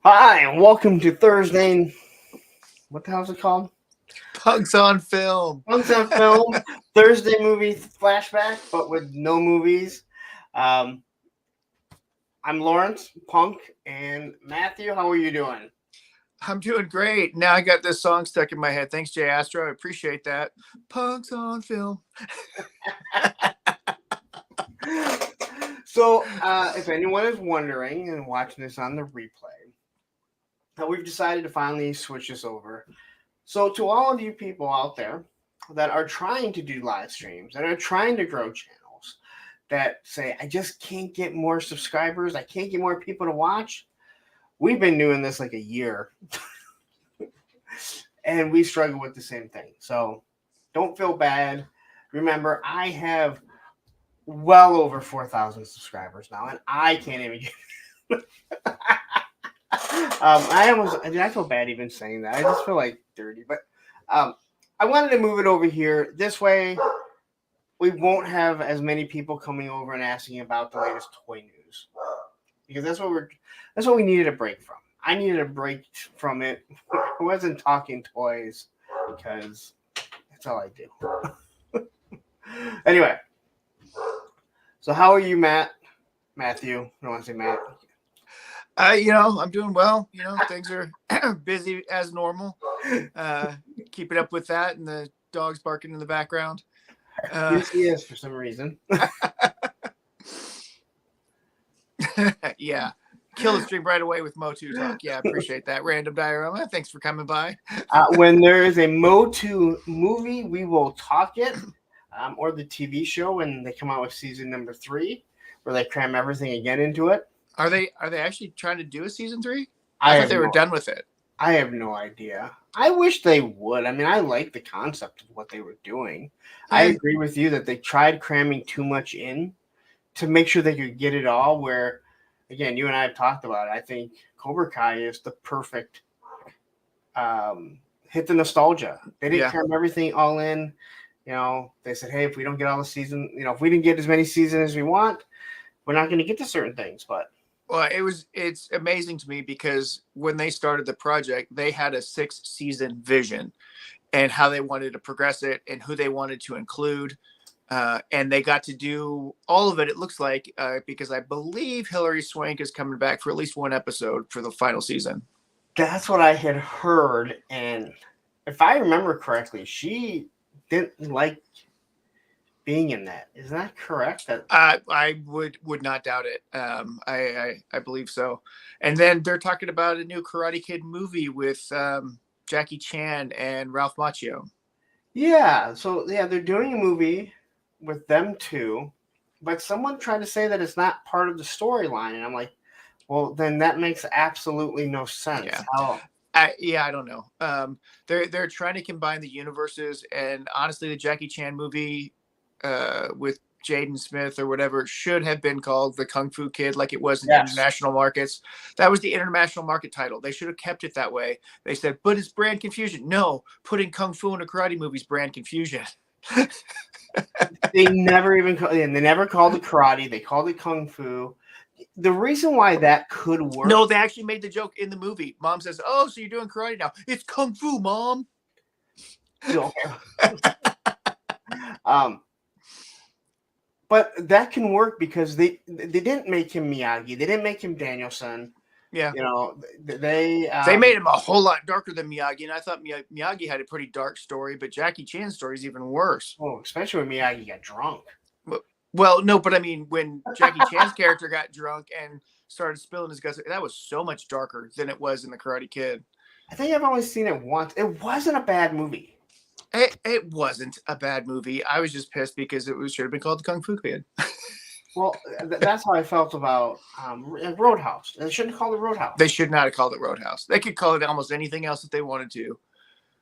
Hi, and welcome to Thursday. What the hell is it called? Punks on Film. Once on Film Thursday movie flashback, but with no movies. Um, I'm Lawrence Punk and Matthew. How are you doing? I'm doing great. Now I got this song stuck in my head. Thanks, Jay Astro. I appreciate that. Punks on Film. So, if anyone is wondering and watching this on the replay, we've decided to finally switch this over. So, to all of you people out there that are trying to do live streams, that are trying to grow channels, that say, I just can't get more subscribers, I can't get more people to watch, we've been doing this like a year. And we struggle with the same thing. So, don't feel bad. Remember, I have well over 4,000 subscribers now, and I can't even get. I feel bad even saying that. I just feel like dirty, but I wanted to move it over here. This way, we won't have as many people coming over and asking about the latest toy news, because that's what we needed a break from. I needed a break from it. I wasn't talking toys because that's all I do. Anyway, so how are you, Matthew? I don't want to say Matt. I'm doing well. Things are busy as normal. Keeping up with that, and the dogs barking in the background. Yes, he is for some reason. Yeah. Kill the stream right away with Motu Talk. Yeah, appreciate that. Random Diorama. Thanks for coming by. When there is a Motu movie, we will talk it, or the TV show when they come out with season number 3, where they cram everything again into it. Are they actually trying to do a season 3? I thought they were done with it. I have no idea. I wish they would. I mean, I like the concept of what they were doing. I agree with you that they tried cramming too much in to make sure they could get it all. Where, again, you and I have talked about it. I think Cobra Kai is the perfect hit the nostalgia. They didn't cram everything all in. They said, hey, if we don't get all the season, if we didn't get as many seasons as we want, we're not going to get to certain things. But well, it's amazing to me because when they started the project, they had a 6-season vision and how they wanted to progress it and who they wanted to include. And they got to do all of it, it looks like, because I believe Hilary Swank is coming back for at least one episode for the final season. That's what I had heard. And if I remember correctly, she didn't like being in that. Is that correct? I would not doubt it. I believe so. And then they're talking about a new Karate Kid movie with Jackie Chan and Ralph Macchio. Yeah. So they're doing a movie with them too, but someone tried to say that it's not part of the storyline, and I'm like, well, then that makes absolutely no sense. Yeah. I don't know. They're trying to combine the universes, and honestly, the Jackie Chan movie with Jaden Smith or whatever should have been called the Kung Fu Kid, like it was in international markets. That was the international market title. They should have kept it that way. They said, but it's brand confusion. No, putting Kung Fu in a karate movie is brand confusion. They never even they never called it karate. They called it Kung Fu. The reason why that could work. No, they actually made the joke in the movie. Mom says, oh, so you're doing karate now. It's Kung Fu, Mom. But that can work because they didn't make him Miyagi. They didn't make him Danielson. Yeah. They made him a whole lot darker than Miyagi. And I thought Miyagi had a pretty dark story, but Jackie Chan's story is even worse. Oh, especially when Miyagi got drunk. Well, no, but I mean, when Jackie Chan's character got drunk and started spilling his guts, that was so much darker than it was in The Karate Kid. I think I've only seen it once. It wasn't a bad movie. It wasn't a bad movie. I was just pissed because should have been called the Kung Fu Kid. Well, that's how I felt about Roadhouse. They shouldn't call it Roadhouse. They should not have called it Roadhouse. They could call it almost anything else that they wanted to.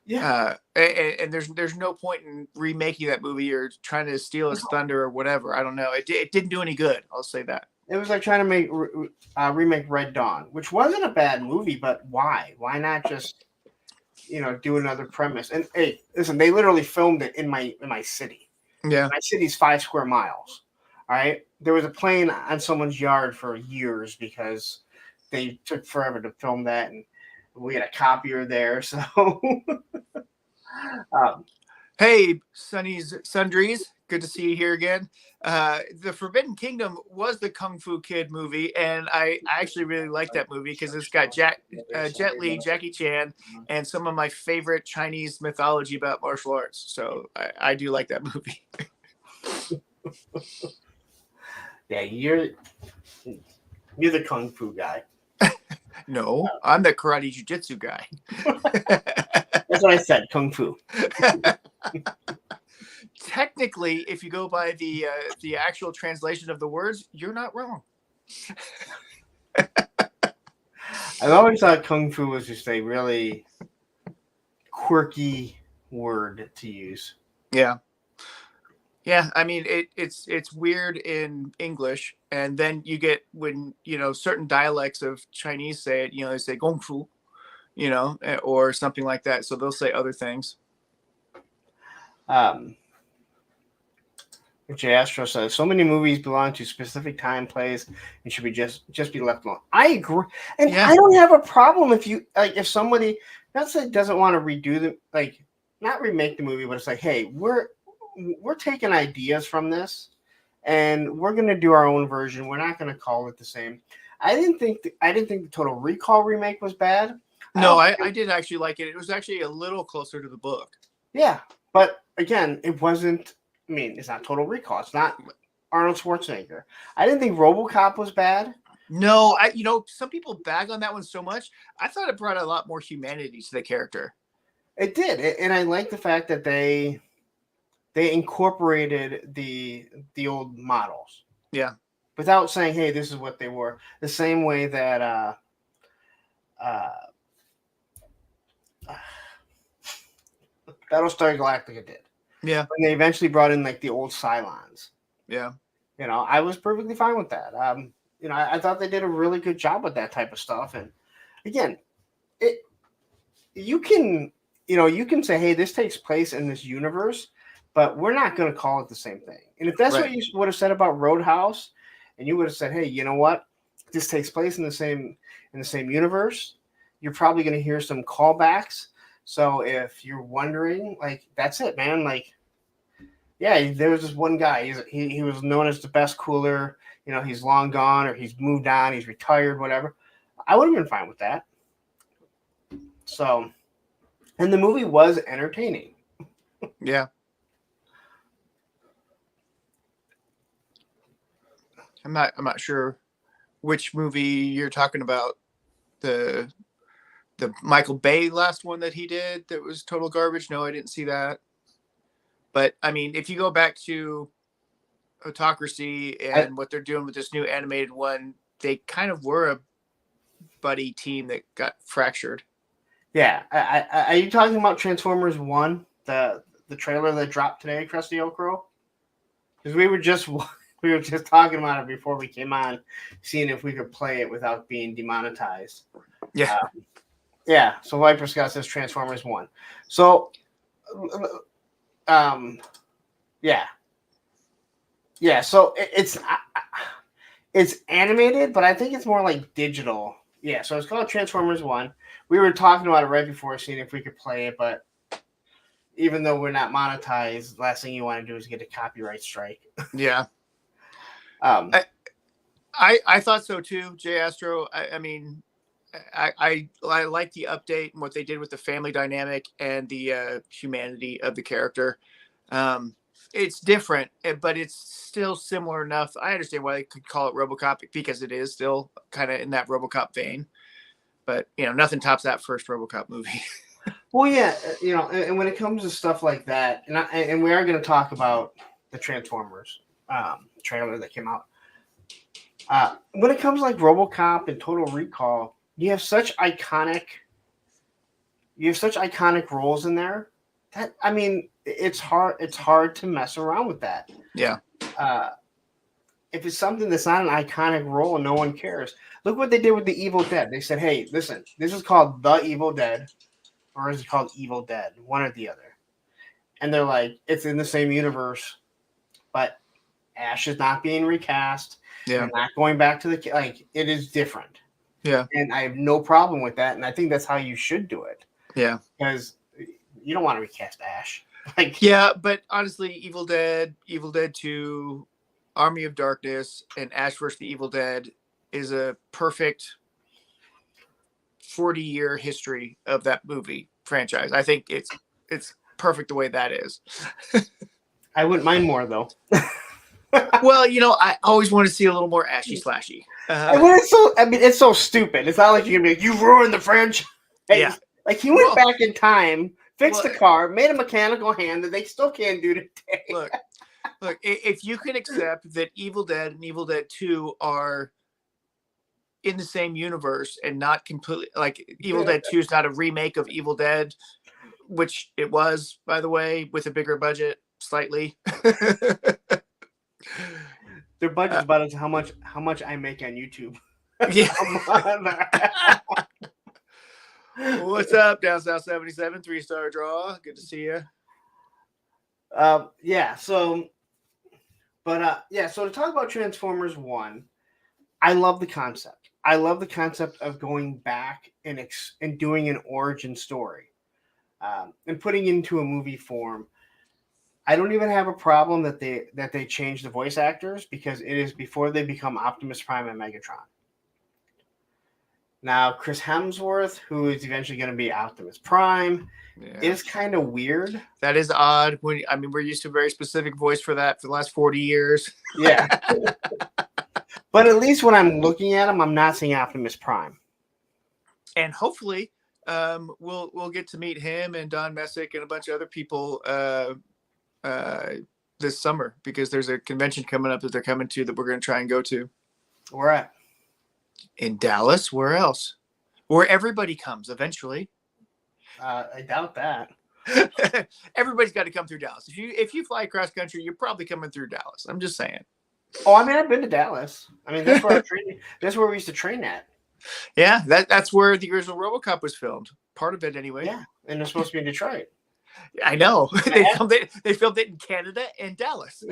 Yeah. And there's no point in remaking that movie or trying to steal its thunder or whatever. I don't know. It didn't do any good. I'll say that. It was like trying to remake Red Dawn, which wasn't a bad movie, but why? Why not just do another premise? And hey, listen, they literally filmed it in my city. Yeah. My city's 5 square miles. All right. There was a plane on someone's yard for years because they took forever to film that, and we had a copier there. So, um, Hey, Sunny's Sundries, good to see you here again. The Forbidden Kingdom was the Kung Fu Kid movie, and I actually really like that movie because it's got Jet Li, Jackie Chan, and some of my favorite Chinese mythology about martial arts. So I do like that movie. yeah, you're the kung fu guy. No, I'm the karate jiu-jitsu guy. That's what I said, kung fu. Technically, if you go by the actual translation of the words, you're not wrong. I've always thought kung fu was just a really quirky word to use. Yeah. Yeah, I mean it's weird in English, and then you get when certain dialects of Chinese say it, they say gong fu, or something like that. So they'll say other things. J. Astro says so many movies belong to specific time, place, and should be just be left alone. I agree, and Yeah. I don't have a problem if you like if somebody not say doesn't want to redo the not remake the movie, but it's like, hey, we're taking ideas from this, and we're gonna do our own version. We're not gonna call it the same. I didn't think the Total Recall remake was bad. No, I did actually like it. It was actually a little closer to the book. Yeah, but again, it wasn't. I mean, it's not Total Recall. It's not Arnold Schwarzenegger. I didn't think RoboCop was bad. No, some people bag on that one so much. I thought it brought a lot more humanity to the character. It did, and I like the fact that they incorporated the old models. Yeah. Without saying, "Hey, this is what they were." The same way that Battlestar Galactica did. Yeah. When they eventually brought in like the old Cylons. Yeah. I was perfectly fine with that. I thought they did a really good job with that type of stuff. And again, you can say, hey, this takes place in this universe, but we're not going to call it the same thing. And if that's what you would have said about Roadhouse, and you would have said, hey, you know what, this takes place in the same universe, you're probably going to hear some callbacks. So if you're wondering, like, that's it, man. Like, yeah, there was this one guy. He was known as the best cooler. He's long gone, or he's moved on, he's retired, whatever. I would have been fine with that. So, and the movie was entertaining. Yeah. I'm not sure which movie you're talking about. The Michael Bay last one that he did that was total garbage. No, I didn't see that. But I mean, if you go back to Autocracy and what they're doing with this new animated one, they kind of were a buddy team that got fractured. Yeah. Are you talking about Transformers 1, the trailer that dropped today, Krusty Okro? Because we were just talking about it before we came on, seeing if we could play it without being demonetized. Yeah. Yeah. So Viper Scott says Transformers 1. So, yeah. Yeah. So it's animated, but I think it's more like digital. Yeah. So it's called Transformers 1. We were talking about it right before, seeing if we could play it, but even though we're not monetized, last thing you want to do is get a copyright strike. Yeah. I thought so too, Jay Astro. I mean, I like the update and what they did with the family dynamic and the humanity of the character. It's different, but it's still similar enough. I understand why they could call it RoboCop because it is still kind of in that RoboCop vein. But nothing tops that first RoboCop movie. Well, yeah, and when it comes to stuff like that, and we are going to talk about the Transformers trailer that came out. When it comes to like RoboCop and Total Recall, you have such iconic roles in there that it's hard to mess around with that. Yeah. If it's something that's not an iconic role and no one cares, look what they did with the Evil Dead. They said, "Hey, listen, this is called The Evil Dead, or is it called Evil Dead? One or the other." And they're like, "It's in the same universe, but Ash is not being recast. Yeah, not going back to it is different." Yeah. And I have no problem with that. And I think that's how you should do it. Yeah. Because you don't want to recast Ash. Like, Yeah, but honestly, Evil Dead 2, Army of Darkness, and Ash vs. the Evil Dead is a perfect 40-year history of that movie franchise. I think it's perfect the way that is. I wouldn't mind more though. Well, I always want to see a little more ashy slashy. It's so stupid. It's not like you're gonna be like, you ruined the franchise. Yeah. Like he went back in time, fixed the car, made a mechanical hand that they still can't do today. Look, if you can accept that Evil Dead and Evil Dead 2 are in the same universe and not completely like Evil Dead 2 is not a remake of Evil Dead, which it was, by the way, with a bigger budget, slightly. Their budget's about as how much I make on YouTube. Yeah. What's up, Down South 77, 3-star draw? Good to see you. Yeah. So to talk about Transformers 1, I love the concept. I love the concept of going back and doing an origin story, and putting it into a movie form. I don't even have a problem that they change the voice actors, because it is before they become Optimus Prime and Megatron. Now, Chris Hemsworth, who is eventually going to be Optimus Prime, is kind of weird. That is odd. We're used to a very specific voice for that for the last 40 years. Yeah. But at least when I'm looking at him, I'm not seeing Optimus Prime. And hopefully, we'll get to meet him and Don Messick and a bunch of other people this summer, because there's a convention coming up that they're coming to that we're going to try and go to. Where at? In Dallas. Where else? Where everybody comes eventually. I doubt that. Everybody's got to come through Dallas. If you fly across country, you're probably coming through Dallas. I'm just saying. Oh, I've been to Dallas. That's where that's where we used to train at. Yeah, that's where the original RoboCop was filmed. Part of it, anyway. Yeah, and it's supposed to be in Detroit. I know. They filmed it in Canada and Dallas.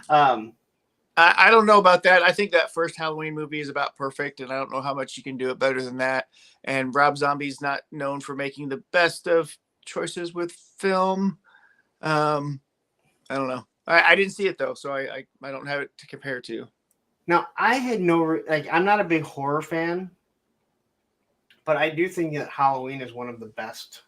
I don't know about that. I think that first Halloween movie is about perfect, and I don't know how much you can do it better than that. And Rob Zombie's not known for making the best of choices with film. I don't know. I didn't see it though, so I don't have it to compare to. Now, I had I'm not a big horror fan, but I do think that Halloween is one of the best.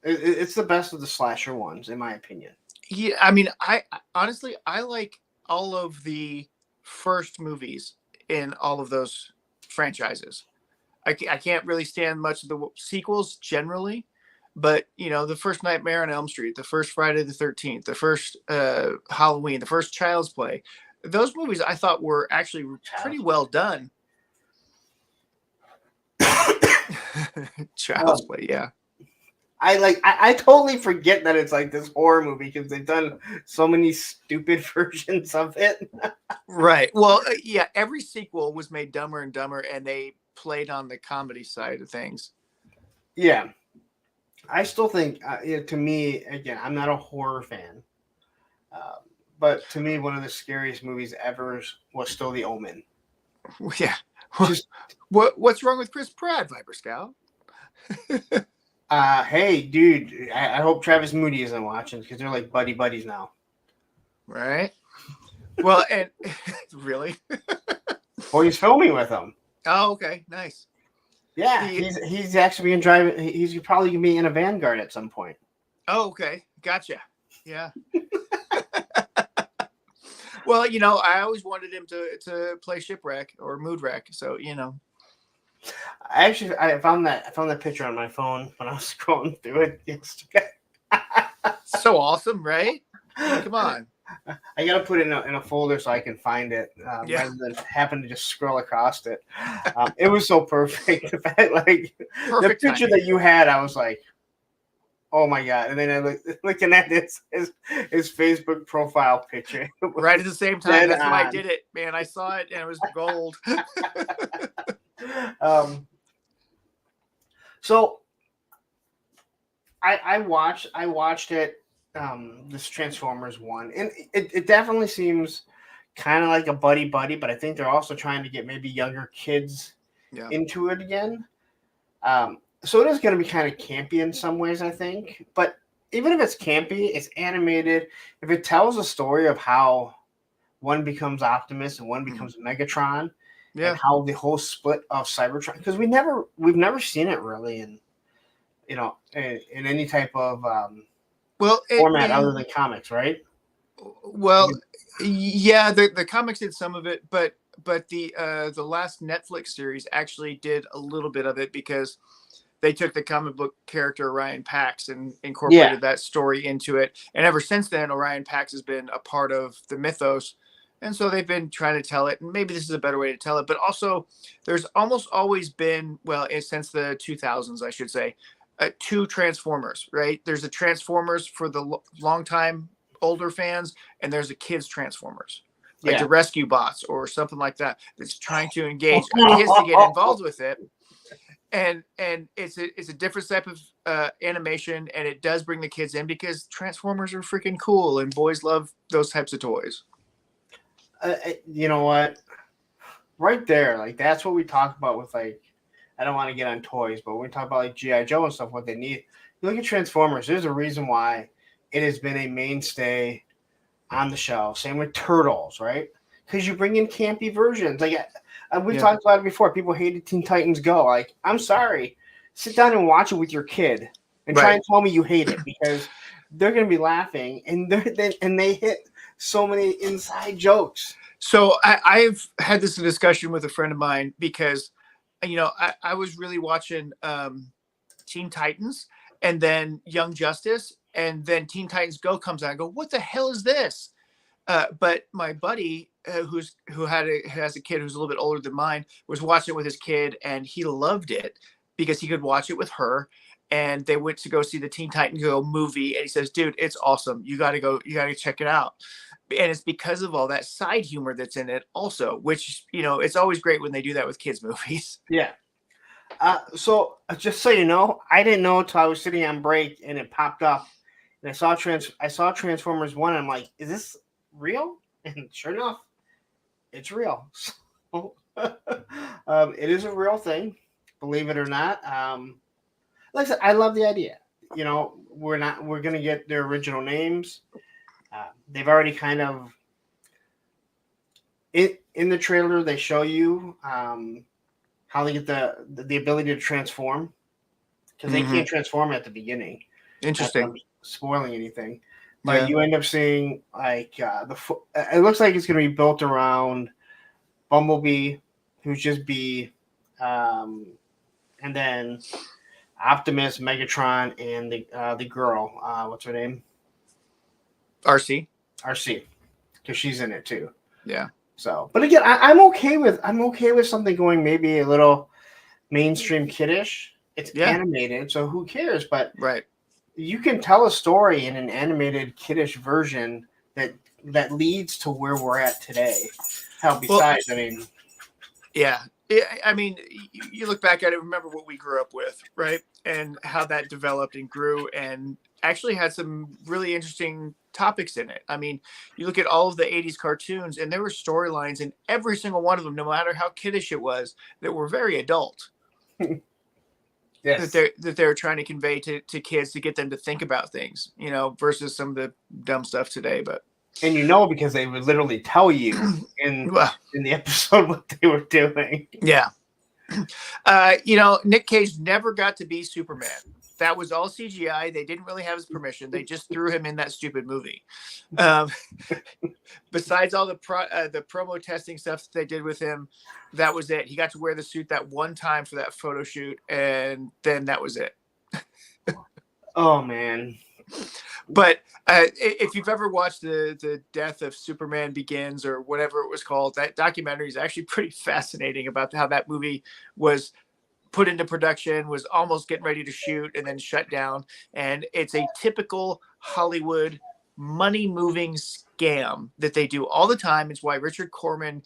It's the best of the slasher ones, in my opinion. Yeah, I honestly, I like all of the first movies in all of those franchises. I can't really stand much of the sequels generally, but the first Nightmare on Elm Street, the first Friday the 13th, the first Halloween, the first Child's Play, those movies I thought were actually pretty well done. Child's Play, yeah. I totally forget that it's like this horror movie, because they've done so many stupid versions of it. Right. Well, yeah, every sequel was made dumber and dumber, and they played on the comedy side of things. Yeah. I still think, to me, again, I'm not a horror fan, but to me, one of the scariest movies ever was still The Omen. Yeah. What's wrong with Chris Pratt, Viper Scout? Hey, dude, I hope Travis Moody isn't watching, because they're like buddies now. Right. Well, and really? Well, he's filming with them. Oh, okay. Nice. Yeah, he's actually been driving. He's probably gonna be in a Vanguard at some point. Oh, okay. Gotcha. Yeah. Well, I always wanted him to play Shipwreck or Mood Wreck. So, I found that picture on my phone when I was scrolling through it yesterday. So awesome, right? Come on. I gotta put it in a folder so I can find it, rather than happen to just scroll across it. It was so perfect. The picture timing. That you had, I was like, oh my god! And then I looking at his Facebook profile picture. Right at the same time, that's why I did it, man. I saw it and it was gold. So I watched it this Transformers one, and it definitely seems kind of like a buddy buddy, but I think they're also trying to get maybe younger kids Yeah. into it again. So it is going to be kind of campy in some ways, I think. But even if it's campy, it's animated. If it tells a story of how one becomes Optimus and one becomes Megatron, Yeah. and how the whole split of Cybertron, because we've never seen it really in in any type of Well, format other than comics, right? well, yeah, the comics did some of it, but the last Netflix series actually did a little bit of it because they took the comic book character Orion Pax and incorporated that story into it. And ever since then, Orion Pax has been a part of the mythos. And so they've been trying to tell it. And maybe this is a better way to tell it. But also, there's almost always been, well, since the 2000s, I should say, two Transformers, right? There's a Transformers for the long time older fans, and there's a kids Transformers. Like the Rescue Bots or something like that, that's trying to engage kids to get involved with it. And it's a different type of animation, and it does bring the kids in because Transformers are freaking cool, and boys love those types of toys. You know what? Right there, like that's what we talk about with like. I don't want to get on toys, but when we talk about like GI Joe and stuff, what they need. You look at Transformers. There's a reason why it has been a mainstay on the show. Same with Turtles, right? Because you bring in campy versions. Like we've talked about it before. People hated Teen Titans Go. Like, I'm sorry. Sit down and watch it with your kid and try and tell me you hate it because they're going to be laughing and they hit so many inside jokes. So I've had this discussion with a friend of mine because, I was really watching Teen Titans and then Young Justice, and then Teen Titans Go comes out. I go, what the hell is this? But my buddy who has a kid who's a little bit older than mine was watching it with his kid, and he loved it because he could watch it with her. And they went to go see the Teen Titans Go movie, and he says, "Dude, it's awesome. You got to go. You got to check it out." And it's because of all that side humor that's in it, also. Which it's always great when they do that with kids' movies. Yeah. So just so you know, I didn't know until I was sitting on break and it popped up, and I saw Transformers 1. And I'm like, is this real? And sure enough, it's real. So, it is a real thing, believe it or not. Like I said, I love the idea. We're going to get their original names. They've already kind of in the trailer. They show you how they get the ability to transform because they can't transform at the beginning. Interesting. Spoiling anything, but you end up seeing like it looks like it's going to be built around Bumblebee, who's just B, and then Optimus, Megatron, and the girl. What's her name? RC, because she's in it too. Yeah. So, but again, I'm okay with something going maybe a little mainstream kiddish. It's animated, so who cares? But you can tell a story in an animated kiddish version that leads to where we're at today. Hell, besides, I mean, you look back at it, remember what we grew up with, right? And how that developed and grew and actually had some really interesting topics in it. I mean, you look at all of the 80s cartoons and there were storylines in every single one of them, no matter how kiddish it was, that were very adult. Yes. That they're trying to convey to kids to get them to think about things, versus some of the dumb stuff today. But because they would literally tell you in the episode what they were doing. Yeah. Nick Cage never got to be Superman. That was all CGI. They didn't really have his permission. They just threw him in that stupid movie. Besides all the promo testing stuff that they did with him, that was it. He got to wear the suit that one time for that photo shoot, and then that was it. Oh, man. But if you've ever watched the Death of Superman Begins or whatever it was called, that documentary is actually pretty fascinating about how that movie was put into production, was almost getting ready to shoot, and then shut down. And it's a typical Hollywood money-moving scam that they do all the time. It's why Richard Corman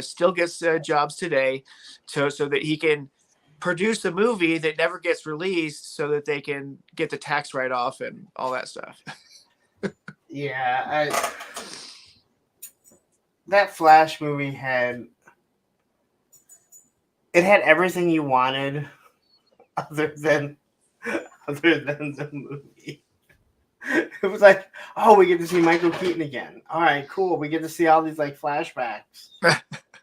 still gets jobs today, so that he can produce a movie that never gets released so that they can get the tax write-off and all that stuff. Yeah, that Flash movie had everything you wanted, other than the movie. It was like, oh, we get to see Michael Keaton again. All right, cool. We get to see all these like flashbacks.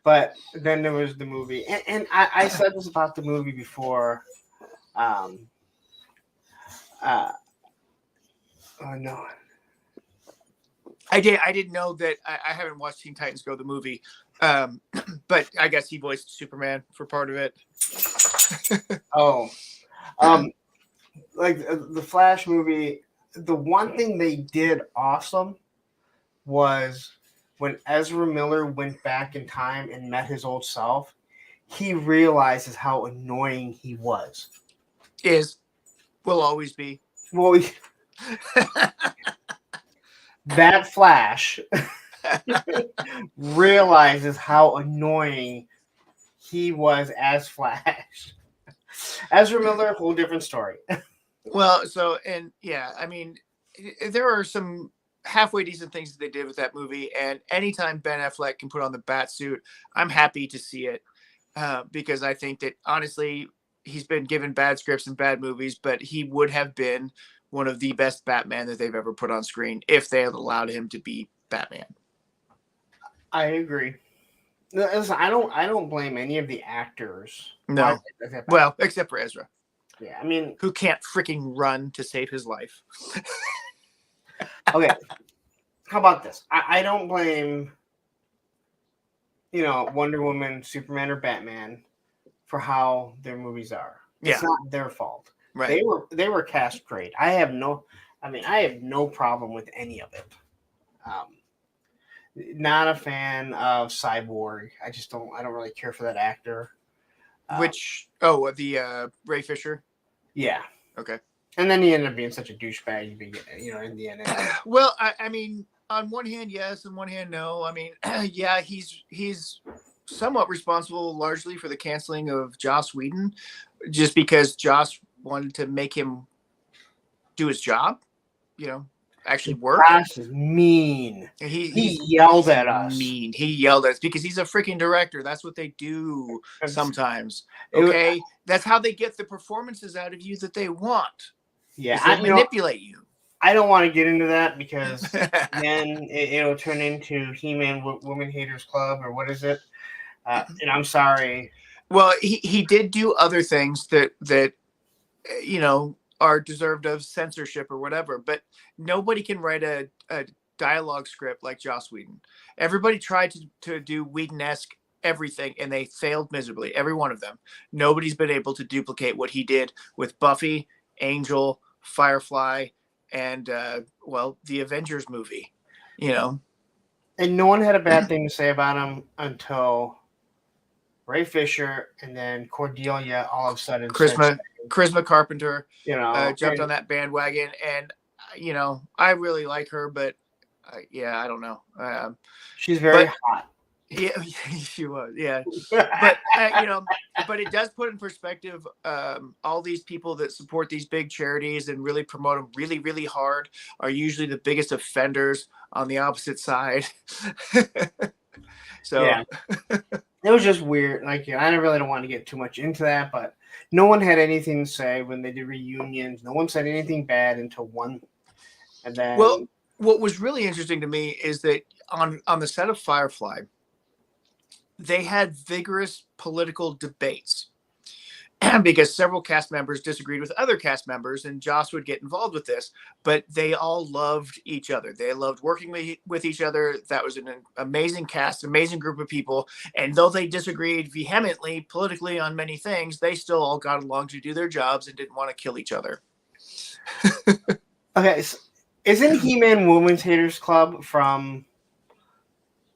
But then there was the movie, and I said this about the movie before. Um, oh no, I didn't know that. I haven't watched Teen Titans Go the movie, but I guess he voiced Superman for part of it. oh, like the Flash movie. The one thing they did awesome was when Ezra Miller went back in time and met his old self. He realizes how annoying he was. Will always be. Well, that Flash realizes how annoying he was as Flash. Ezra Miller, a whole different story. Well, so, and yeah, I mean, there are some halfway decent things that they did with that movie, and anytime Ben Affleck can put on the bat suit, I'm happy to see it, because I think that honestly, he's been given bad scripts and bad movies, but he would have been one of the best Batman that they've ever put on screen if they had allowed him to be Batman. I agree. Listen, I don't blame any of the actors. No, well, except for Ezra. Yeah, I mean, who can't freaking run to save his life. Okay, how about this? I don't blame, Wonder Woman, Superman, or Batman for how their movies are. It's not their fault. Right. They were cast great. I have no problem with any of it. Not a fan of Cyborg. I don't really care for that actor. The Ray Fisher? Yeah. Okay. And then he ended up being such a douchebag, in the end. Well, I mean, on one hand, yes, on one hand, no. I mean, yeah, he's somewhat responsible largely for the canceling of Joss Whedon, just because Joss wanted to make him do his job, actually work. Joss is mean. He yelled at us. Mean. He yelled at us because he's a freaking director. That's what they do sometimes. Okay, that's how they get the performances out of you that they want. Yeah, they manipulate you. I don't want to get into that because then it'll turn into He-Man Woman Haters Club, or what is it? And I'm sorry. Well, he did do other things that are deserved of censorship or whatever, but nobody can write a dialogue script like Joss Whedon. Everybody tried to do Whedon-esque everything, and they failed miserably. Every one of them. Nobody's been able to duplicate what he did with Buffy, Angel, Firefly, and the Avengers movie. And no one had a bad thing to say about him until Ray Fisher, and then Cordelia all of a sudden. Charisma Carpenter, jumped on that bandwagon, and I really like her, but I don't know. She's very hot. Yeah, she was. Yeah, but but it does put in perspective all these people that support these big charities and really promote them really, really hard are usually the biggest offenders on the opposite side. So yeah. It was just weird. Like, I really don't want to get too much into that, but no one had anything to say when they did reunions. No one said anything bad until one. And then, well, what was really interesting to me is that on the set of Firefly, they had vigorous political debates because several cast members disagreed with other cast members, and Joss would get involved with this, but they all loved each other. They loved working with each other. That was an amazing cast, amazing group of people. And though they disagreed vehemently politically on many things, they still all got along to do their jobs and didn't want to kill each other. Okay. So isn't He-Man Women's Haters Club from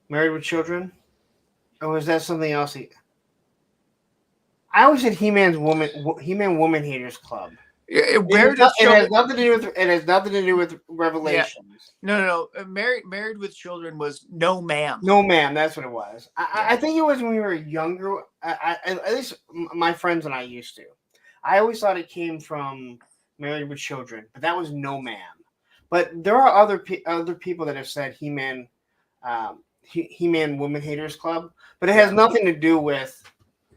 Married with Children? Or was that something else? I always said He-Man Woman Haters Club. It has nothing to do with Revelations. Yeah. No. Married with Children was No Ma'am. No Ma'am. That's what it was. I think it was when we were younger. At least my friends and I used to. I always thought it came from Married with Children, but that was No Ma'am. But there are other people that have said He-Man, He-Man Woman Haters Club, but it has nothing to do with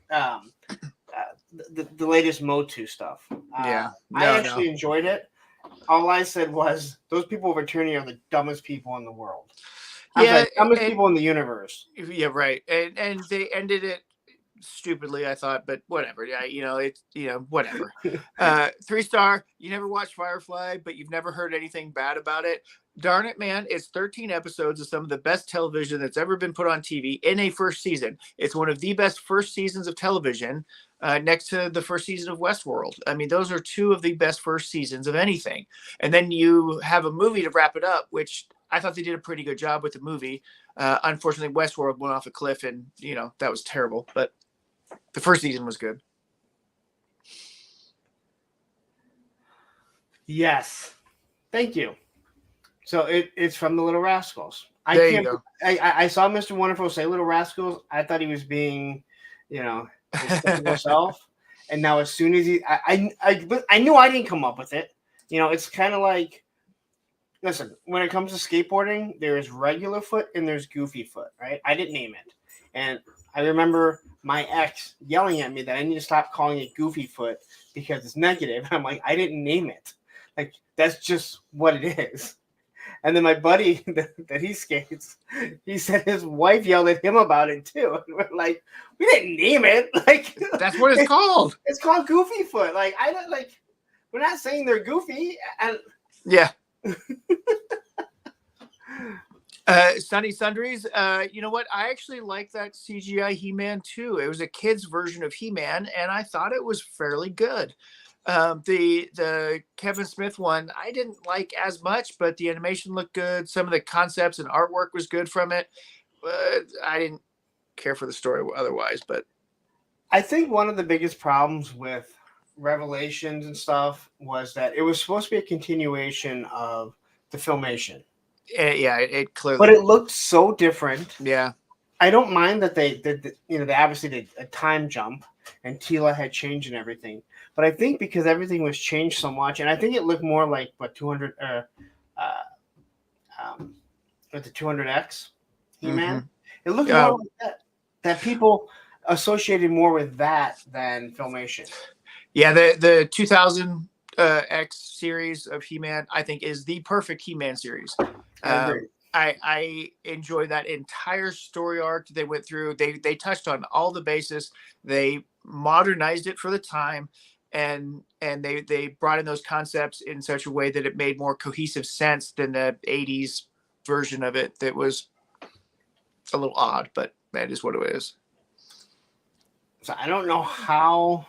the latest Motu stuff. Yeah. I No, actually enjoyed it. All I said was those people over Eternity are the dumbest people in the world. I'm Yeah, sorry, dumbest and people in the universe. yeah, right. And they ended it stupidly, I thought, but whatever. Yeah, it's whatever. 3-star. You never watched Firefly, but you've never heard anything bad about it. Darn it, man. It's 13 episodes of some of the best television that's ever been put on TV in a first season. It's one of the best first seasons of television, next to the first season of Westworld. I mean, those are two of the best first seasons of anything. And then you have a movie to wrap it up, which I thought they did a pretty good job with the movie. Unfortunately, Westworld went off a cliff, and that was terrible. But the first season was good. Yes, thank you. So it's from the Little Rascals. There you go. I saw Mr. Wonderful say Little Rascals. I thought he was being, his typical self. And now as soon as I knew I didn't come up with it. It's kind of like, listen, when it comes to skateboarding, there is regular foot and there's goofy foot, right? I didn't name it. And I remember my ex yelling at me that I need to stop calling it goofy foot because it's negative. And I'm like, I didn't name it. Like, that's just what it is. And then my buddy that he skates, he said his wife yelled at him about it too. And we're like, we didn't name it. Like, that's what it's called. It's called Goofy Foot. Like, I don't like. We're not saying they're goofy. And yeah. Sunny Sundries. You know what? I actually like that CGI He-Man too. It was a kid's version of He-Man, and I thought it was fairly good. The Kevin Smith one I didn't like as much, but the animation looked good. Some of the concepts and artwork was good from it. But I didn't care for the story otherwise. But I think one of the biggest problems with Revelations and stuff was that it was supposed to be a continuation of the Filmation. Yeah, it clearly. But it looked so different. Yeah. I don't mind that they did. They obviously did a time jump, and Tila had changed and everything. But I think because everything was changed so much, and I think it looked more like what 200 with the 200X He-Man. It looked more like that people associated more with that than Filmation. Yeah, the 2000 X series of He-Man I think is the perfect He-Man series. I enjoy that entire story arc they went through. They touched on all the bases. They modernized it for the time, and they brought in those concepts in such a way that it made more cohesive sense than the 80s version of it that was a little odd, but that is what it is. So I don't know how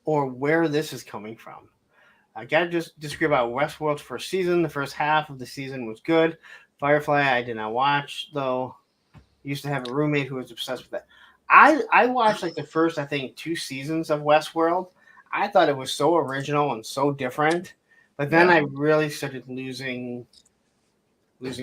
or where this is coming from. I gotta just disagree about Westworld's first season. The first half of the season was good. Firefly I did not watch, though. Used to have a roommate who was obsessed with that. I watched like the first, I think, 2 seasons of Westworld. I thought it was so original and so different. But then I really started losing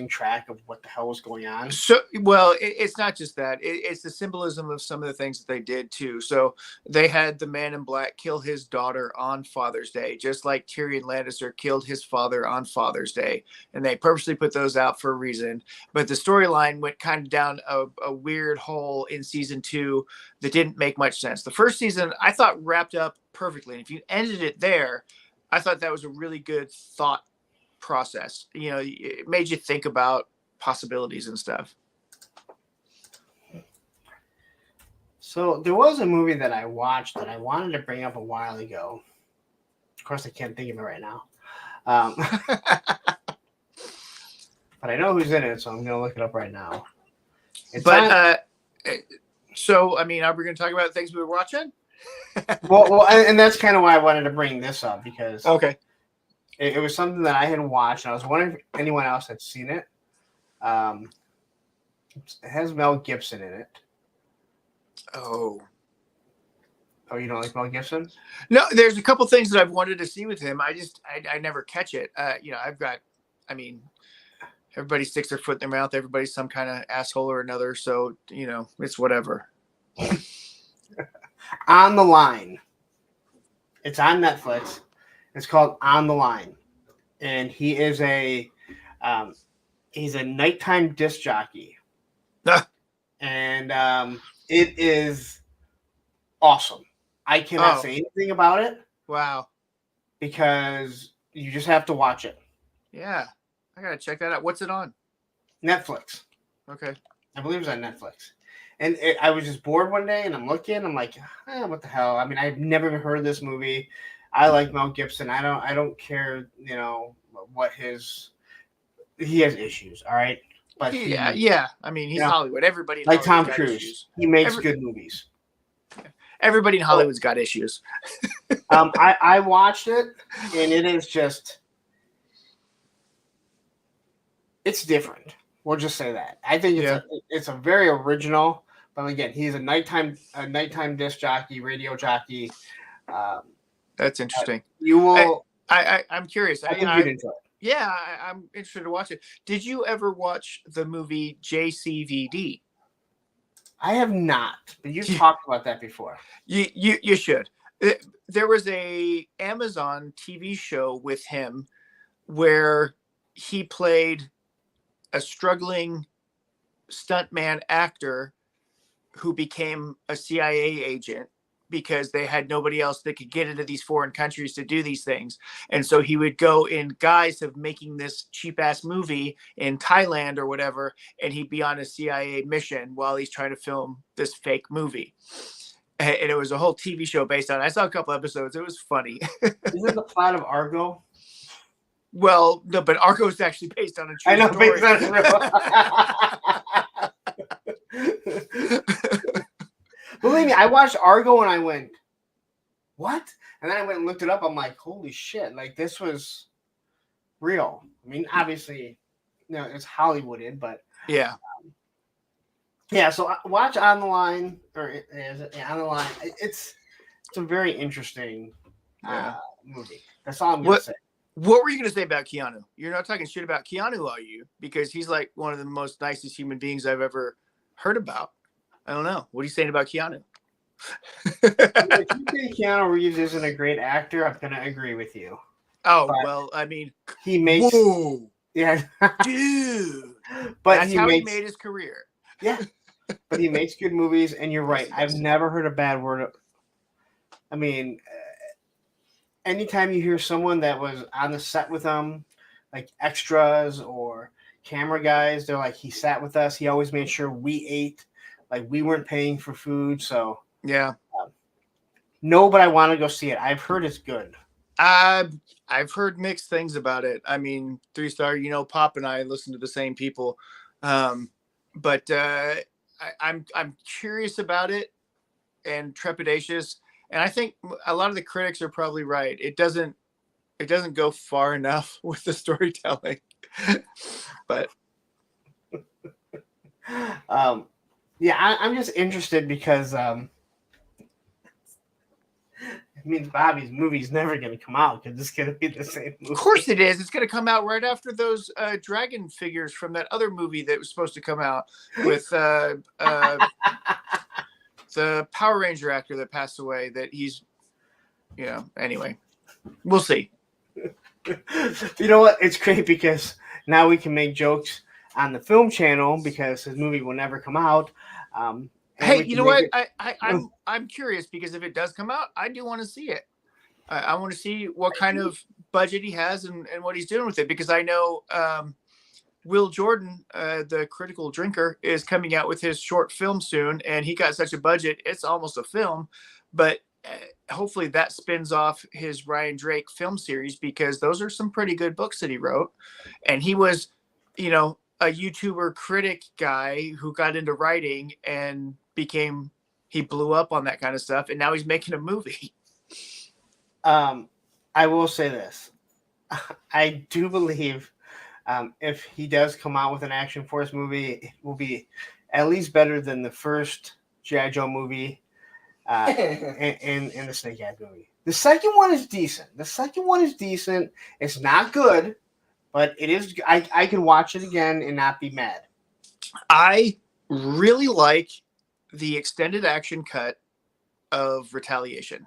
track of what the hell was going on. So, well, it's not just that. It's the symbolism of some of the things that they did too. So they had the Man in Black kill his daughter on Father's Day, just like Tyrion Lannister killed his father on Father's Day. And they purposely put those out for a reason. But the storyline went kind of down a weird hole in season 2 that didn't make much sense. The first season, I thought, wrapped up perfectly. And if you ended it there, I thought that was a really good thought process. It made you think about possibilities and stuff. So there was a movie that I watched that I wanted to bring up a while ago. Of course, I can't think of it right now. But I know who's in it, so I'm going to look it up right now. So, I mean, are we going to talk about things we were watching? well, and that's kind of why I wanted to bring this up, because it was something that I had watched, and I was wondering if anyone else had seen it. It has Mel Gibson in it. Oh, you don't like Mel Gibson? No, there's a couple things that I've wanted to see with him. I never catch it. Everybody sticks their foot in their mouth. Everybody's some kind of asshole or another. So, it's whatever. On the Line. It's on Netflix. It's called On the Line. and um, he's a nighttime disc jockey, Ah, and it is awesome. I cannot oh, say anything about it wow. because you just have to watch it. Yeah. I gotta check that out. What's it on? Netflix. Okay. I believe it's on Netflix. And I was just bored one day, and I'm looking. I'm like, what the hell? I mean, I've never even heard of this movie. I like Mel Gibson. I don't care. What he has issues. All right, but Yeah, yeah. I mean, you he's know, Hollywood. Everybody in like Hollywood's Tom got Cruise, issues. he makes Every, good movies. everybody in So, Hollywood's got issues. I watched it, and it is just it's different. We'll just say that. I think Yeah. it's a very original. But again, he's a nighttime disc jockey, radio jockey. Um, That's interesting. you will. I'm curious. I think you'd enjoy it. Yeah, I'm interested to watch it. Did you ever watch the movie JCVD? I have not, but you've talked about that before. You should. There was a Amazon TV show with him where he played a struggling stuntman actor who became a CIA agent because they had nobody else that could get into these foreign countries to do these things. And so he would go in guise of making this cheap ass movie in Thailand or whatever, and he'd be on a CIA mission while he's trying to film this fake movie. And it was a whole TV show based on it. I saw a couple episodes. It was funny. Isn't the plot of Argo? Well, no, but Argo is actually based on a true I know, story. Believe me, I watched Argo and I went, what? And then I went and looked it up. I'm like, holy shit! Like this was real. I mean, obviously, it's Hollywooded, but yeah. Yeah, so watch On the Line, or On the Line. It's a very interesting movie. That's all I'm gonna say. What were you gonna say about Keanu? You're not talking shit about Keanu, are you? Because he's like one of the most nicest human beings I've ever heard about. I don't know. What are you saying about Keanu? If you think Keanu Reeves isn't a great actor, I'm gonna agree with you. Oh, well, I mean, he makes yeah, dude. But that's how he made his career. Yeah. But he makes good movies, and you're right. I've never heard a bad word. I mean, anytime you hear someone that was on the set with him, like extras or camera guys, they're like, he sat with us. He always made sure we ate. Like, we weren't paying for food. So, yeah. No, but I want to go see it. I've heard it's good. I've heard mixed things about it. I mean, 3-star, Pop and I listen to the same people. But I'm curious about it and trepidatious, and I think a lot of the critics are probably right. It doesn't go far enough with the storytelling. But yeah, I'm just interested because it means Bobby's movie's never going to come out because it's going to be the same movie. Of course it is. It's going to come out right after those dragon figures from that other movie that was supposed to come out with the Power Ranger actor that passed away. That he's, anyway, we'll see. You know what? It's great because now we can make jokes on the film channel because his movie will never come out. Hey, you know what? I'm curious because if it does come out, I do want to see it. I want to see what kind of budget he has and what he's doing with it, because I know Will Jordan, the Critical Drinker, is coming out with his short film soon, and he got such a budget, it's almost a film. But hopefully that spins off his Ryan Drake film series, because those are some pretty good books that he wrote. And he was, a YouTuber critic guy who got into writing and he blew up on that kind of stuff, and now he's making a movie. I will say this. I do believe if he does come out with an Action Force movie, it will be at least better than the first G.I. Joe movie and the Snake Eyes movie. The second one is decent. It's not good, but it is. I can watch it again and not be mad. I really like the extended action cut of Retaliation.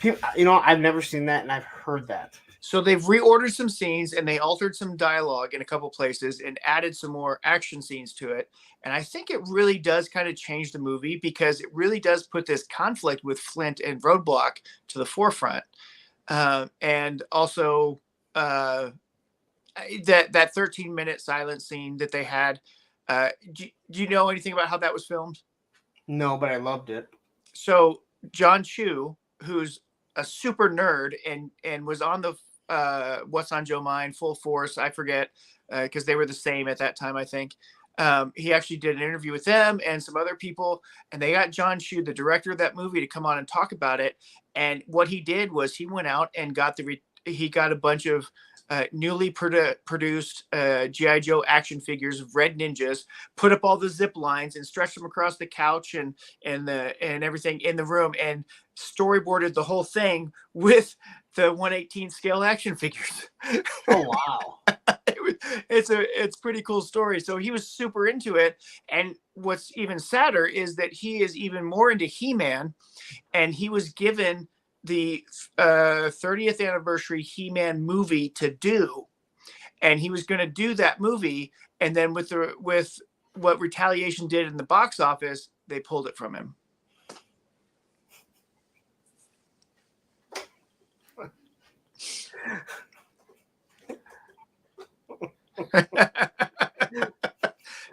I've never seen that, and I've heard that. So they've reordered some scenes and they altered some dialogue in a couple places and added some more action scenes to it. And I think it really does kind of change the movie because it really does put this conflict with Flint and Roadblock to the forefront. And also that 13-minute silent scene that they had. Do you know anything about how that was filmed? No, but I loved it. So John Chu, who's a super nerd and was on the What's on Joe Mind, Full Force, I forget, because they were the same at that time, I think. He actually did an interview with them and some other people, and they got John Chu, the director of that movie, to come on and talk about it. And what he did was he went out and got a bunch of newly produced G.I. Joe action figures of Red Ninjas, put up all the zip lines and stretched them across the couch and everything in the room, and storyboarded the whole thing with the 1/18 scale action figures. Oh wow. It's pretty cool story. So he was super into it. And what's even sadder is that he is even more into He-Man, and he was given the 30th anniversary He-Man movie to do, and he was going to do that movie, and then with what Retaliation did in the box office, they pulled it from him.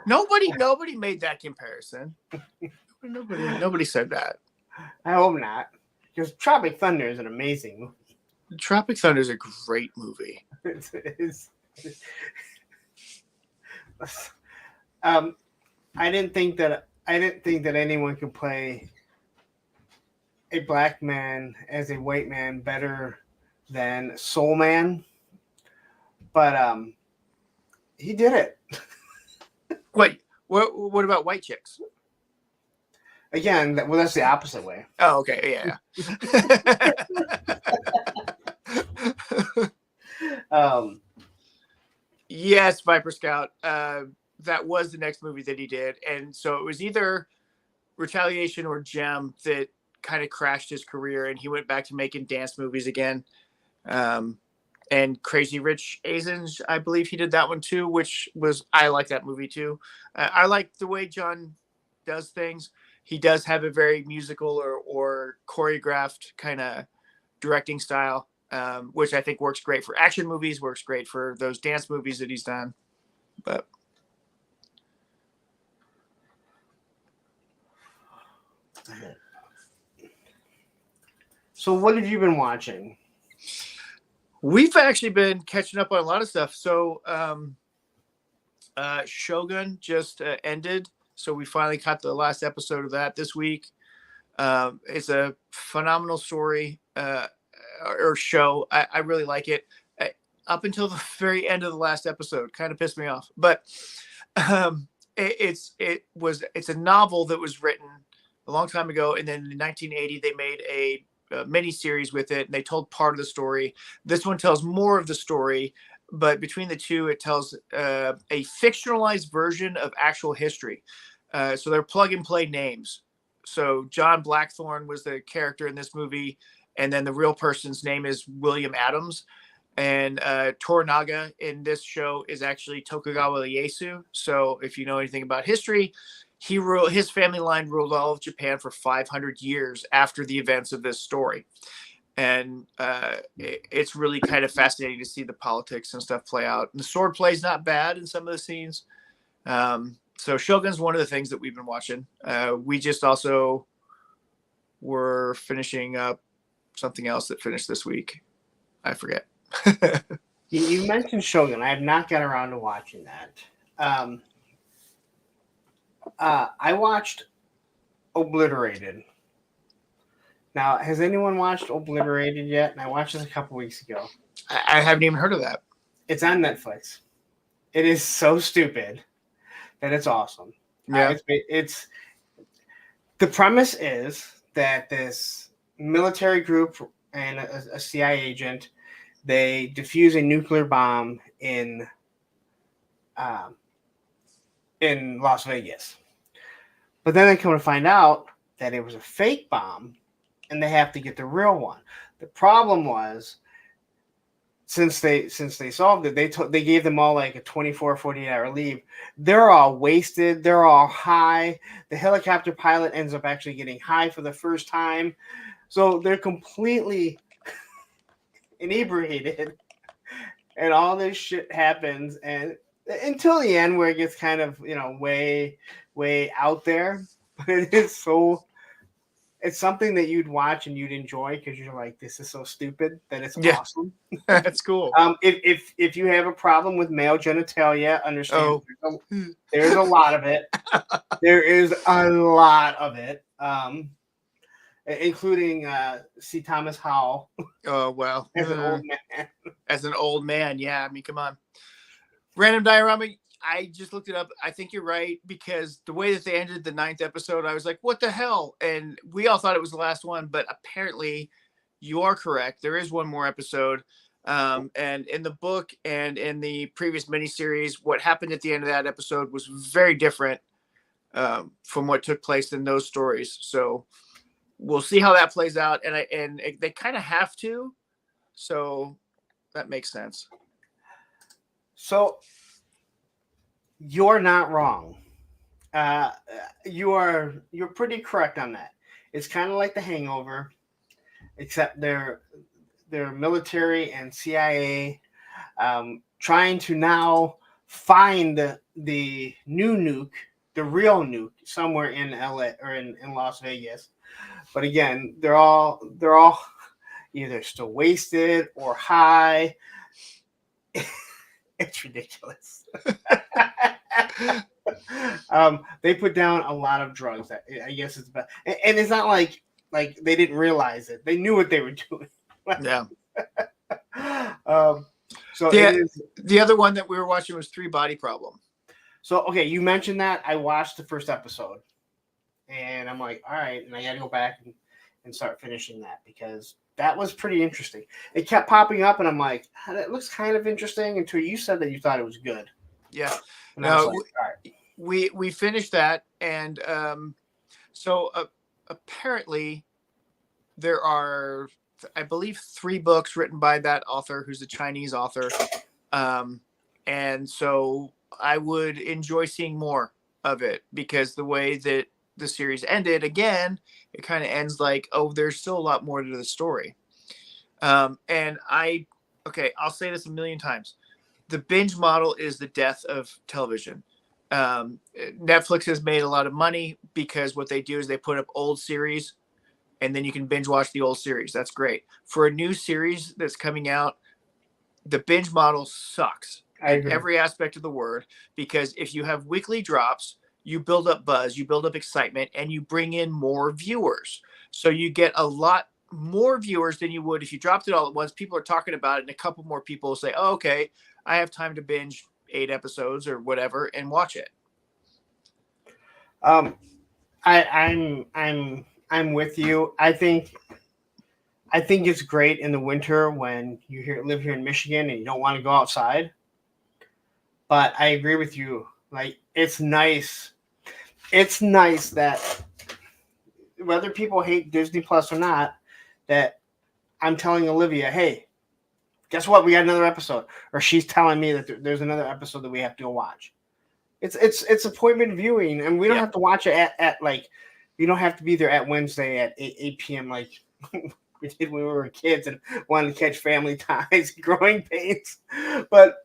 Nobody made that comparison. Nobody said that. I hope not, because Tropic Thunder is an amazing movie. Tropic Thunder is a great movie. I didn't think that anyone could play a black man as a white man better than Soul Man, but he did it. Wait, what about white chicks? Again, that's the opposite way. Oh, okay, yeah. Yes, Viper Scout. That was the next movie that he did, and so it was either Retaliation or Gem that kind of crashed his career, and he went back to making dance movies again. And Crazy Rich Asians, I believe he did that one too, I like that movie too. I like the way John does things. He does have a very musical or choreographed kind of directing style, which I think works great for action movies, works great for those dance movies that he's done. But so what have you been watching? We've actually been catching up on a lot of stuff. So Shogun just ended. So we finally caught the last episode of that this week. It's a phenomenal story or show. I really like it. Up until the very end of the last episode, kind of pissed me off. But it's a novel that was written a long time ago, and then in 1980 they made a mini series with it, and they told part of the story. This one tells more of the story, but between the two, it tells a fictionalized version of actual history. So they're plug and play names. So John Blackthorne was the character in this movie, and then the real person's name is William Adams. And Toranaga in this show is actually Tokugawa Ieyasu. So if you know anything about history, his family line ruled all of Japan for 500 years after the events of this story. And it's really kind of fascinating to see the politics and stuff play out. And the sword play is not bad in some of the scenes. So Shogun's one of the things that we've been watching. We just also were finishing up something else that finished this week. I forget. You mentioned Shogun. I have not got around to watching that. I watched Obliterated. Now, has anyone watched Obliterated yet? And I watched this a couple weeks ago. I haven't even heard of that. It's on Netflix. It is so stupid that it's awesome. Yeah. It's the premise is that this military group and a CIA agent, they defuse a nuclear bomb in Las Vegas. But then they come to find out that it was a fake bomb, and they have to get the real one. The problem was since they solved it, they gave them all like a 24, 48-hour leave. They're all wasted. They're all high. The helicopter pilot ends up actually getting high for the first time. So they're completely inebriated, and all this shit happens, and until the end where it gets kind of way out there, but it is so. It's something that you'd watch and you'd enjoy because you're like, this is so stupid that it's awesome. That's cool. If you have a problem with male genitalia, understand there's a lot of it. There is a lot of it. Including C. Thomas Howell. Oh, well. As an old man. As an old man, yeah. I mean, come on. Random Diorama, I just looked it up. I think you're right, because the way that they ended the 9th episode, I was like, what the hell? And we all thought it was the last one, but apparently you are correct. There is one more episode. And in the book and in the previous miniseries, what happened at the end of that episode was very different from what took place in those stories. So we'll see how that plays out. And they kind of have to. So that makes sense. So you're not wrong. You're pretty correct on that. It's kind of like The Hangover, except they're military and CIA trying to now find the new nuke, the real nuke, somewhere in LA or in Las Vegas. But again, they're all either still wasted or high. It's ridiculous. They put down a lot of drugs. I guess it's bad, and it's not like they didn't realize it. They knew what they were doing. Yeah. So the other one that we were watching was Three Body Problem. So okay, you mentioned that. I watched the first episode, and I'm like, all right, and I got to go back and start finishing that because that was pretty interesting. It kept popping up, and I'm like, that looks kind of interesting until you said that you thought it was good. Yeah. And no, like, right. we finished that, and so apparently there are, I believe, 3 books written by that author, who's a Chinese author, and so I would enjoy seeing more of it because the way that the series ended, again, it kind of ends like, oh, there's still a lot more to the story. And I'll say this a million times. The binge model is the death of television. Netflix has made a lot of money because what they do is they put up old series and then you can binge watch the old series. That's great. For a new series that's coming out, the binge model sucks in every aspect of the word, because if you have weekly drops, you build up buzz, you build up excitement, and you bring in more viewers. So you get a lot more viewers than you would if you dropped it all at once. People are talking about it, and a couple more people will say, oh, okay, I have time to binge 8 episodes or whatever and watch it. I'm with you. I think it's great in the winter when you live here in Michigan and you don't want to go outside. But I agree with you. Like, it's nice. It's nice that whether people hate Disney Plus or not, that I'm telling Olivia, hey, guess what? We got another episode. Or she's telling me that there's another episode that we have to go watch. It's appointment viewing, and we don't have to watch it at like, you don't have to be there at Wednesday at 8 p.m. like we did when we were kids and wanted to catch Family Ties, Growing Pains. But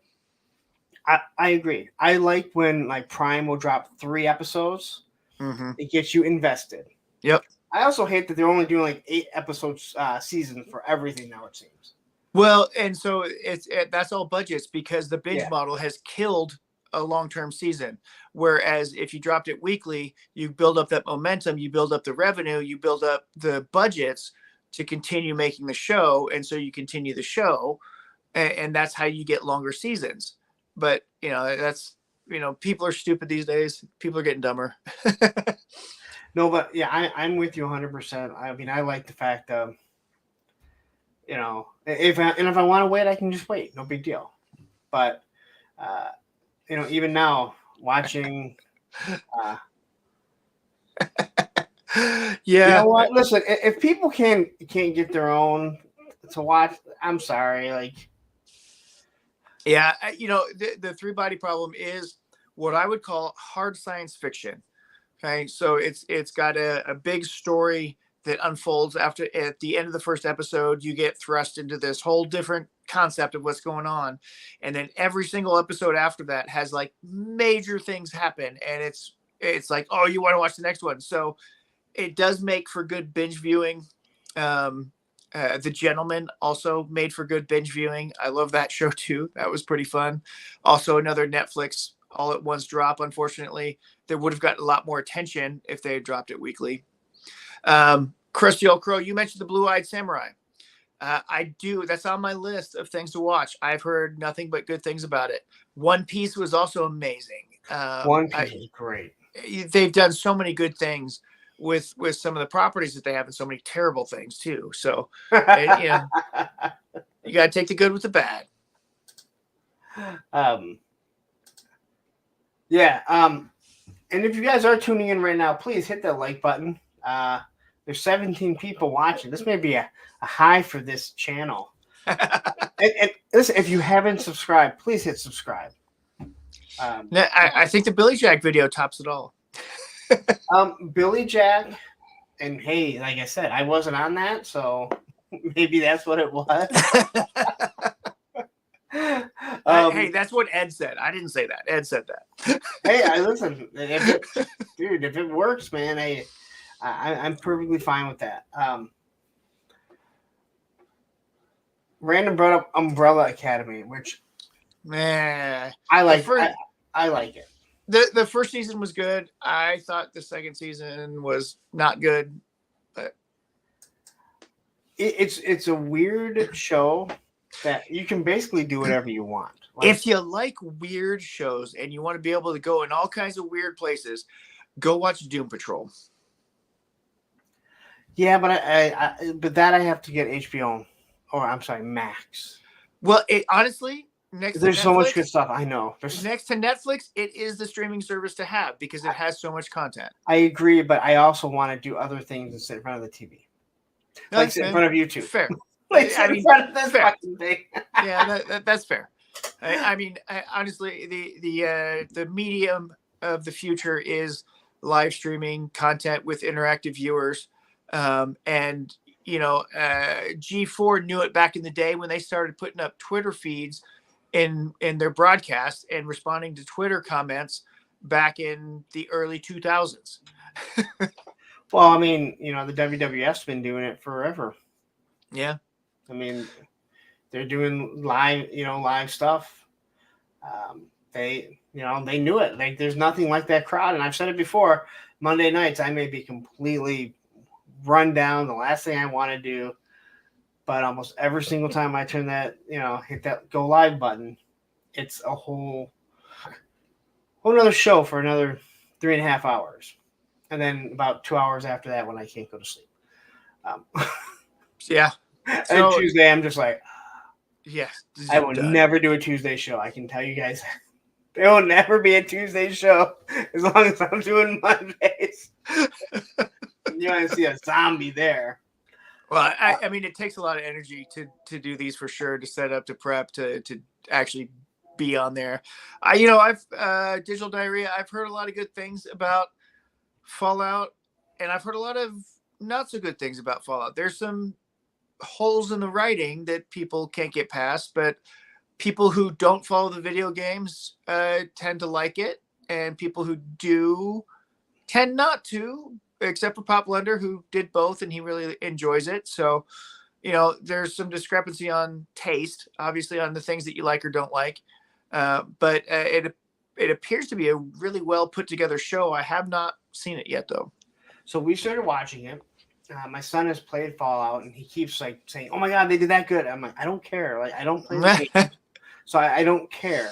I agree. I like when like Prime will drop 3 episodes. Mm-hmm. It gets you invested. Yep. I also hate that they're only doing like 8 episodes season for everything now, it seems. Well, and so that's all budgets, because the binge model has killed a long-term season. Whereas if you dropped it weekly, you build up that momentum, you build up the revenue, you build up the budgets to continue making the show. And so you continue the show, and that's how you get longer seasons. But, that's, people are stupid these days. People are getting dumber. No, but yeah, I'm with you 100%. I mean, I like the fact of, if I want to wait, I can just wait. No big deal. But, even now watching, yeah. You know what? Listen, if people can't get their own to watch, I'm sorry. Like, Yeah, the three body problem is what I would call hard science fiction. Okay, so it's got a big story that unfolds after at the end of the first episode. You get thrust into this whole different concept of what's going on, and then every single episode after that has like major things happen, and it's like, oh, you want to watch the next one. So it does make for good binge viewing. Um, the Gentleman also made for good binge viewing. I love that show too. That was pretty fun. Also, another Netflix all at once drop. Unfortunately, that would have gotten a lot more attention if they had dropped it weekly. Krusty Old Crow, you mentioned the Blue Eyed Samurai. I do. That's on my list of things to watch. I've heard nothing but good things about it. One Piece was also amazing. One Piece is great. They've done so many good things with some of the properties that they have, and so many terrible things too. So you got to take the good with the bad. And if you guys are tuning in right now, please hit that like button. There's 17 people watching. This may be a high for this channel. and listen, if you haven't subscribed, please hit subscribe. I think the Billy Jack video tops it all. Billy Jack, and hey, like I said, I wasn't on that, so maybe that's what it was. Hey, that's what Ed said. I didn't say that. Ed said that. Hey, I listen. If it works, man, I'm perfectly fine with that. Random brought up Umbrella Academy, which man, I like. I like it. The first season was good. I thought the second season was not good, but it's a weird show that you can basically do whatever you want. Like, if you like weird shows and you want to be able to go in all kinds of weird places, go watch Doom Patrol. Yeah, but that I have to get HBO, or I'm sorry, Max. Well, honestly, there's so much good stuff. I know. Next to Netflix, it is the streaming service to have because it has so much content. I agree, but I also want to do other things and sit in front of the TV, like sit in front of YouTube. Fair. Like sit in front of this fucking thing. Yeah, that's fair. I mean, honestly, the medium of the future is live streaming content with interactive viewers, and G4 knew it back in the day when they started putting up Twitter feeds in their broadcast and responding to Twitter comments back in the early 2000s. Well, I mean, the WWF's been doing it forever. Yeah. I mean, they're doing live stuff. They knew it. Like, there's nothing like that crowd. And I've said it before, Monday nights, I may be completely run down, the last thing I want to do. But almost every single time I turn that, hit that go live button, it's a whole another show for another 3.5 hours. And then about 2 hours after that when I can't go to sleep. Yeah. And Tuesday, I'm just like, yes. I will never do a Tuesday show. I can tell you guys, there will never be a Tuesday show as long as I'm doing Mondays. You want to see a zombie there. Well, I mean, it takes a lot of energy to do these for sure, to set up, to prep, to actually be on there. I've Digital Diarrhea. I've heard a lot of good things about Fallout, and I've heard a lot of not so good things about Fallout. There's some holes in the writing that people can't get past, but people who don't follow the video games tend to like it, and people who do tend not to, except for Pop Blender, who did both, and he really enjoys it. So, there's some discrepancy on taste, obviously, on the things that you like or don't like. But it appears to be a really well put together show. I have not seen it yet, though. So we started watching it. My son has played Fallout, and he keeps saying, "Oh my God, they did that good." I'm like, I don't care. Like, I don't play the game, so I don't care.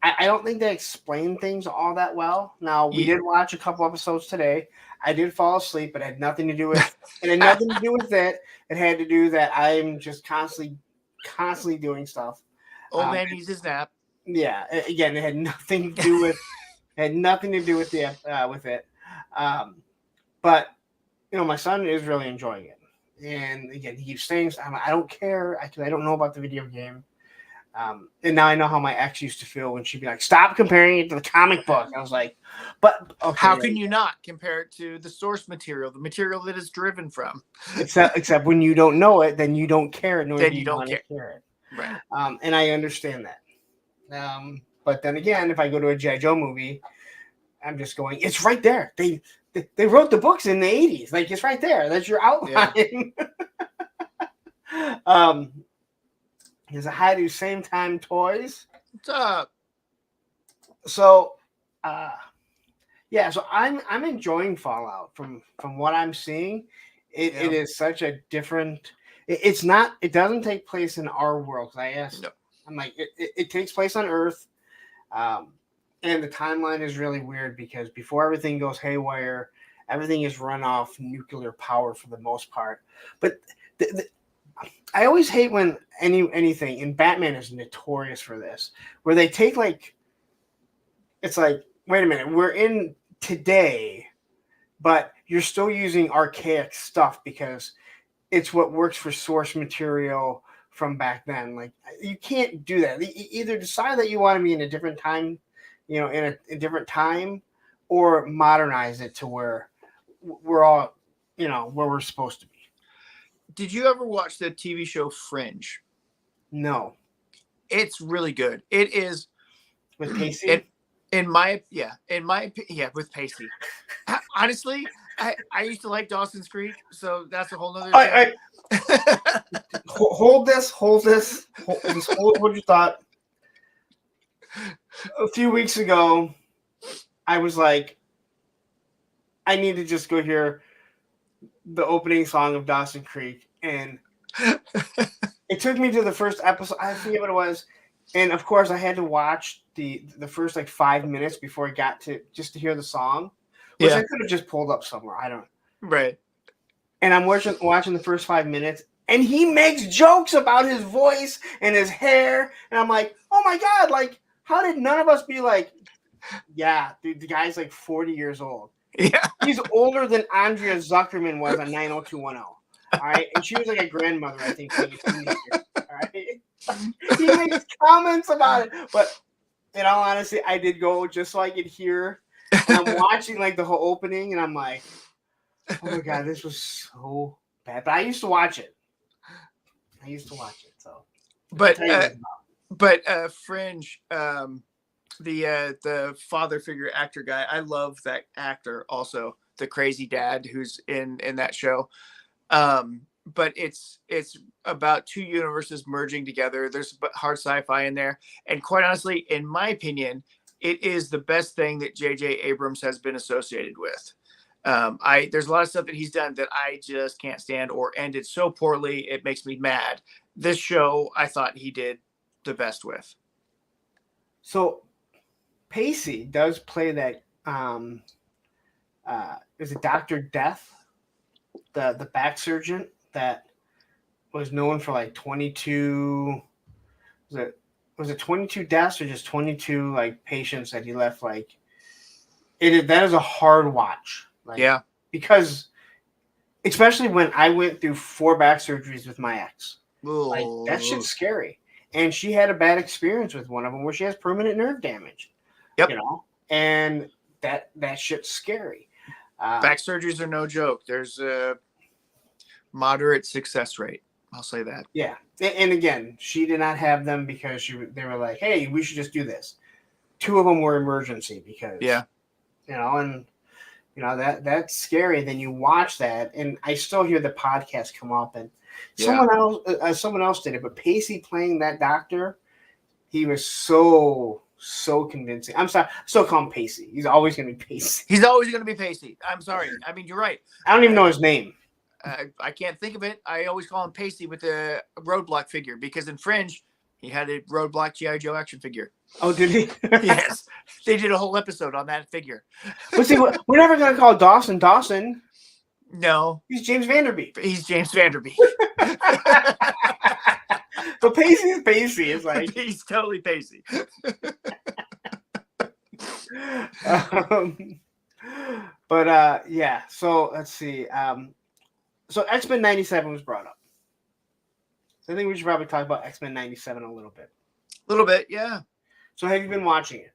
I don't think they explain things all that well. Now, we did watch a couple episodes today. I did fall asleep, but it had nothing to do with it. Had nothing to do with it. It had to do that I'm just constantly doing stuff. Old man needs his nap. Yeah. Again, it had nothing to do with with it. But my son is really enjoying it. And again, he keeps saying, I don't care. I don't know about the video game. And now I know how my ex used to feel when she'd be like, "Stop comparing it to the comic book." I was like, "But okay, How can you not compare it to the source material, the material that is driven from? except when you don't know it, then you don't care, nor Then do you you don't want to care. care it." Right. And I understand that. But then again, if I go to a G.I. Joe movie, I'm just going, it's right there. They wrote the books in the 80s. Like, it's right there. That's your outline. Yeah. Because I had to same time toys. What's up? So, yeah. So I'm enjoying Fallout from what I'm seeing. It is such a different. It's not. It doesn't take place in our world. I asked. No. I'm like, it takes place on Earth. And the timeline is really weird because before everything goes haywire, everything is run off nuclear power for the most part. But I always hate when anything, and Batman is notorious for this, where they take like, it's like, wait a minute, we're in today, but you're still using archaic stuff because it's what works for source material from back then. Like, you can't do that. Either decide that you want to be in a different time, in a different time, or modernize it to where we're all, where we're supposed to be. Did you ever watch the TV show Fringe? No. It's really good. It is with Pacey. With Pacey. Honestly, I used to like Dawson's Creek, so that's a whole nother. Hold this. Hold your thought. A few weeks ago, I was like, I need to just go hear the opening song of Dawson Creek, and it took me to the first episode. I forget what it was, and of course, I had to watch the first like 5 minutes before I got to just to hear the song, which I could have just pulled up somewhere. I don't. Right. And I'm watching the first 5 minutes, and he makes jokes about his voice and his hair, and I'm like, oh my god, like, how did none of us be like, yeah, dude, the guy's like 40 years old. Yeah. He's older than Andrea Zuckerman was on 90210. All right. And she was like a grandmother, I think. All right. He makes comments about it. But in all honesty, I did go just so I could hear. And I'm watching like the whole opening, and I'm like, oh my god, this was so bad. But I used to watch it. So but Fringe, the father figure actor guy, I love that actor also, the crazy dad who's in that show. But it's about two universes merging together. There's hard sci-fi in there, and quite honestly, in my opinion, it is the best thing that J.J. Abrams has been associated with. There's a lot of stuff that he's done that I just can't stand or ended so poorly it makes me mad. This show I thought he did the best with. So Pacey does play that. Is it Dr. Death, the back surgeon that was known for like 22? Was it 22 deaths or just 22 like patients that he left? Like, that is a hard watch. Like, yeah, because especially when I went through 4 back surgeries with my ex, like, that shit's scary. And she had a bad experience with one of them where she has permanent nerve damage. Yep. And that shit's scary. Back surgeries are no joke. There's a moderate success rate. I'll say that. Yeah. And again, she did not have them because they were like, hey, we should just do this. 2 of them were emergency because, that's scary. Then you watch that, and I still hear the podcast come up, and someone else did it, but Pacey playing that doctor, he was so convincing. I'm sorry, I still call him Pacey. He's always going to be Pacey. He's always going to be Pacey. I'm sorry. I mean, you're right. I don't even know his name. I can't think of it. I always call him Pacey with the Roadblock figure because in Fringe, he had a Roadblock G.I. Joe action figure. Oh, did he? Yes. They did a whole episode on that figure. But see, we're never going to call Dawson Dawson. No. He's James Vanderbeek. He's James Vanderbeek. So Pacey is Pacey. It's like he's totally Pacey. Yeah. So let's see. So X-Men 97 was brought up. So I think we should probably talk about X-Men 97 a little bit. A little bit, yeah. So have you been watching it?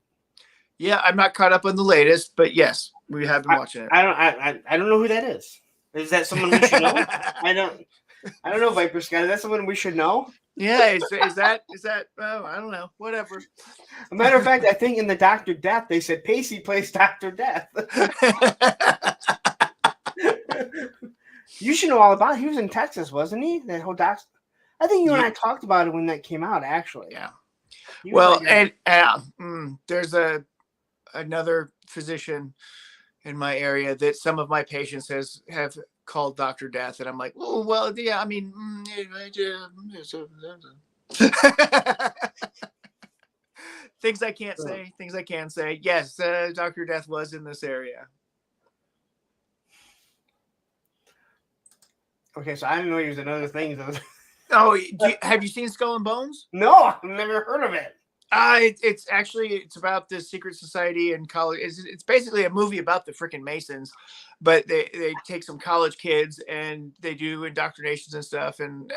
Yeah, I'm not caught up on the latest, but yes, we have been watching it. I don't know who that is. Is that someone we should know? I don't know, Viper Sky. Is that someone we should know? Yeah, is that oh, I don't know. Whatever. A matter of fact, I think in the Dr. Death they said Pacey plays Dr. Death. You should know all about it. He was in Texas, wasn't he? That whole doc. I think you and I talked about it when that came out, actually. Yeah. He was Well, like and there's another physician in my area that some of my patients have called Dr. Death, and I'm like, oh well, yeah. I mean, things I can't say. Things I can say. Yes, Dr. Death was in this area. okay, so I didn't know he was in other things. Oh, have you seen Skull and Bones? No, I've never heard of it. It's about the secret society and college. It's basically a movie about the freaking Masons, but they take some college kids and they do indoctrinations and stuff. And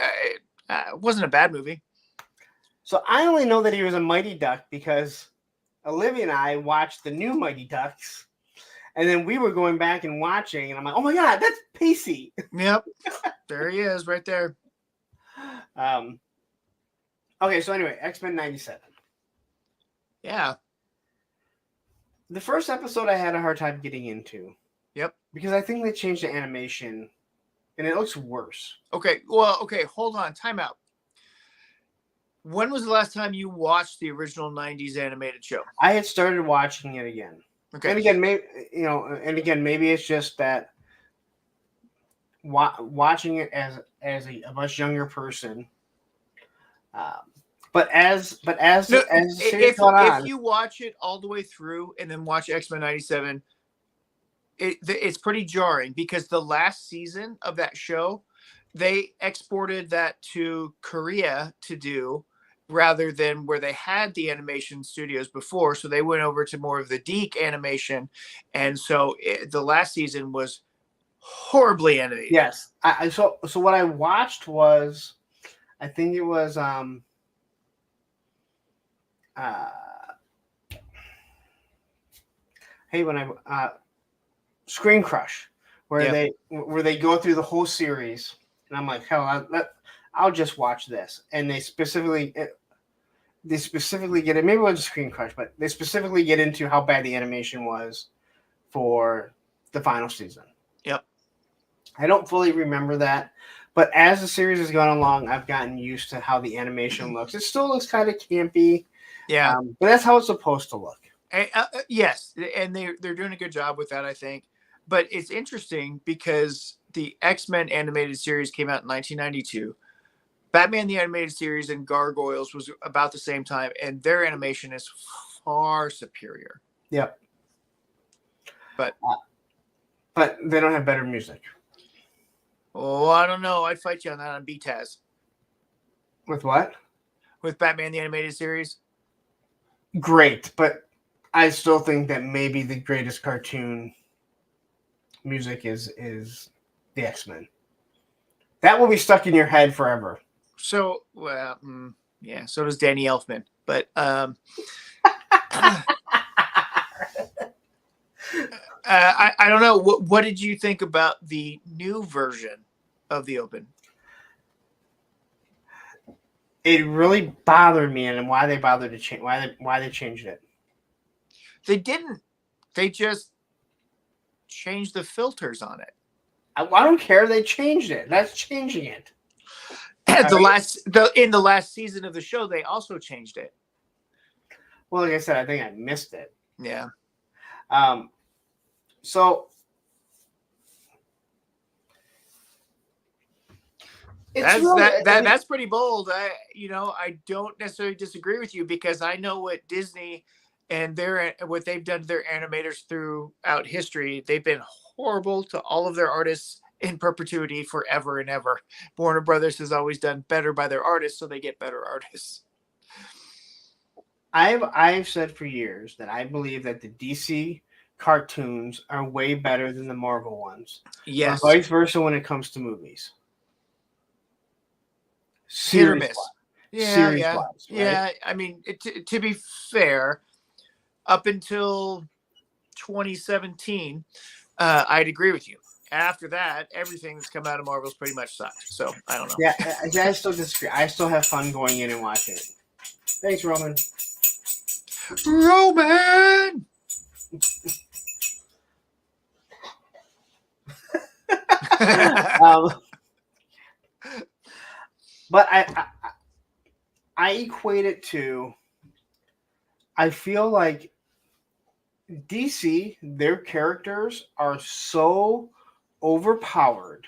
it wasn't a bad movie. So I only know that he was a Mighty Duck because Olivia and I watched the new Mighty Ducks, and then we were going back and watching, and I'm like, oh my god, that's Pacey. Yep, there he is, right there. Okay, so anyway, X-Men '97. Yeah. The first episode I had a hard time getting into. Yep. Because I think they changed the animation and it looks worse. Okay. Well, okay. Hold on. Time out. When was the last time you watched the original 90s animated show? I had started watching it again. Okay. And again, maybe it's just that watching it as a much younger person. But as the series gone on, if you watch it all the way through and then watch X-Men '97, it's pretty jarring because the last season of that show, they exported that to Korea to do rather than where they had the animation studios before. So they went over to more of the DeK animation, and so the last season was horribly animated. Yes, so what I watched was, I think it was Screen Crush, where they go through the whole series, and I'm like, hell, I'll just watch this. And they specifically get it. Maybe it was Screen Crush, but they specifically get into how bad the animation was for the final season. Yep. I don't fully remember that, but as the series has gone along, I've gotten used to how the animation looks. It still looks kind of campy. Yeah, but that's how it's supposed to look. Yes, and they're doing a good job with that, I think. But it's interesting because the X-Men animated series came out in 1992. Batman the Animated Series and Gargoyles was about the same time, and their animation is far superior. Yep. But they don't have better music. Oh, I don't know. I'd fight you on that on BTAS. With what? With Batman the Animated Series. Great, but I still think that maybe the greatest cartoon music is the X-Men. That will be stuck in your head forever. So, well, yeah, so does Danny Elfman. But I don't know. What did you think about the new version of the Open? It really bothered me, and why they bothered to change. Why they changed it? They didn't. They just changed the filters on it. I don't care. They changed it. That's changing it. In the last season of the show, they also changed it. Well, like I said, I think I missed it. Yeah. So that's pretty bold. I don't necessarily disagree with you because I know what Disney and what they've done to their animators throughout history. They've been horrible to all of their artists in perpetuity forever and ever. Warner Brothers has always done better by their artists, so they get better artists. I've said for years that I believe that the DC cartoons are way better than the Marvel ones. Yes. Or vice versa when it comes to movies. Hit or miss. Yeah, series yeah, wise, right? yeah. I mean, to be fair, up until 2017, I'd agree with you. After that, everything that's come out of Marvel's pretty much sucked. So I don't know. Yeah, I still disagree. I still have fun going in and watching it. Thanks, Roman. Roman. um, but I equate it to. I feel like DC, their characters are so overpowered.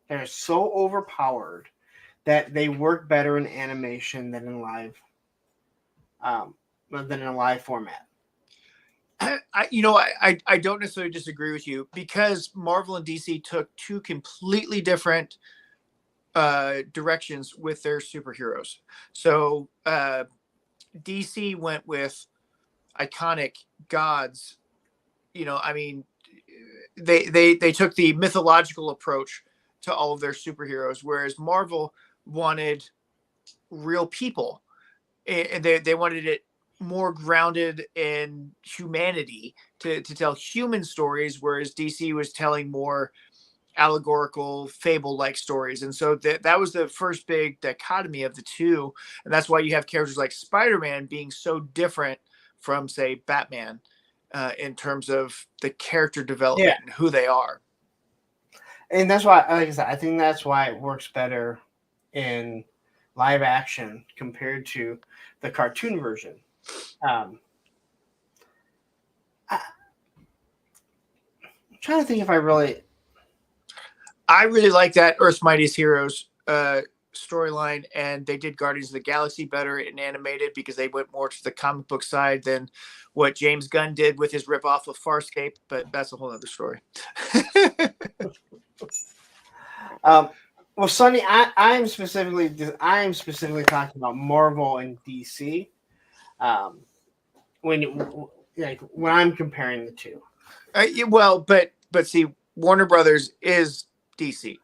They're so overpowered that they work better in animation than in um, than in a live format. I don't necessarily disagree with you because Marvel and DC took two completely different directions with their superheroes. So DC went with iconic gods. I mean, they took the mythological approach to all of their superheroes, whereas Marvel wanted real people. And they wanted it more grounded in humanity to tell human stories, whereas DC was telling more allegorical fable like stories. And so that was the first big dichotomy of the two, and that's why you have characters like Spider-Man being so different from, say, Batman, in terms of the character development and who they are. And that's why, like I said, I think that's why it works better in live action compared to the cartoon version. I'm trying to think if I really like that Earth's Mightiest Heroes storyline, and they did Guardians of the Galaxy better in animated because they went more to the comic book side than what James Gunn did with his ripoff of Farscape, but that's a whole other story. well, Sonny, I am specifically talking about Marvel and DC. When I'm comparing the two. Well, but see, Warner Brothers is DC.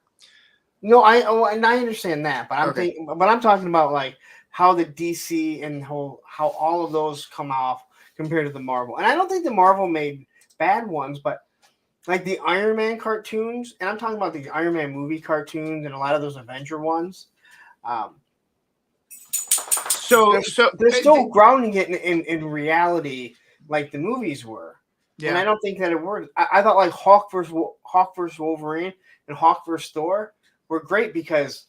No, I understand that, but I'm talking about like how the DC and how all of those come off compared to the Marvel. And I don't think the Marvel made bad ones, but like the Iron Man cartoons, and I'm talking about the Iron Man movie cartoons and a lot of those Avenger ones. So they're still grounding it in reality, like the movies were. Yeah. And I don't think that it worked. I thought like Hawk versus Wolverine and Hawk versus Thor were great because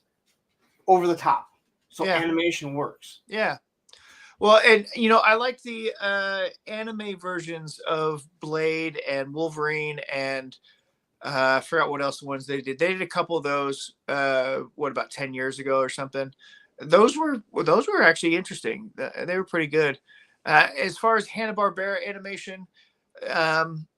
over the top. So animation works. Yeah. Well, and I like the anime versions of Blade and Wolverine, and I forgot what else the ones they did. They did a couple of those. What, about 10 years ago or something? Those were actually interesting. They were pretty good. As far as Hanna-Barbera animation,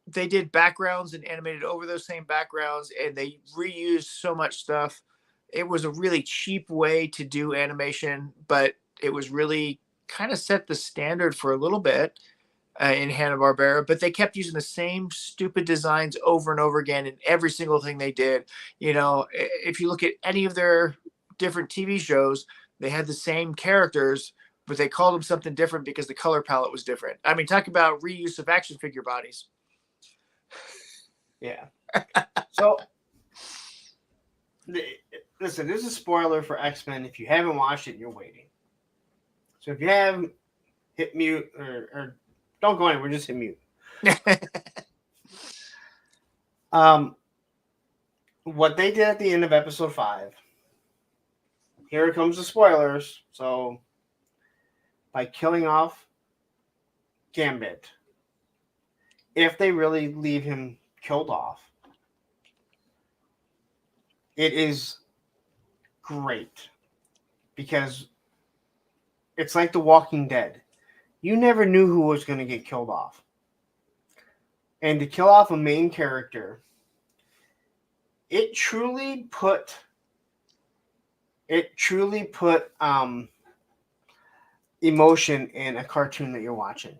they did backgrounds and animated over those same backgrounds, and they reused so much stuff. It was a really cheap way to do animation, but it was really kind of set the standard for a little bit in Hanna-Barbera, but they kept using the same stupid designs over and over again in every single thing they did. If you look at any of their different TV shows, they had the same characters, but they called them something different because the color palette was different. I mean, talk about reuse of action figure bodies. Yeah. So, listen, this is a spoiler for X-Men. If you haven't watched it, you're waiting. So if you have, hit mute or don't go anywhere, just hit mute. What they did at the end of episode 5. Here comes the spoilers. So, by killing off Gambit, if they really leave him killed off, it is great because it's like The Walking Dead. You never knew who was going to get killed off. And to kill off a main character, it truly put emotion in a cartoon that you're watching.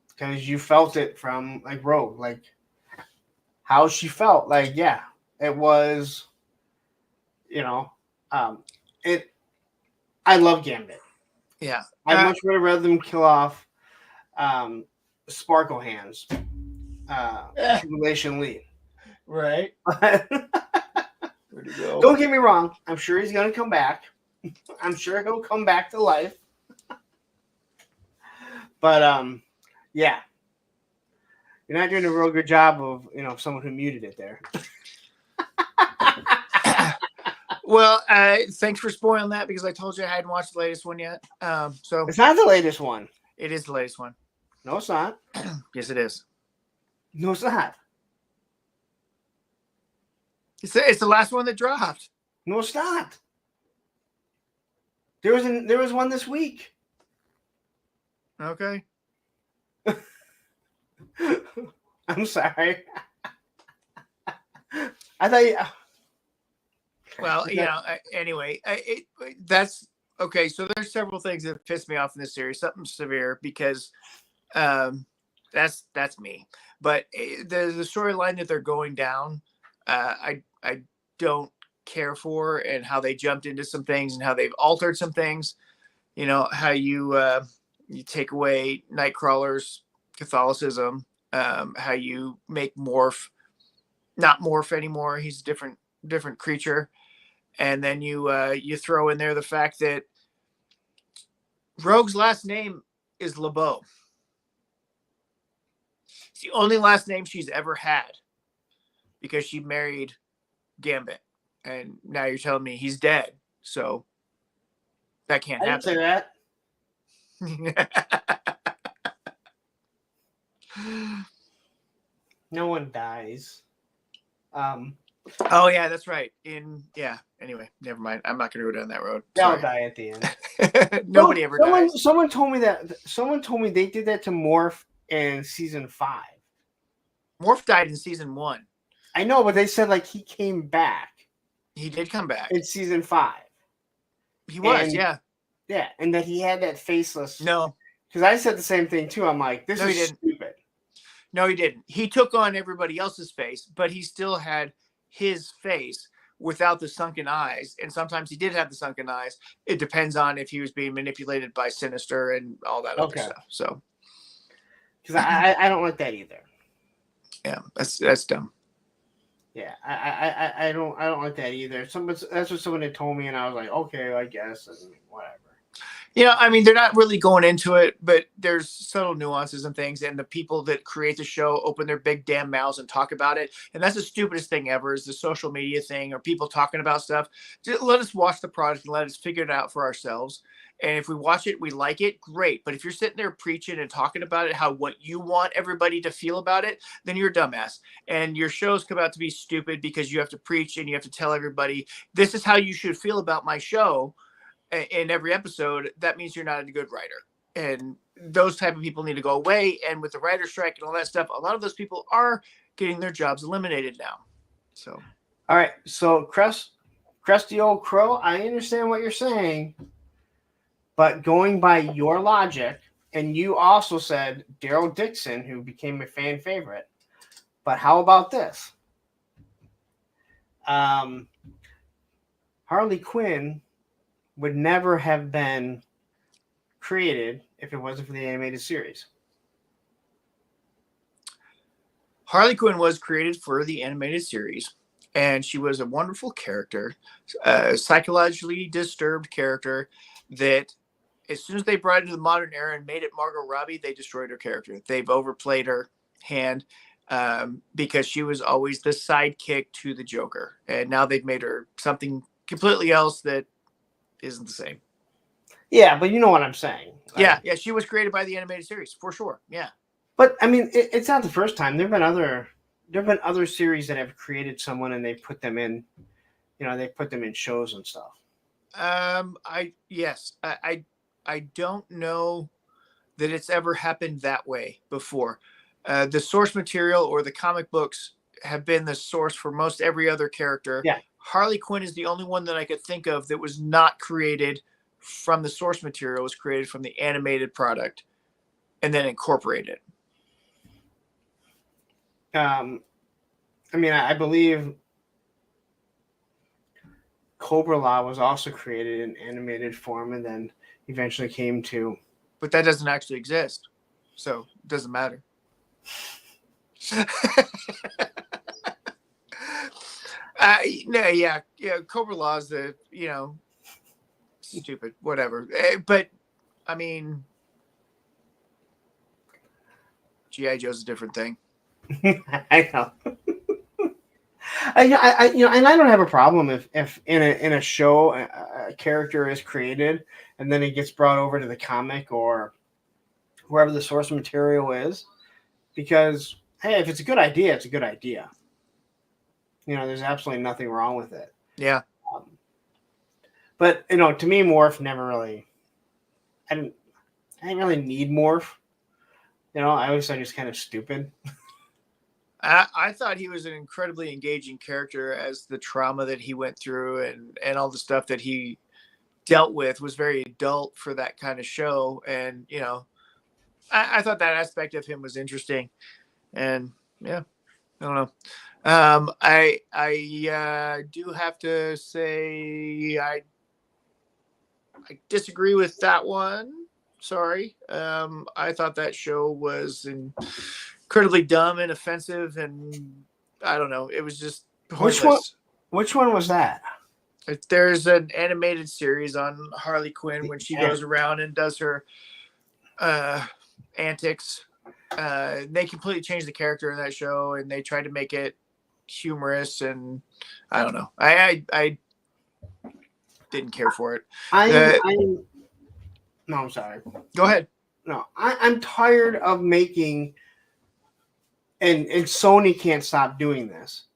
Because you felt it from like Rogue, like how she felt. Like, yeah, it was, it. I love Gambit. Yeah. I'd much rather them kill off Sparkle Hands, Tribulation Lee. Right. But Where'd he go? don't get me wrong. I'm sure he's going to come back. I'm sure he'll come back to life. But yeah, you're not doing a real good job of someone who muted it there. Well, thanks for spoiling that because I told you I hadn't watched the latest one yet. So It's not the latest one. it is the latest one. No, it's not. Yes, it is. No, it's not. It's the last one that dropped. No, it's not. There was one this week. Okay. I'm sorry. I thought you. Well, anyway, that's okay. So there's several things that piss me off in this series. Something severe because that's me. But the storyline that they're going down, I don't care for, and how they jumped into some things and how they've altered some things. How you take away Nightcrawler's Catholicism, how you make Morph not Morph anymore. He's a different creature. And then you throw in there the fact that Rogue's last name is LeBeau. It's the only last name she's ever had because she married Gambit. And now you're telling me he's dead. So that can't I happen. didn't say that. No one dies. Oh yeah, that's right. Anyway, never mind. I'm not going to go down that road. They'll die at the end. Nobody ever dies. Someone told me they did that to Morph in season 5. Morph died in season 1. I know, but they said he came back. He did come back in season 5. He was, yeah. Yeah, and that he had that faceless. No. Because I said the same thing too. I'm like, this is stupid. No, he didn't. He took on everybody else's face, but he still had his face without the sunken eyes. And sometimes he did have the sunken eyes. It depends on if he was being manipulated by Sinister and all that other stuff. So, because I don't like that either. Yeah, that's dumb. Yeah, I don't like that either. That's what someone had told me, and I was like, okay, I guess, and whatever. I mean, they're not really going into it, but there's subtle nuances and things. And the people that create the show open their big damn mouths and talk about it. And that's the stupidest thing ever is the social media thing or people talking about stuff. Just let us watch the product and let us figure it out for ourselves. And if we watch it, we like it, great. But if you're sitting there preaching and talking about it, what you want everybody to feel about it, then you're a dumbass. And your shows come out to be stupid because you have to preach and you have to tell everybody, this is how you should feel about my show. In every episode, that means you're not a good writer. And those type of people need to go away. And with the writer strike and all that stuff, a lot of those people are getting their jobs eliminated now. So, all right. So, Crusty Old Crow, I understand what you're saying, but going by your logic, and you also said Daryl Dixon, who became a fan favorite. But how about this? Harley Quinn would never have been created if it wasn't for the animated series. Harley Quinn was created for the animated series, and she was a wonderful character, a psychologically disturbed character that as soon as they brought it into the modern era and made it Margot Robbie, they destroyed her character. They've overplayed her hand because she was always the sidekick to the Joker. And now they've made her something completely else that isn't the same. Yeah, but you know what I'm saying. Yeah, she was created by the animated series for sure. Yeah, but I mean, it's not the first time. There've been other series that have created someone and they put them in, they put them in shows and stuff. I don't know that it's ever happened that way before. The source material or the comic books have been the source for most every other character. Yeah. Harley Quinn is the only one that I could think of that was not created from the source material, was created from the animated product and then incorporated. I mean, I believe Cobra-La was also created in animated form and then eventually came to. But that doesn't actually exist, so it doesn't matter. No, yeah, Cobra-La is the stupid, whatever. But I mean, G.I. Joe's a different thing. I know. And I don't have a problem if in a show a character is created and then it gets brought over to the comic or wherever the source material is, because hey, if it's a good idea, it's a good idea. There's absolutely nothing wrong with it. Yeah. But to me, Morph never really. I didn't really need Morph. I always thought he was kind of stupid. I thought he was an incredibly engaging character, as the trauma that he went through and all the stuff that he dealt with was very adult for that kind of show. And, I thought that aspect of him was interesting. And yeah, I don't know. I do have to say I disagree with that one. Sorry. I thought that show was incredibly dumb and offensive, and I don't know. It was just pointless. Which one was that? There's an animated series on Harley Quinn when she goes around and does her antics. They completely changed the character in that show, and they tried to make it humorous, and I don't know. I didn't care for it. No, I'm sorry. Go ahead. No, I'm tired of making, and Sony can't stop doing this.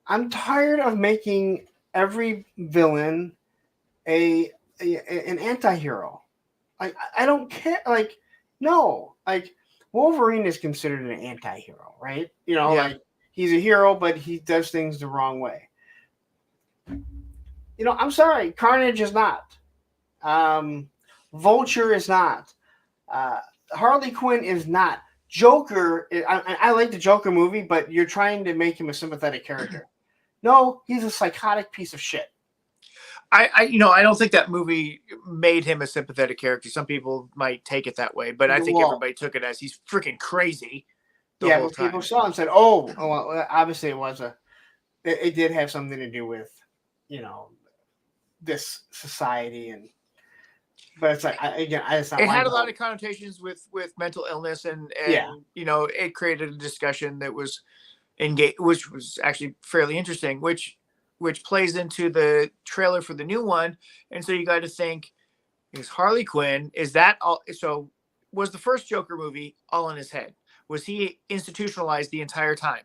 I'm tired of making every villain an anti-hero. Like, I don't care. Like, no. Like, Wolverine is considered an anti-hero, right? Like, he's a hero, but he does things the wrong way. I'm sorry. Carnage is not. Vulture is not. Harley Quinn is not. Joker, I like the Joker movie, but you're trying to make him a sympathetic character. No, he's a psychotic piece of shit. I don't think that movie made him a sympathetic character. Some people might take it that way, but I think everybody took it as he's freaking crazy. Yeah, but people saw it and said, "Oh, well, obviously it did have something to do with, this society." But it's like, it had a lot of connotations with mental illness, and it created a discussion that was engaged, which was actually fairly interesting, which plays into the trailer for the new one. And so you got to think, is Harley Quinn, is that all? So was the first Joker movie all in his head? Was he institutionalized the entire time?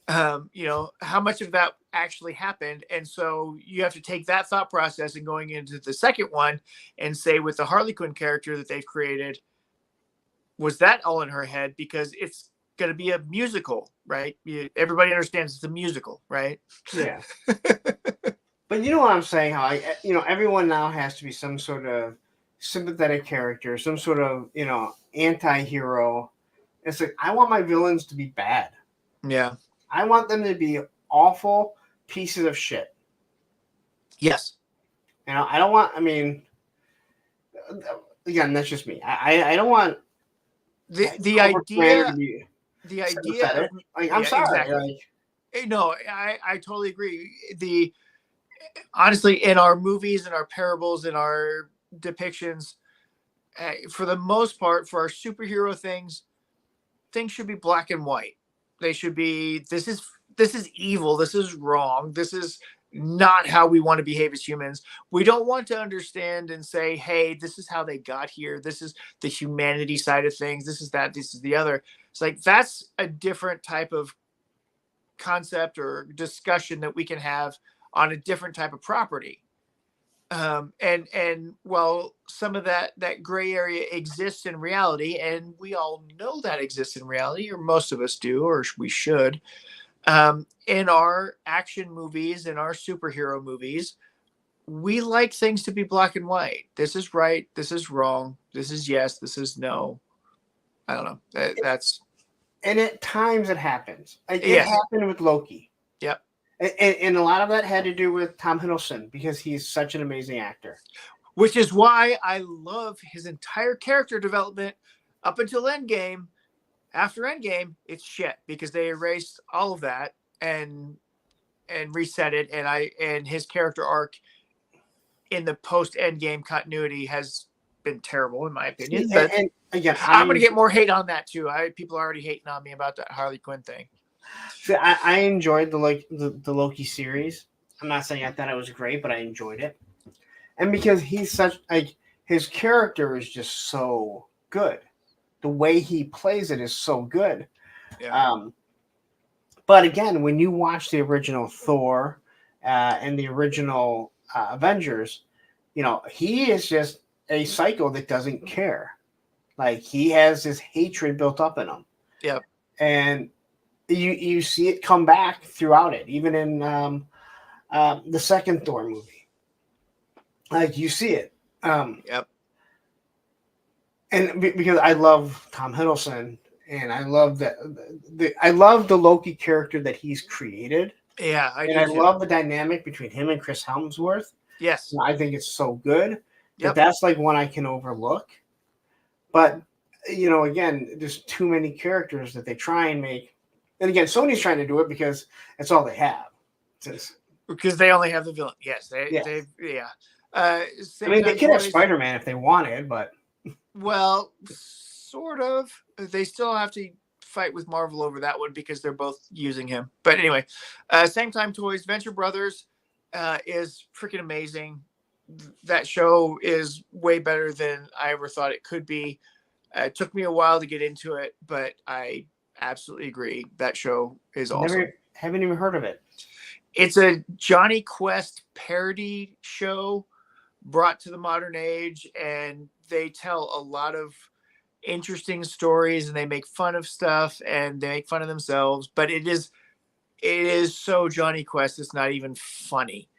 How much of that actually happened? And so you have to take that thought process and going into the second one and say, with the Harley Quinn character that they've created, was that all in her head? Because it's going to be a musical, right? Everybody understands it's a musical, right? Yeah. But you know what I'm saying? How everyone now has to be some sort of sympathetic character, some sort of anti-hero. It's like, I want my villains to be bad. Yeah. I want them to be awful pieces of shit. Yes. I don't want. I mean, again, that's just me. I don't want the idea. The idea of, I'm sorry. Exactly. No, I totally agree. Honestly, in our movies and our parables and our depictions, for the most part, for our superhero things should be black and white. They should be, this is evil. This is wrong. This is not how we want to behave as humans. We don't want to understand and say, hey, this is how they got here. This is the humanity side of things. This is that, this is the other. It's like, that's a different type of concept or discussion that we can have on a different type of property. And while some of that gray area exists in reality, and we all know that exists in reality, or most of us do, or we should, in our action movies, in our superhero movies, we like things to be black and white. This is right. This is wrong. This is yes. This is no. I don't know. That's. And at times it happens. It happened with Loki. Yep. And a lot of that had to do with Tom Hiddleston because he's such an amazing actor. Which is why I love his entire character development up until Endgame. After Endgame, it's shit because they erased all of that and reset it. And his character arc in the post Endgame continuity has been terrible in my opinion. But And again, I'm gonna get more hate on that too. People are already hating on me about that Harley Quinn thing. See, I enjoyed the Loki series. I'm not saying I thought it was great, but I enjoyed it. And because he's such like his character is just so good. The way he plays it is so good. Yeah. But again, when you watch the original Thor and the original Avengers, he is just a psycho that doesn't care. Like he has this hatred built up in him. Yep. And you see it come back throughout it, even in the second Thor movie. Like you see it. Yep. And because I love Tom Hiddleston, and I love I love the Loki character that he's created. Yeah, I love the dynamic between him and Chris Hemsworth. Yes, I think it's so good. Yep. That's like one I can overlook. But again, there's too many characters that they try and make. And again, Sony's trying to do it because it's all they have. Because they only have the villain. Yes, Yeah. I mean, they could have Spider-Man if they wanted, but well, sort of. They still have to fight with Marvel over that one because they're both using him. But anyway, same time toys. Venture Brothers is freaking amazing. That show is way better than I ever thought it could be. It took me a while to get into it, but I absolutely agree. That show is awesome. Haven't even heard of it. It's a Johnny Quest parody show brought to the modern age, and they tell a lot of interesting stories, and they make fun of stuff, and they make fun of themselves. But it is so Johnny Quest. It's not even funny,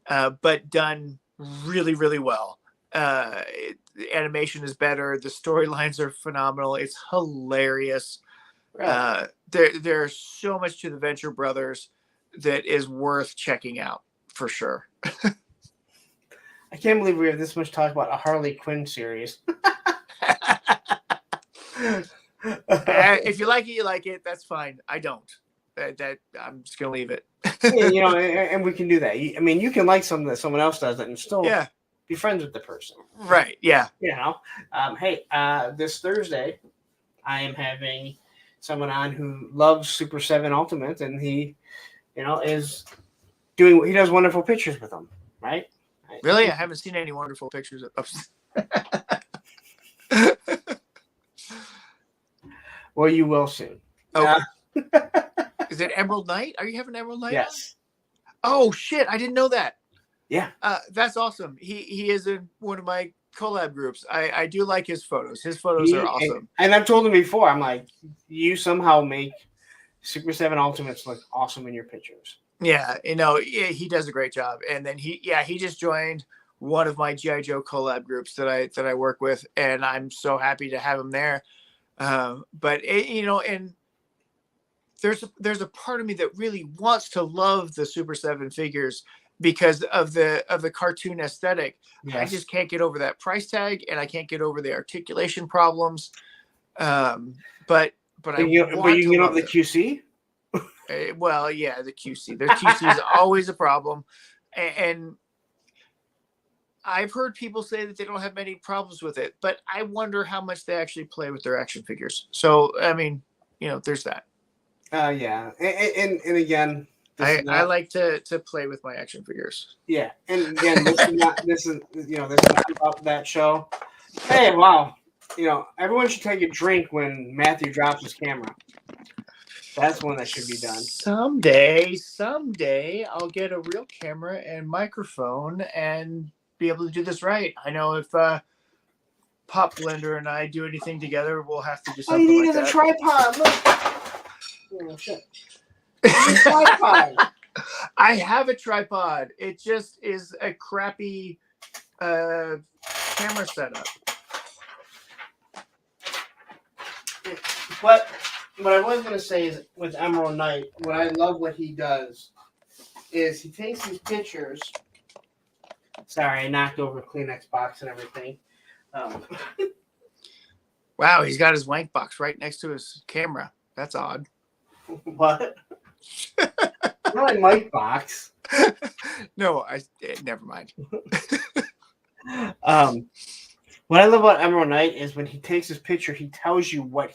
but done really, really well. The animation is better. The storylines are phenomenal. It's hilarious. Really? There's so much to the Venture Brothers that is worth checking out for sure. I can't believe we have this much talk about a Harley Quinn series. If you like it, you like it. That's fine. I don't. I'm just gonna leave it. And we can do that. I mean, you can like something that someone else does it and still be friends with the person. Right. Yeah. Hey, this Thursday, I am having someone on who loves Super 7 Ultimate, and he, is doing. He does wonderful pictures with them, right? Really, I haven't seen any wonderful pictures of. Well, you will soon. Okay. Is it Emerald Knight? Are you having Emerald Knight? Yes. Oh shit! I didn't know that. Yeah. That's awesome. He is in one of my collab groups. I do like his photos. His photos are awesome. And I've told him before. I'm like, you somehow make Super 7 Ultimates look awesome in your pictures. Yeah, he does a great job. And then he just joined one of my G.I. Joe collab groups that I work with, and I'm so happy to have him there. But and there's a part of me that really wants to love the Super 7 figures because of the cartoon aesthetic. Yes. I just can't get over that price tag, and I can't get over the articulation problems. But you know the QC. Well, yeah, the QC. The QC is always a problem, and I've heard people say that they don't have many problems with it, but I wonder how much they actually play with their action figures. So, I mean, there's that. Yeah, and again, I like to play with my action figures. Yeah, and again, this is not about that show. Hey, wow, everyone should take a drink when Matthew drops his camera. That's one that should be done. Someday, I'll get a real camera and microphone and be able to do this right. I know if Pop Blender and I do anything together, we'll have to do something. All you need is a tripod. Look. Oh shit. Tripod. I have a tripod. It just is a crappy camera setup. But what I was going to say is with Emerald Knight, what I love what he does is he takes these pictures. Sorry, I knocked over a Kleenex box and everything. Wow, he's got his wank box right next to his camera. That's odd. What? Not like Mike box. No, never mind. What I love about Emerald Knight is when he takes his picture, he tells you what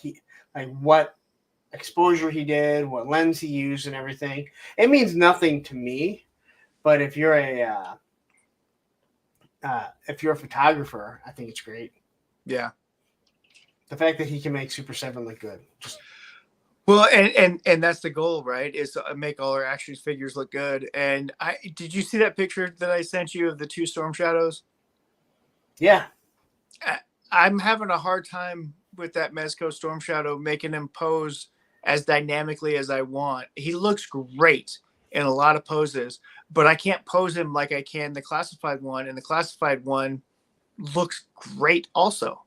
exposure he did, what lens he used, and everything. It means nothing to me, but if you're a photographer, I think it's great. Yeah. The fact that he can make Super 7 look good. Well, and that's the goal, right? Is to make all our action figures look good. And did you see that picture that I sent you of the 2 Storm Shadows? Yeah. I'm having a hard time with that Mezco Storm Shadow, making him pose as dynamically as I want. He looks great in a lot of poses, but I can't pose him like I can the classified one, and the classified one looks great also.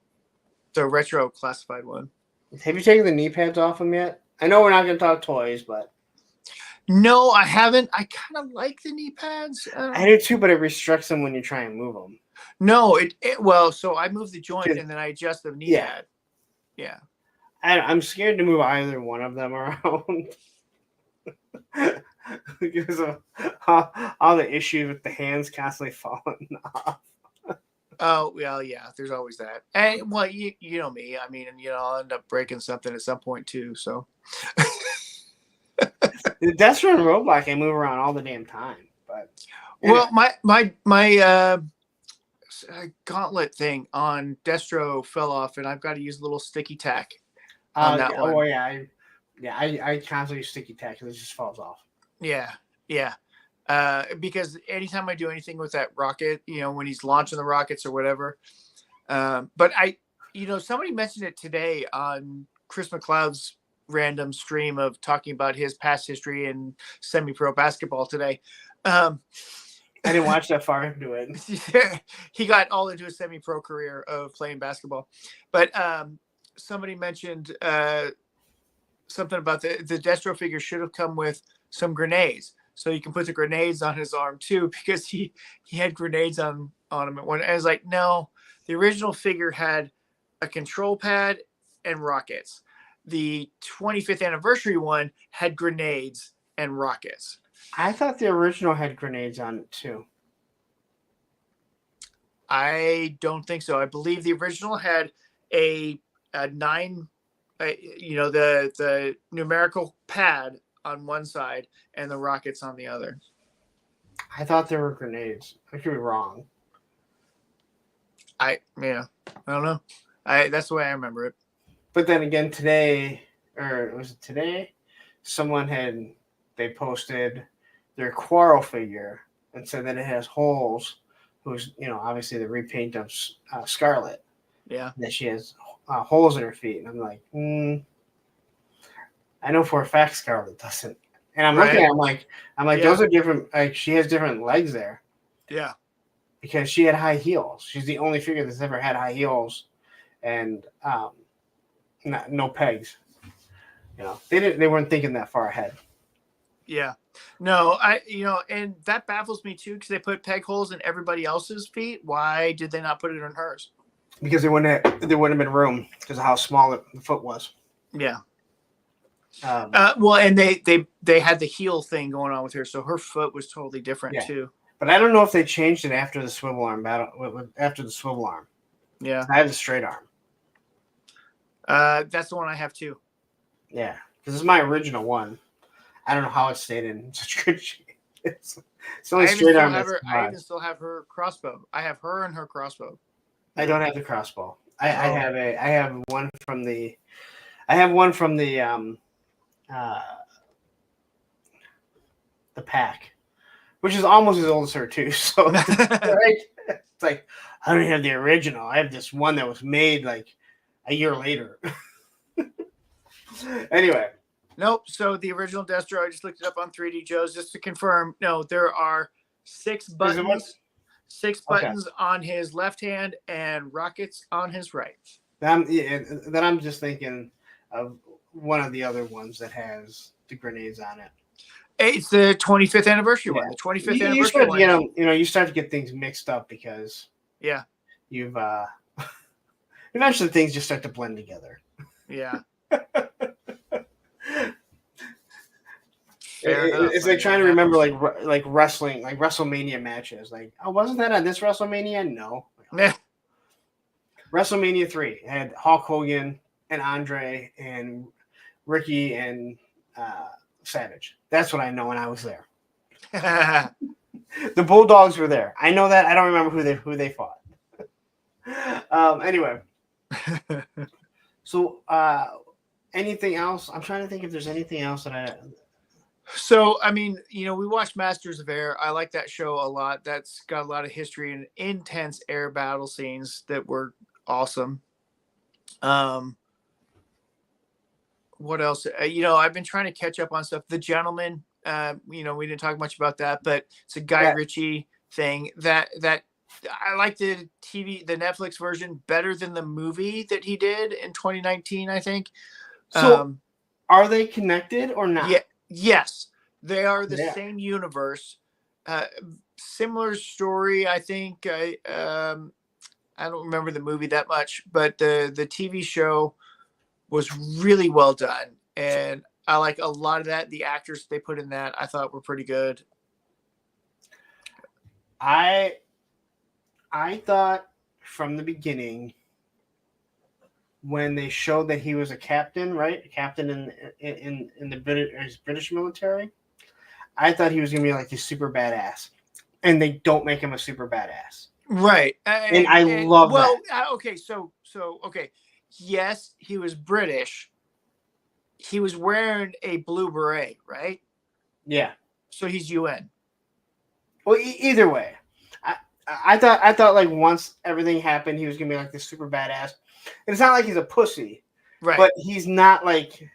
The retro classified one. Have you taken the knee pads off him yet? I know we're not going to talk toys, but no, I haven't. I kind of like the knee pads. I do too, but it restricts them when you try and move them. No, well, so I move the joint and then I adjust the knee pad. Yeah. I'm scared to move either one of them around because of all the issues with the hands constantly falling off. Oh, well, yeah, there's always that. And, well, you know me. I mean, I'll end up breaking something at some point, too, so. The Destro and Roadblock, I move around all the damn time. But anyway. Well, my gauntlet thing on Destro fell off, and I've got to use a little sticky tack on that one. Oh, yeah. I constantly use sticky tack because it just falls off. Yeah. Because anytime I do anything with that rocket, when he's launching the rockets or whatever, but somebody mentioned it today on Chris McLeod's random stream of talking about his past history in semi-pro basketball today. I didn't watch that far into it. He got all into a semi-pro career of playing basketball, but somebody mentioned something about the Destro figure should have come with some grenades. So you can put the grenades on his arm too, because he had grenades on him at one. And I was like, no, the original figure had a control pad and rockets. The 25th anniversary one had grenades and rockets. I thought the original had grenades on it too. I don't think so. I believe the original had a 9, the numerical pad on one side and the rockets on the other. I thought there were grenades. I could be wrong. I don't know. That's the way I remember it. But then again, today, or was it today? They posted their Quarrel figure and said that it has holes. Who's, obviously the repaint of Scarlet. Yeah. That she has holes in her feet. And I'm like, I know for a fact Scarlet doesn't. And I'm looking at it, I'm like, those are different. Like, she has different legs there. Yeah. Because she had high heels. She's the only figure that's ever had high heels and no pegs. They weren't thinking that far ahead. Yeah. No, and that baffles me too, because they put peg holes in everybody else's feet. Why did they not put it in hers? Because there wouldn't have been room because of how small the foot was. Yeah. Well, and they had the heel thing going on with her, so her foot was totally different too. But I don't know if they changed it after the swivel arm battle. After the swivel arm. Yeah. I have the straight arm. That's the one I have too. Yeah, this is my original one. I don't know how it stayed in such good shape. It's only straight arm. I even still have her crossbow. I have her and her crossbow. I don't have the crossbow. I have one from the pack, which is almost as old as her too. So right? It's like I don't even have the original. I have this one that was made like a year later. Anyway. Nope. So the original Destro, I just looked it up on 3D Joe's just to confirm. No, there are 6 buttons. 6 buttons on his left hand and rockets on his right. Then I'm just thinking of one of the other ones that has the grenades on it. It's the 25th anniversary Yeah. one. The 25th You anniversary start to one. get them, you start to get things mixed up because Yeah. you've eventually things just start to blend together. Yeah. Fair enough. It's I like mean, trying it to remember happens. like wrestling, like WrestleMania matches. Like, oh, wasn't that on this WrestleMania? No. Yeah. WrestleMania 3 had Hulk Hogan and Andre and Ricky and Savage. That's what I know when I was there. The Bulldogs were there. I know that. I don't remember who they fought. Anyway, so anything else? I'm trying to think if there's anything else that I. So, I mean, we watched Masters of Air. I like that show a lot. That's got a lot of history and intense air battle scenes that were awesome. What else? I've been trying to catch up on stuff. The Gentleman, we didn't talk much about that, but it's a Guy Ritchie thing that I like the Netflix version better than the movie that he did in 2019, I think. So, are they connected or not? Yeah. Yes, they are the same universe. Similar story, I think. I don't remember the movie that much, but the TV show was really well done, and I like a lot of that. The actors they put in that I thought were pretty good. I thought from the beginning when they showed that he was a captain, right? A captain in the British military. I thought he was gonna be like this super badass, and they don't make him a super badass, right? And I love that. Okay, so okay, yes, he was British. He was wearing a blue beret, right? Yeah. So he's UN. Well, either way, I thought like once everything happened, he was gonna be like this super badass. And it's not like he's a pussy, right? But he's not like,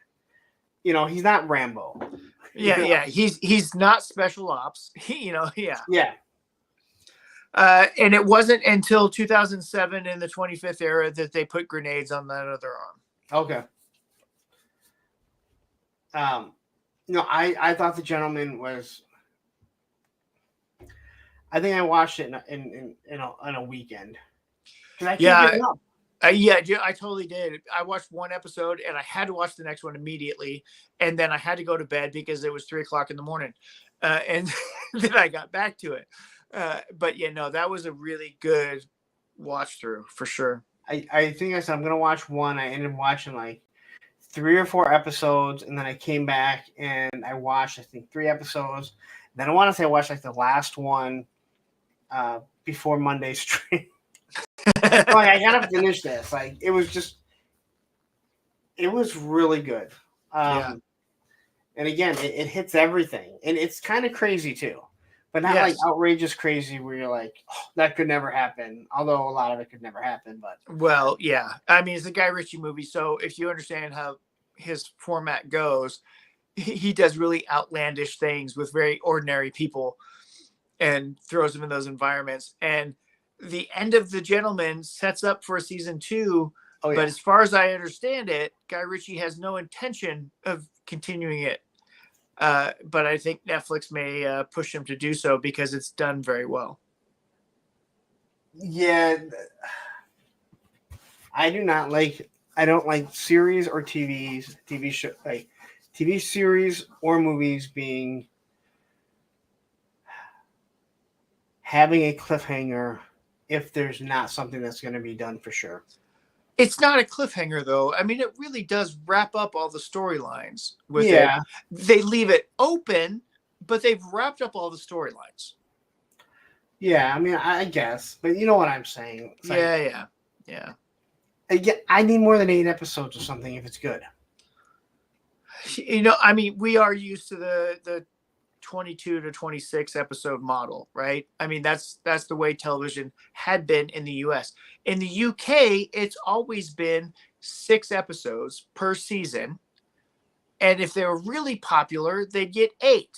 he's not Rambo. Yeah. He's not special ops. Yeah. Yeah. And it wasn't until 2007 in the 25th era that they put grenades on that other arm. Okay. I thought The Gentleman was. I think I watched it in a weekend. Yeah, I totally did. I watched one episode and I had to watch the next one immediately, and then I had to go to bed because it was 3:00 in the morning, and then I got back to it. But that was a really good watch through for sure. I think I said I'm gonna watch one. I ended up watching like 3 or 4 episodes, and then I came back and I watched I think 3 episodes. Then I want to say I watched like the last one before Monday's stream. Like, I gotta finish this. Like it was really good. And again, it hits everything, and it's kind of crazy too, but not like outrageous crazy where you're like, oh, that could never happen. Although a lot of it could never happen, but I mean, it's a Guy Ritchie movie, so if you understand how his format goes, he does really outlandish things with very ordinary people and throws them in those environments. And the end of The Gentleman sets up for a season 2. Oh, yeah. But as far as I understand it, Guy Ritchie has no intention of continuing it. But I think Netflix may push him to do so because it's done very well. Yeah. I don't like series or TV series or movies having a cliffhanger if there's not something that's going to be done for sure. It's not a cliffhanger, though. I mean, it really does wrap up all the storylines with it. They leave it open, but they've wrapped up all the storylines. Yeah, I mean, I guess. But you know what I'm saying. It's yeah. I need more than 8 episodes or something if it's good. I mean, we are used to the 22 to 26 episode model, right? I mean, that's the way television had been in the US. In the UK, it's always been 6 episodes per season. And if they were really popular, they'd get 8.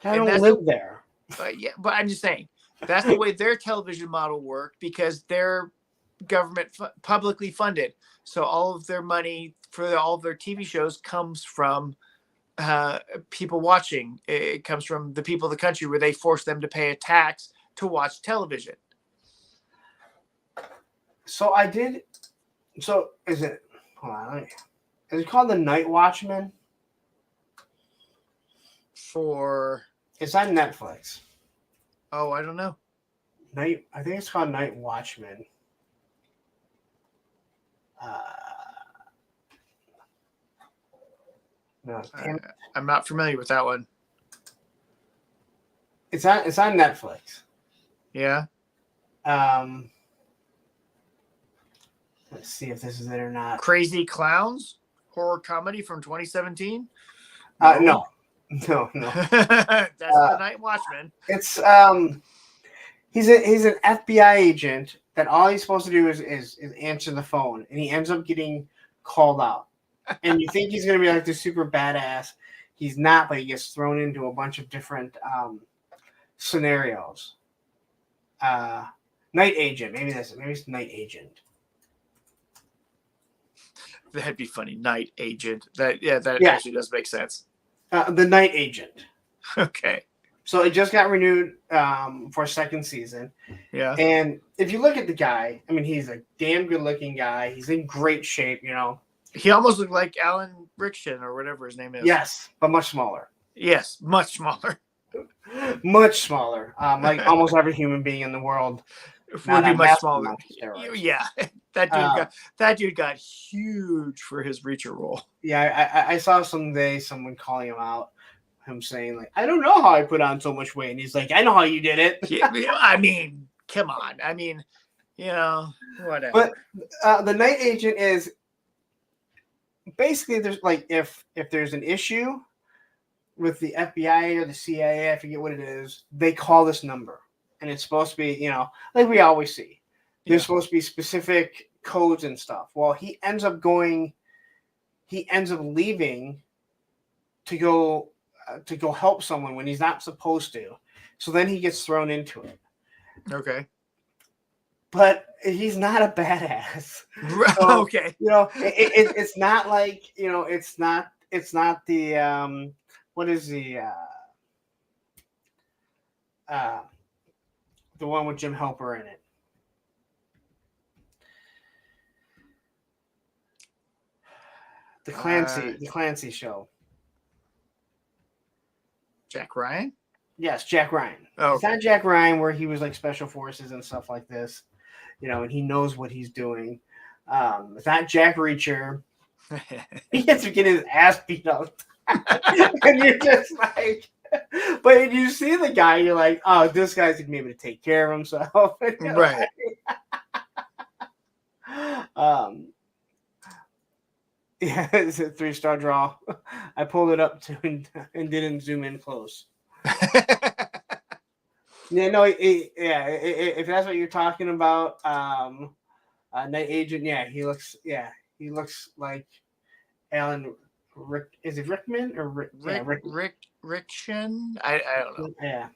I don't live there. But I'm just saying, that's the way their television model worked because they're government publicly funded. So all of their money for all of their TV shows comes from people watching. It comes from the people of the country where they force them to pay a tax to watch television. So I did. So is it? Hold on. Is it called The Night Watchman? It's on Netflix. Oh, I don't know. I think it's called Night Watchman. No, I'm not familiar with that one. it's on Netflix. Yeah. Let's see if this is it or not. Crazy Clowns, horror comedy from 2017. No. That's The Night Watchman. It's he's an FBI agent that all he's supposed to do is answer the phone, and he ends up getting called out. And you think he's gonna be like this super badass. He's not, but he gets thrown into a bunch of different scenarios. Night Agent, maybe it's Night Agent. That'd be funny. Night Agent. That Yeah. actually does make sense. The Night Agent. Okay. So it just got renewed for a second season. Yeah. And if you look at the guy, I mean, he's a damn good looking guy. He's in great shape, you know. He almost looked like Alan Rickson or whatever his name is. Yes, but much smaller. Yes, much smaller. Much smaller. Like almost every human being in the world. Would be much smaller. Steroids. Yeah. That dude got huge for his Reacher role. Yeah, I saw someone calling him out, him saying like, I don't know how I put on so much weight. And he's like, I know how you did it. Yeah, I mean, come on. I mean, you know, whatever. But the Night Agent is basically there's like if there's an issue with the FBI or the CIA, I forget what it is, they call this number. And it's supposed to be, you know, like we always see. There's supposed to be specific codes and stuff. Well, he ends up leaving to go help someone when he's not supposed to. So then he gets thrown into it. Okay. But he's not a badass. So, okay. You know, it's not like, you know, it's not the what is the one with Jim Halpert in it. The Clancy show. Jack Ryan? Yes, Jack Ryan. Oh, It's not Jack Ryan where he was like special forces and stuff like this, you know, and he knows what he's doing. It's not Jack Reacher. He gets to get his ass beat up. And you're just like, but you see the guy, you're like, oh, this guy's gonna be able to take care of himself. Right. Yeah, it's a 3-star draw. I pulled it up to and didn't zoom in close. Yeah, no, if that's what you're talking about, Night Agent, he looks like Alan Rick. Is it Rickman or Rick? Rickson? I don't know.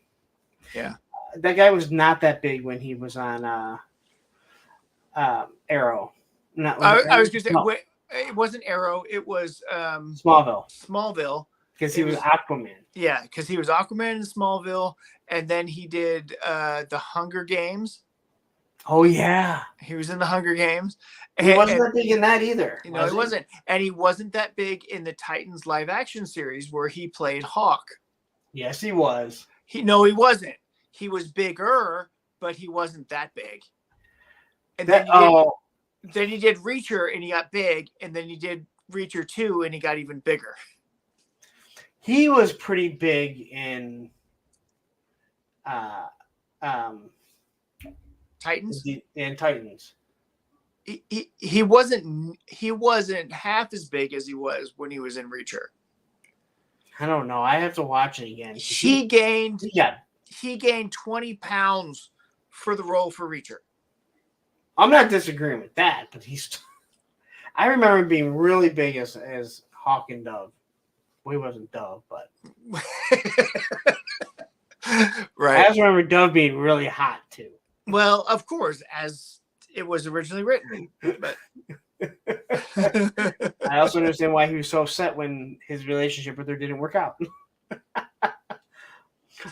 Yeah. That guy was not that big when he was on Arrow. I was gonna say, wait, it wasn't Arrow. It was Smallville. Because he was Aquaman. Yeah, because he was Aquaman in Smallville, and then he did the Hunger Games. Oh yeah, he was in the Hunger Games. He wasn't that big in that either. No, he wasn't, and he wasn't that big in the Titans live action series where he played Hawk. Yes, he was. He wasn't. He was bigger, but he wasn't that big. And then he did Reacher, and he got big, and then he did Reacher 2, and he got even bigger. He was pretty big in Titans. In Titans. He wasn't half as big as he was when he was in Reacher. I don't know. I have to watch it again. He gained 20 pounds for the role for Reacher. I'm not disagreeing with that, but I remember him being really big as Hawk and Dove. Well, he wasn't Dove, but right. I just remember Dove being really hot too. Well, of course, as it was originally written. But I also understand why he was so upset when his relationship with her didn't work out.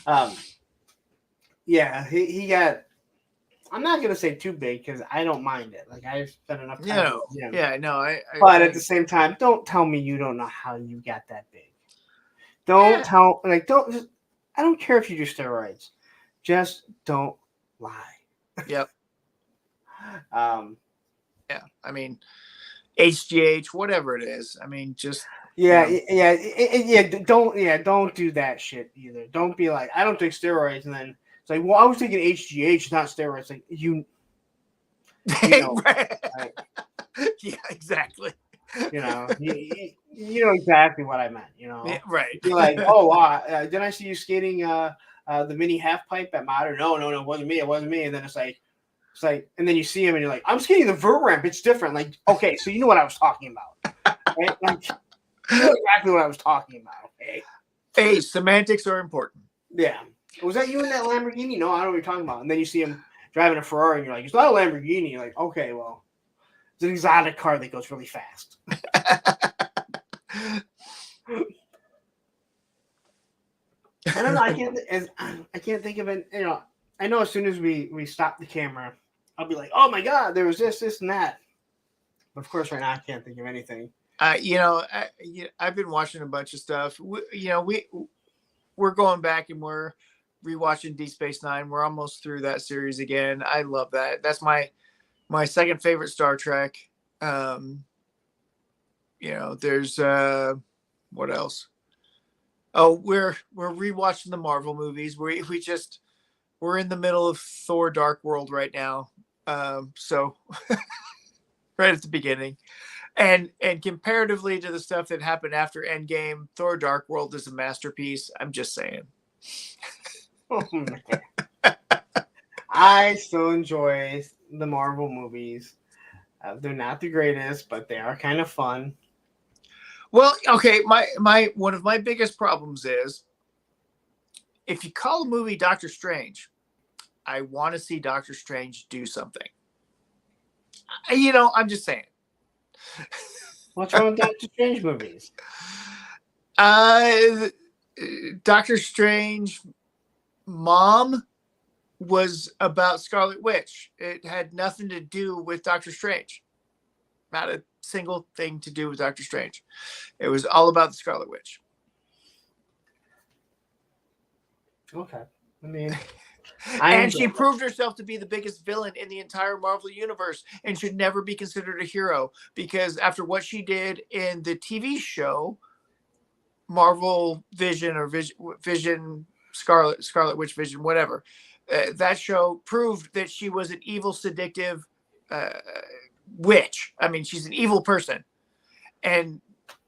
um, yeah, he got. I'm not gonna say too big because I don't mind it. Like I've spent enough time No, with him. yeah, no, But at the same time, don't tell me you don't know how you got that big. Don't tell don't just. I don't care if you do steroids. Just don't lie. Yep. Um, Yeah, I mean, HGH, whatever it is. I mean, just yeah, you know. don't do that shit either. Don't be like, I don't take steroids, and then it's like, well, I was taking HGH, not steroids. Like you know, right? Yeah, exactly. You know, you know exactly what I meant. You know, Yeah, right. You're like, oh, didn't I see you skating the mini half pipe at Modern? No, it wasn't me. It wasn't me. And then it's like, and then you see him and you're like, I'm skating the vert ramp. It's different. Like, okay, so you know what I was talking about, right? Like, you know exactly what I was talking about. Okay. Hey, semantics are important. Yeah. Was that you in that Lamborghini? No, I don't know what you're talking about. And then you see him driving a Ferrari and you're like, it's not a Lamborghini. You're like, okay, well, it's an exotic car that goes really fast. I don't know. I can't think of it. You know, I know as soon as we stop the camera, I'll be like, oh my God, there was this, and that. But of course, right now I can't think of anything. I've been watching a bunch of stuff. We're going back and we're rewatching Deep Space Nine. We're almost through that series again. I love that. That's my second favorite Star Trek. There's what else? Oh, we're rewatching the Marvel movies. We're in the middle of Thor: Dark World right now. So right at the beginning. And comparatively to the stuff that happened after Endgame, Thor: Dark World is a masterpiece. I'm just saying. Oh, man. I still enjoy the Marvel movies. They're not the greatest, but they are kind of fun. Well, okay, my one of my biggest problems is if you call a movie Doctor Strange, I want to see Doctor Strange do something. I'm just saying. What's wrong with Doctor Strange movies? Doctor Strange Mom was about Scarlet Witch. It had nothing to do with Doctor Strange. Not a single thing to do with Doctor Strange. It was all about the Scarlet Witch. Okay. I mean, and she proved herself to be the biggest villain in the entire Marvel universe and should never be considered a hero because after what she did in the TV show, Marvel Vision or Vision Scarlet Witch Vision, whatever, that show proved that she was an evil, seductive witch. I mean, she's an evil person. And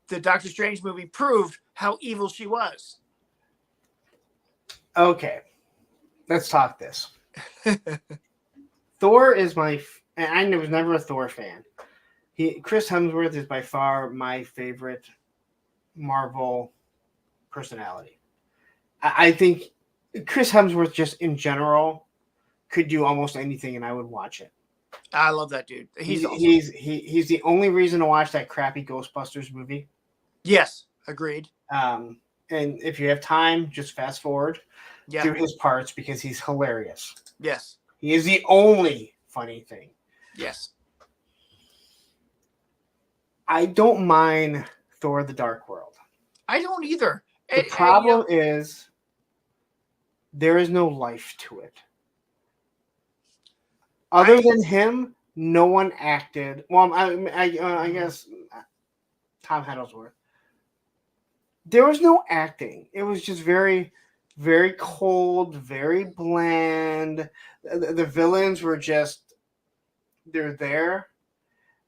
the Doctor Strange movie proved how evil she was. Okay. Let's talk this. Thor is and I was never a Thor fan. Chris Hemsworth is by far my favorite Marvel personality. I think Chris Hemsworth just in general could do almost anything and I would watch it. I love that dude. He's awesome. He's the only reason to watch that crappy Ghostbusters movie. Yes, agreed. And if you have time, just fast forward through his parts because he's hilarious. Yes. He is the only funny thing. Yes. I don't mind Thor: The Dark World. I don't either. The problem is there is no life to it. Other than him, no one acted. Well, I guess Tom Hiddlesworth. There was no acting. It was just very, very cold, very bland. The villains were just, they're there.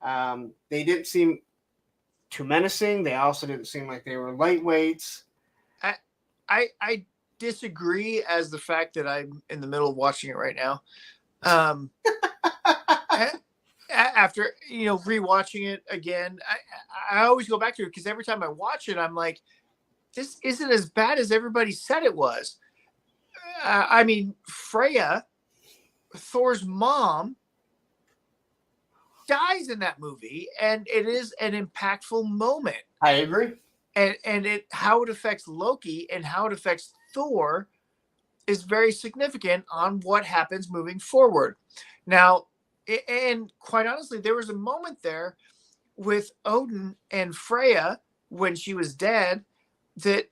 They didn't seem too menacing. They also didn't seem like they were lightweights. I disagree as the fact that I'm in the middle of watching it right now. After rewatching it again, I always go back to it because every time I watch it, I'm like, this isn't as bad as everybody said it was. I mean, Freya, Thor's mom, dies in that movie, and it is an impactful moment. I agree. And it how it affects Loki and how it affects Thor is very significant on what happens moving forward. Now, and quite honestly, there was a moment there with Odin and Freya when she was dead that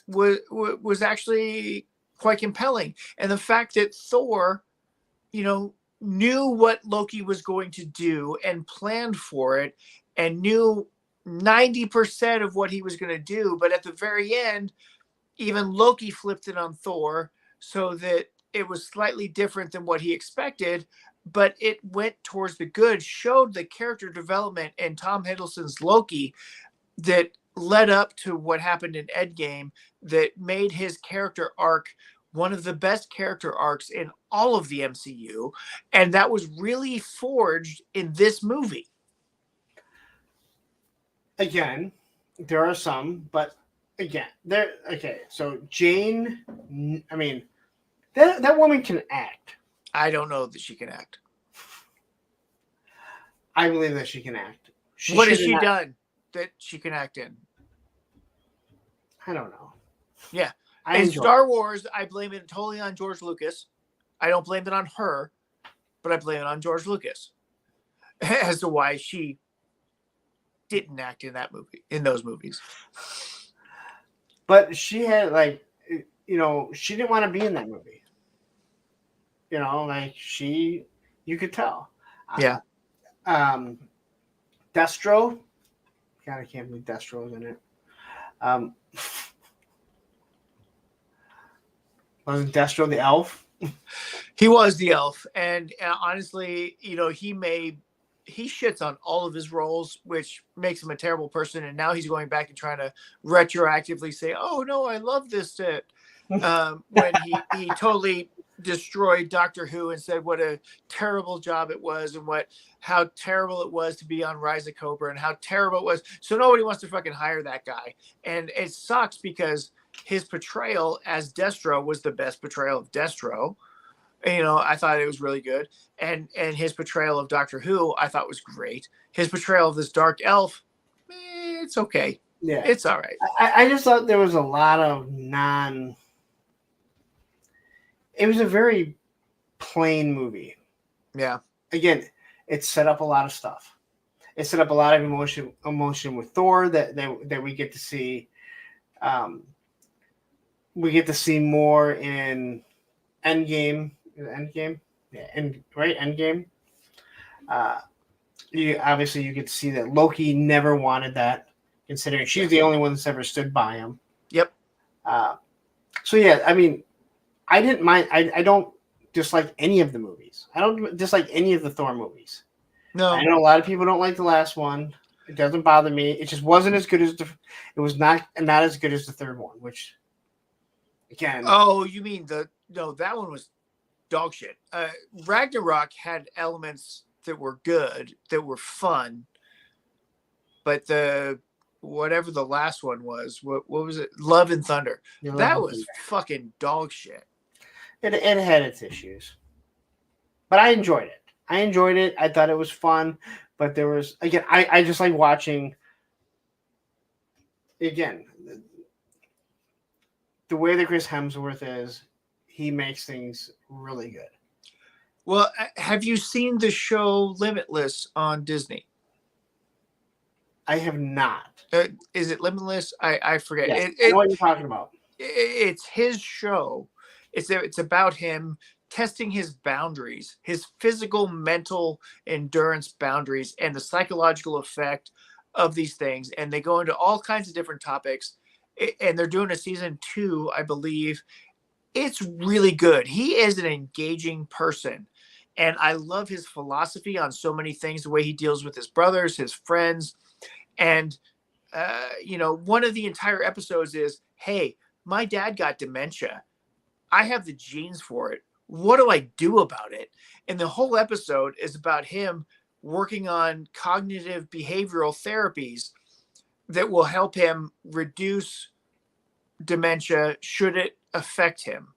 was actually quite compelling. And the fact that Thor, knew what Loki was going to do and planned for it and knew 90% of what he was going to do, but at the very end, even Loki flipped it on Thor so that it was slightly different than what he expected, but it went towards the good, showed the character development in Tom Hiddleston's Loki that led up to what happened in Endgame, that made his character arc one of the best character arcs in all of the MCU. And that was really forged in this movie. Again, there are some, but again, okay. So Jane, I mean, that woman can act. I don't know that she can act. I believe that she can act. What has she done that she can act in? I don't know. Yeah. In Star Wars, I blame it totally on George Lucas. I don't blame it on her, but I blame it on George Lucas as to why she didn't act in those movies. But she had she didn't want to be in that movie. You could tell. Yeah. Destro. God, I can't believe Destro was in it. Wasn't Destro the elf? He was the elf, and honestly, he shits on all of his roles, which makes him a terrible person. And now he's going back and trying to retroactively say, "Oh no, I love this shit," when he totally destroyed Doctor Who and said what a terrible job it was and how terrible it was to be on Rise of Cobra and how terrible it was. So nobody wants to fucking hire that guy, and it sucks because his portrayal as Destro was the best portrayal of Destro. I thought it was really good. And his portrayal of Doctor Who, I thought was great. His portrayal of this dark elf, it's okay. Yeah. It's all right. I just thought there was a lot of it was a very plain movie. Yeah. Again, it set up a lot of stuff. It set up a lot of emotion with Thor that we get to see. We get to see more in Endgame. Endgame? Yeah, Endgame. You get to see that Loki never wanted that, considering she's the only one that's ever stood by him. Yep. So yeah, I mean, I didn't mind. I don't dislike any of the movies. I don't dislike any of the Thor movies. No. I know a lot of people don't like the last one. It doesn't bother me. It just wasn't as good as it was not as good as the third one, which again. Oh, you mean that one was dog shit. Ragnarok had elements that were good, that were fun, but whatever the last one was, what was it? Love and Thunder. Yeah, that was fucking dog shit. It had its issues, but I enjoyed it. I thought it was fun, but there was again. I just like watching. Again, the way that Chris Hemsworth is, he makes things really good. Well, have you seen the show Limitless on Disney? I have not. Is it Limitless? I forget. Yes, I know what you're talking about. It's his show. It's about him testing his boundaries, his physical, mental endurance boundaries, and the psychological effect of these things. And they go into all kinds of different topics. And they're doing a season 2, I believe. It's really good. He is an engaging person. And I love his philosophy on so many things, the way he deals with his brothers, his friends. And, one of the entire episodes is, hey, my dad got dementia. I have the genes for it. What do I do about it? And the whole episode is about him working on cognitive behavioral therapies that will help him reduce dementia should it affect him.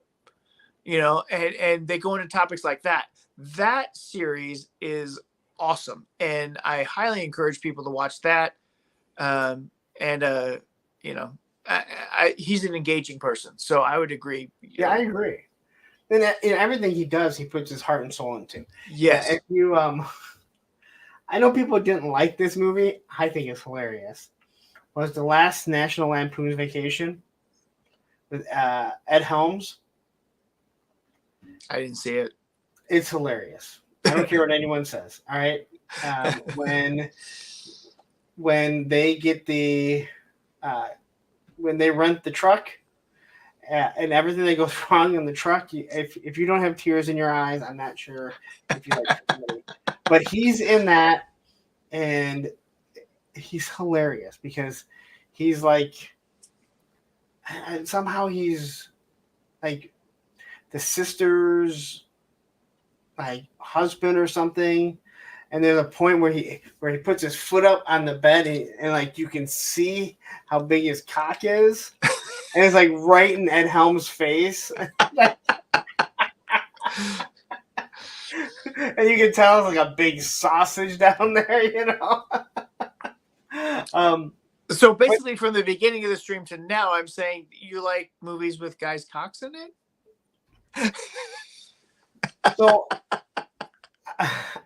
And they go into topics like that. That series is awesome, and I highly encourage people to watch that. And you know, he's an engaging person, so I would agree. Yeah, I agree. And in everything he does, he puts his heart and soul into. Yes. If you I know people didn't like this movie. I think it's hilarious. Was the last National Lampoon's Vacation with Ed Helms? I didn't see it. It's hilarious. I don't care what anyone says. All right, when they get the when they rent the truck and everything that goes wrong in the truck, if you don't have tears in your eyes, I'm not sure if you like somebody. But he's in that, and he's hilarious because he's like somehow he's like the sister's like husband or something, and there's a point where he puts his foot up on the bed and like you can see how big his cock is, and it's like right in Ed Helms' face. And you can tell it's like a big sausage down there, you know. So basically, from the beginning of the stream to now, I'm saying you like movies with guys' cocks in it. So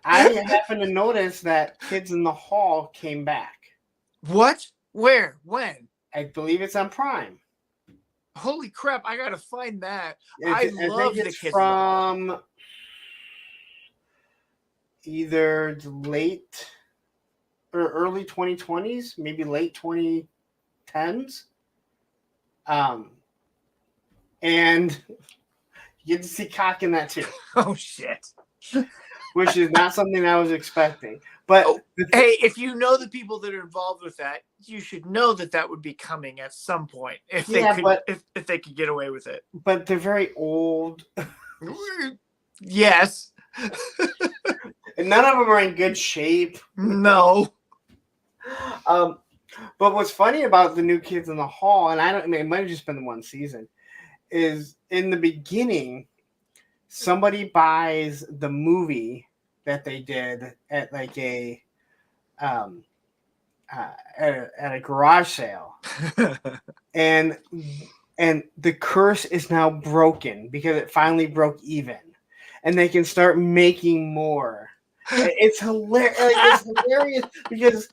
I happen to notice that Kids in the Hall came back. What? Where? When? I believe it's on Prime. Holy crap! I gotta find that. I love the Kids from either late or early 2020s, maybe late 2010s. And you get to see cock in that too. Oh shit! Which is not something I was expecting. But hey, if you know the people that are involved with that, you should know that would be coming at some point if they could if they could get away with it. But they're very old. Yes. And none of them are in good shape. No. But what's funny about the new Kids in the Hall, and it might have just been the one season, is in the beginning, somebody buys the movie that they did at like a at a garage sale, and the curse is now broken because it finally broke even, and they can start making more. It's hilarious. It's hilarious because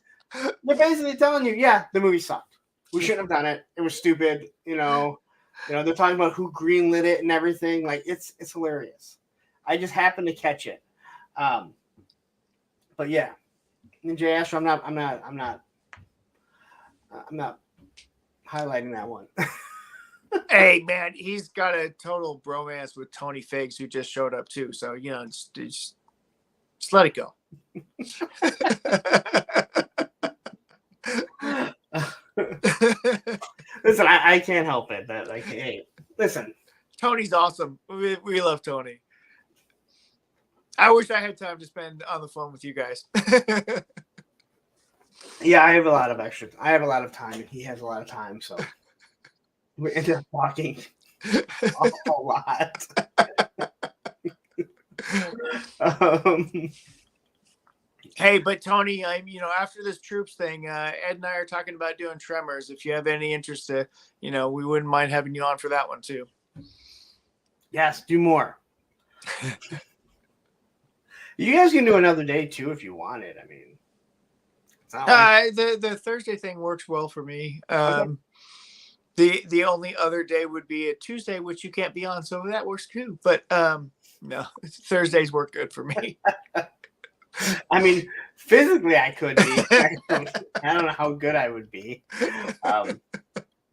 they're basically telling you, yeah, the movie sucked. We shouldn't have done it. It was stupid. You know, they're talking about who greenlit it and everything. Like it's hilarious. I just happened to catch it. But yeah, Ninja Astro, I'm not highlighting that one. Hey man, he's got a total bromance with Tony Figs, who just showed up too. So just let it go. Listen, I can't help it. That like, hey, listen, Tony's awesome. We love Tony. I wish I had time to spend on the phone with you guys. Yeah, I have a lot of time, and he has a lot of time, so we end up talking a whole lot. Hey, but Tony, after this Troops thing, Ed and I are talking about doing Tremors. If you have any interest, we wouldn't mind having you on for that one too. Yes, do more. You guys can do another day too if you want it. I mean, it's not like... the Thursday thing works well for me. Okay. The only other day would be a Tuesday, which you can't be on, so that works too. But no, Thursdays work good for me. I mean, physically I could be. I don't know how good I would be.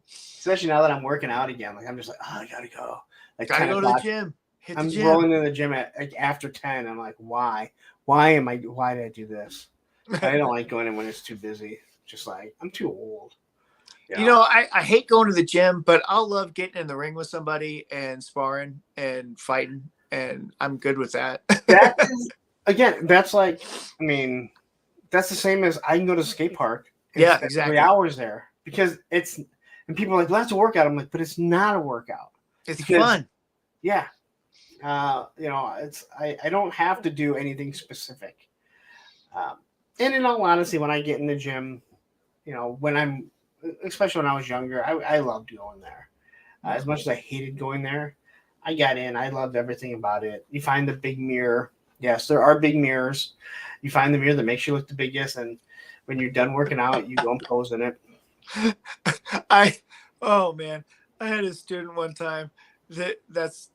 Especially now that I'm working out again. Like I'm just like, oh, I gotta go. Like gotta go to the gym. I'm rolling in the gym at like after 10. I'm like, why? Why did I do this? I don't like going in when it's too busy. Just like I'm too old. I hate going to the gym, but I'll love getting in the ring with somebody and sparring and fighting, and I'm good with that. That is, again, that's like, I mean, that's the same as I can go to the skate park. Yeah, exactly. 3 hours there because and people are like, well, that's a workout. I'm like, but it's not a workout. It's fun. Yeah. I don't have to do anything specific. And in all honesty, when I get in the gym, especially when I was younger, I loved going there. As much as I hated going there, I got in. I loved everything about it. You find the big mirror. Yes, there are big mirrors. You find the mirror that makes you look the biggest, and when you're done working out, you go and pose in it. Oh man, I had a student one time that's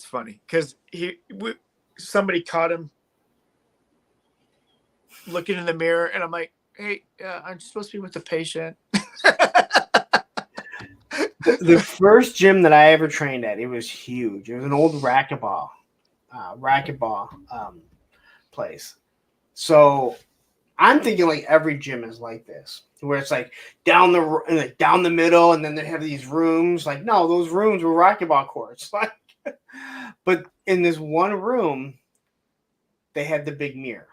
funny because somebody caught him looking in the mirror, and I'm like, hey, I'm supposed to be with the patient. The first gym that I ever trained at, it was huge. It was an old racquetball place. So I'm thinking like every gym is like this, where it's like down the middle, and then they have these rooms. Like, no, those rooms were racquetball courts. Like, but in this one room, they had the big mirror,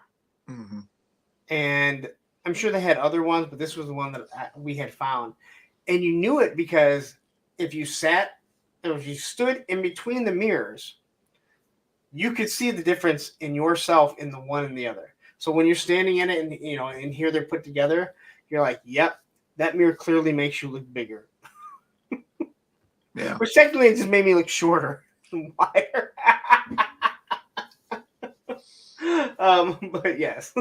and I'm sure they had other ones, but this was the one that we had found, and you knew it because if you stood in between the mirrors, you could see the difference in yourself in the one and the other. So when you're standing in it and and here they're put together, you're like, yep, that mirror clearly makes you look bigger. Yeah. Which technically it just made me look shorter and wider. But yes.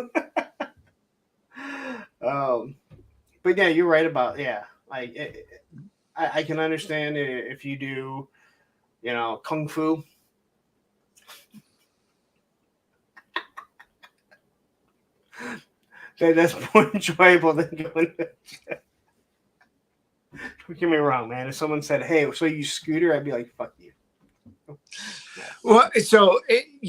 But yeah, you're right about like I can understand if you do, kung fu. That's more enjoyable than going to. Don't get me wrong, man. If someone said, "Hey, so you scooter," I'd be like, "Fuck you." Well, so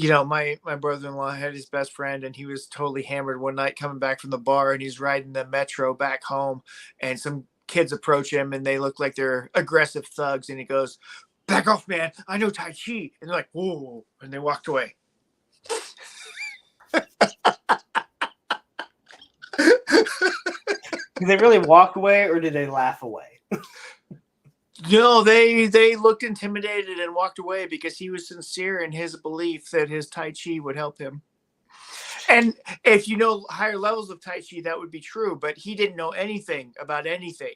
my brother-in-law had his best friend, and he was totally hammered one night coming back from the bar, and he's riding the metro back home, and some kids approach him, and they look like they're aggressive thugs, and he goes, "Back off, man! I know Tai Chi," and they're like, "Whoa!" and they walked away. Did they really walk away, or did they laugh away? No, they looked intimidated and walked away because he was sincere in his belief that his Tai Chi would help him. And if you know higher levels of Tai Chi, that would be true. But he didn't know anything about anything,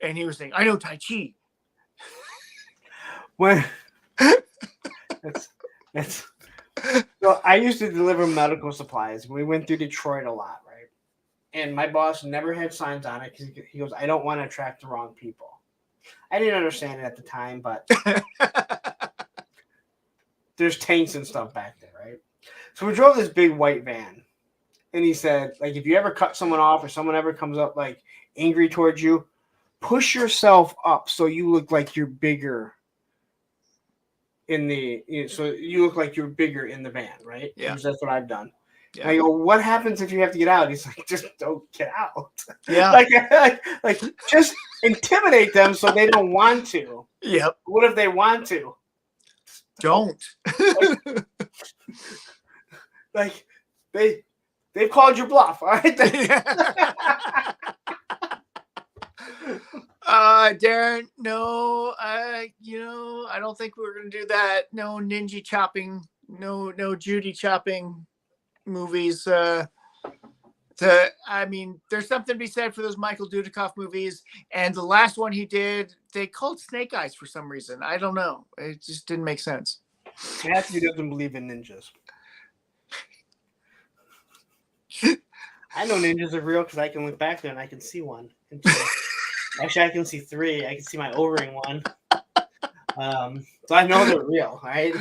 and he was saying, "I know Tai Chi." When that's so I used to deliver medical supplies. We went through Detroit a lot, right? And my boss never had signs on it because he goes, "I don't want to attract the wrong people." I didn't understand it at the time, but there's tanks and stuff back there, right? So we drove this big white van, and he said, like, if you ever cut someone off or someone ever comes up like angry towards you, push yourself up so you look like you're bigger so you look like you're bigger in the van, right? Yeah. That's what I've done. Yeah. I go, what happens if you have to get out? He's like, just don't get out. Yeah. like just intimidate them so they don't want to. Yep. What if they want to? Don't. Like they've called your bluff, all right? Darren, no, I don't think we're gonna do that. No ninja chopping, no Judy chopping movies. I mean, there's something to be said for those Michael Dudikoff movies. And the last one he did, they called Snake Eyes for some reason. I don't know. It just didn't make sense. Matthew doesn't believe in ninjas. I know ninjas are real because I can look back there and I can see one. Actually, I can see three. I can see my O-ring one. So I know they're real, right?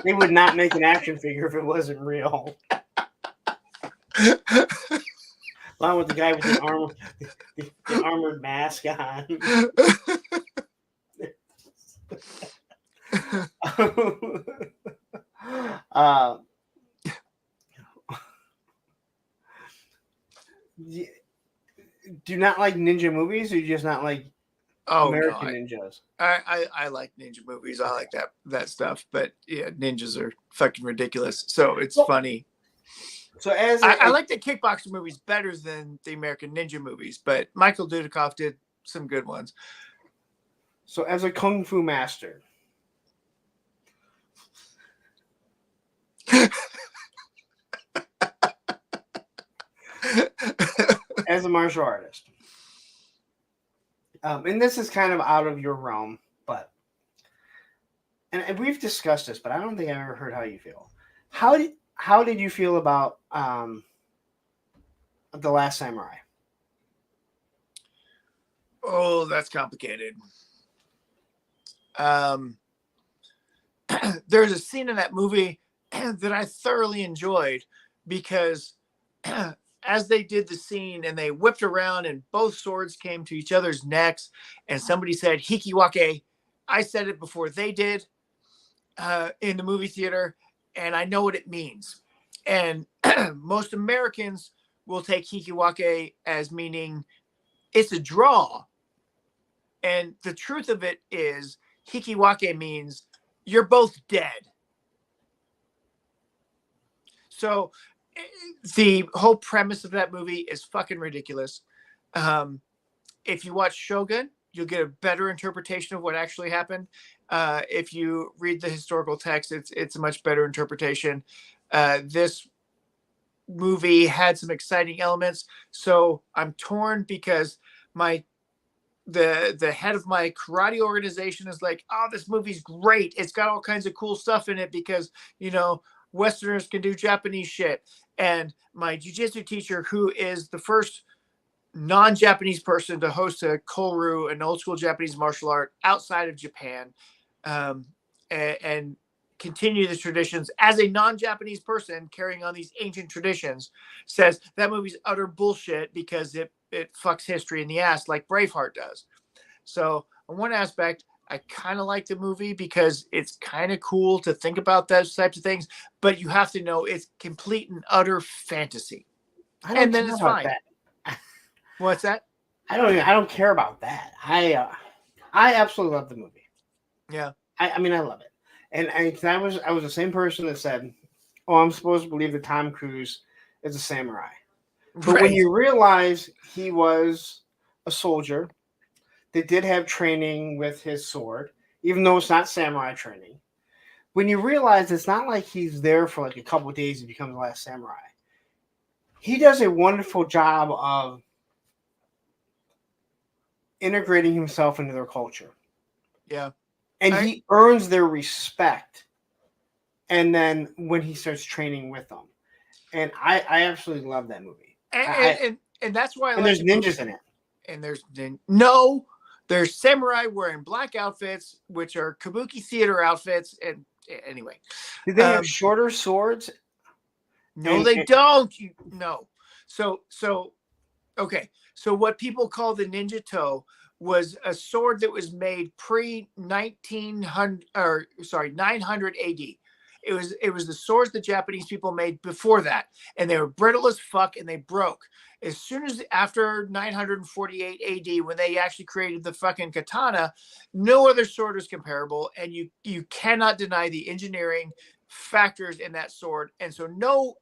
They would not make an action figure if it wasn't real. Along with the guy with the armored mask on. Do you not like ninja movies, or you just not like American ninjas? I like ninja movies. I like that stuff. But yeah, ninjas are fucking ridiculous. So it's funny. So I like the kickboxer movies better than the American Ninja movies, but Michael Dudikoff did some good ones. So as a kung fu master, as a martial artist. And this is kind of out of your realm, but and we've discussed this, but I don't think I ever heard how you feel. How did you feel about The Last Samurai? Oh, that's complicated. There's a scene in that movie that I thoroughly enjoyed because as they did the scene and they whipped around and both swords came to each other's necks and somebody said hikiwake, I said it before they did in the movie theater, and I know what it means. And most Americans will take hikiwake as meaning it's a draw. And the truth of it is hikiwake means you're both dead. So the whole premise of that movie is fucking ridiculous. If you watch Shogun, you'll get a better interpretation of what actually happened. If you read the historical text, it's a much better interpretation. This movie had some exciting elements, so I'm torn because the head of my karate organization is like, oh, this movie's great. It's got all kinds of cool stuff in it because, Westerners can do Japanese shit. And my jiu-jitsu teacher, who is the first non-Japanese person to host a Koryu, an old school Japanese martial art outside of Japan, and continue the traditions as a non-Japanese person carrying on these ancient traditions, says that movie's utter bullshit because it fucks history in the ass like Braveheart does. So on one aspect, I kind of like the movie because it's kind of cool to think about those types of things, but you have to know it's complete and utter fantasy. And then it's fine. That. What's that? I don't care about that. I absolutely love the movie. Yeah. I mean, I love it. And I was the same person that said, "Oh, I'm supposed to believe that Tom Cruise is a samurai." But when you realize he was a soldier that did have training with his sword, even though it's not samurai training, when you realize it's not like he's there for like a couple of days and becomes the last samurai, he does a wonderful job of integrating himself into their culture. Yeah. And he earns their respect. And then when he starts training with them. And I absolutely love that movie. And that's why I and like there's ninjas in it. And there's samurai wearing black outfits, which are kabuki theater outfits. And anyway, Did they have shorter swords? No, they don't. No. So okay. So what people call the ninja toe was a sword that was made pre 900 AD. It was the swords the Japanese people made before that, and they were brittle as fuck, and they broke as soon as after 948 AD, when they actually created the fucking katana. No other sword is comparable, and you cannot deny the engineering factors in that sword. And so no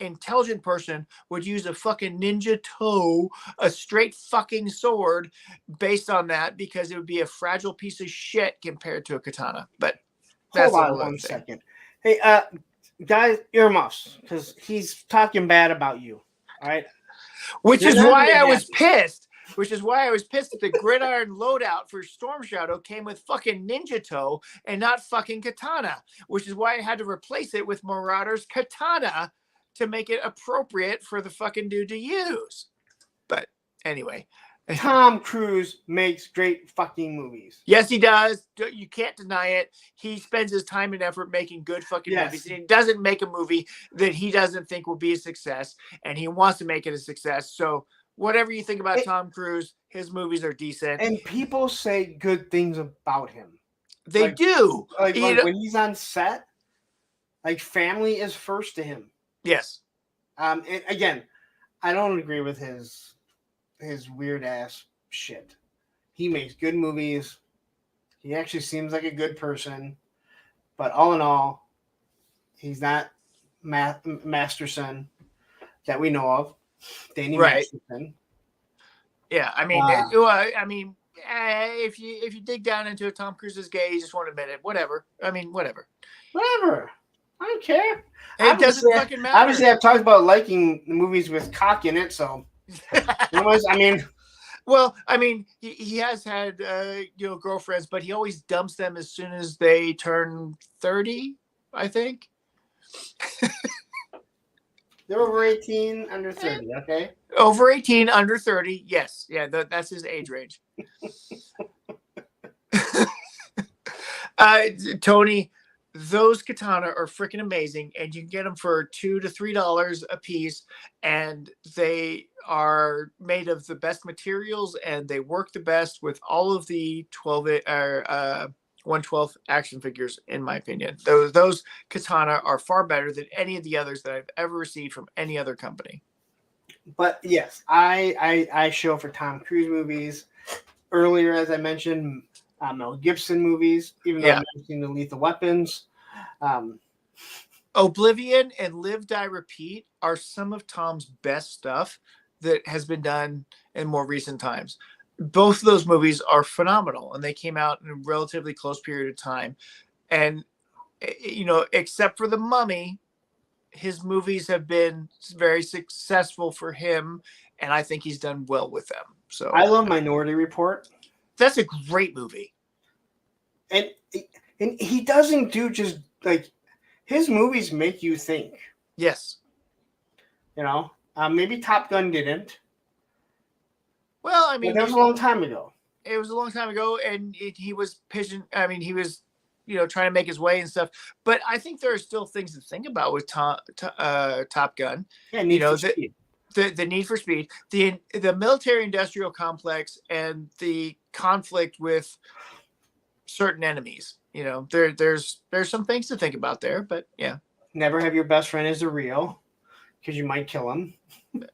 intelligent person would use a fucking ninja toe, a straight fucking sword, based on that, because it would be a fragile piece of shit compared to a katana. But hold on one second. Hey, guys, earmuffs, because he's talking bad about you. All right. Which is why I was pissed. Which is why I was pissed that the gridiron loadout for Storm Shadow came with fucking ninja toe and not fucking katana. Which is why I had to replace it with Marauder's katana to make it appropriate for the fucking dude to use. But anyway. Tom Cruise makes great fucking movies. Yes, he does. You can't deny it. He spends his time and effort making good fucking movies. And he doesn't make a movie that he doesn't think will be a success. And he wants to make it a success. So whatever you think about Tom Cruise, his movies are decent. And people say good things about him. They do. Like when he's on set, like family is first to him. Yes. And again, I don't agree with his weird ass shit. He makes good movies. He actually seems like a good person, but all in all, he's not Masterson that we know of. Danny Masterson. Yeah, I mean, if you dig down into it, Tom Cruise is gay. You just won't admit it. Whatever. I mean, whatever. I don't care. It doesn't fucking matter. Obviously, I've talked about liking the movies with cock in it, so. I mean. Well, I mean, he has had girlfriends, but he always dumps them as soon as they turn 30, I think. They're over 18, under 30, okay? Over 18, under 30, yes. Yeah, that's his age range. Tony, those katana are freaking amazing, and you can get them for $2 to $3 a piece, and they are made of the best materials, and they work the best with all of the 1/12 action figures, in my opinion. Those katana are far better than any of the others that I've ever received from any other company. But yes, I show for Tom Cruise movies. Earlier, as I mentioned, Mel Gibson movies, even though I've never seen the Lethal Weapons. Oblivion and Live, Die, Repeat are some of Tom's best stuff that has been done in more recent times. Both of those movies are phenomenal, and they came out in a relatively close period of time. And, except for The Mummy, his movies have been very successful for him, and I think he's done well with them. So I love Minority Report. That's a great movie. And he doesn't do just like his movies make you think. Yes. Maybe Top Gun didn't. Well, I mean, that was a long time ago. It was a long time ago, and he was pitching. I mean, he was, trying to make his way and stuff. But I think there are still things to think about with Top Gun. Yeah, Need for Speed. The Need for Speed, the military-industrial complex, and the conflict with certain enemies. There's some things to think about there, but yeah. Never have your best friend as a real, because you might kill him.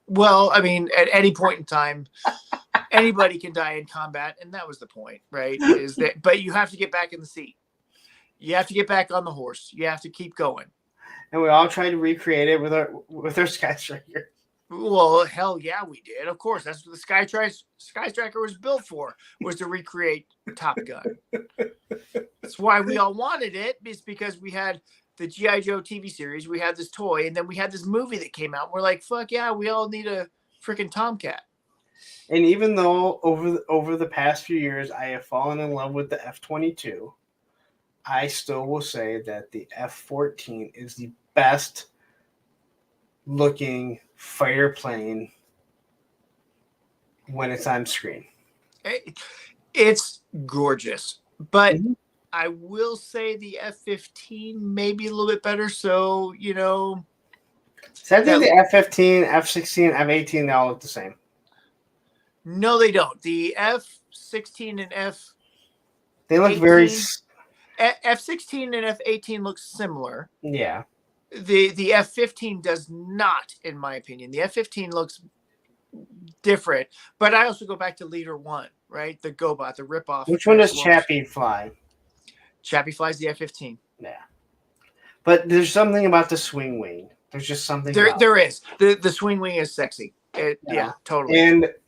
Well, I mean, at any point in time, anybody can die in combat, and that was the point, right? But you have to get back in the seat. You have to get back on the horse. You have to keep going. And we all tried to recreate it with our Sky Striker. Well, hell yeah, we did. Of course, that's what the Sky Striker was built for, was to recreate Top Gun. That's why we all wanted it, is because we had the G.I. Joe TV series, we had this toy, and then we had this movie that came out. We're like, fuck yeah, we all need a freaking Tomcat. And even though over the past few years I have fallen in love with the F-22, I still will say that the F-14 is the best looking fighter plane when it's on screen. It's gorgeous, but I will say the F-15 may be a little bit better. So, So I think the F-15, F-16, F-18, they all look the same. No, they don't. The F-16 and F... They look very... F-16 and F-18 look similar. Yeah. The F-15 does not, in my opinion. The F-15 looks different. But I also go back to Leader 1, right? The GoBot, the ripoff. Which one does Chappie fly? Chappie flies the F-15. Yeah. But there's something about the swing wing. There's just something. There is. The swing wing is sexy. Yeah, totally.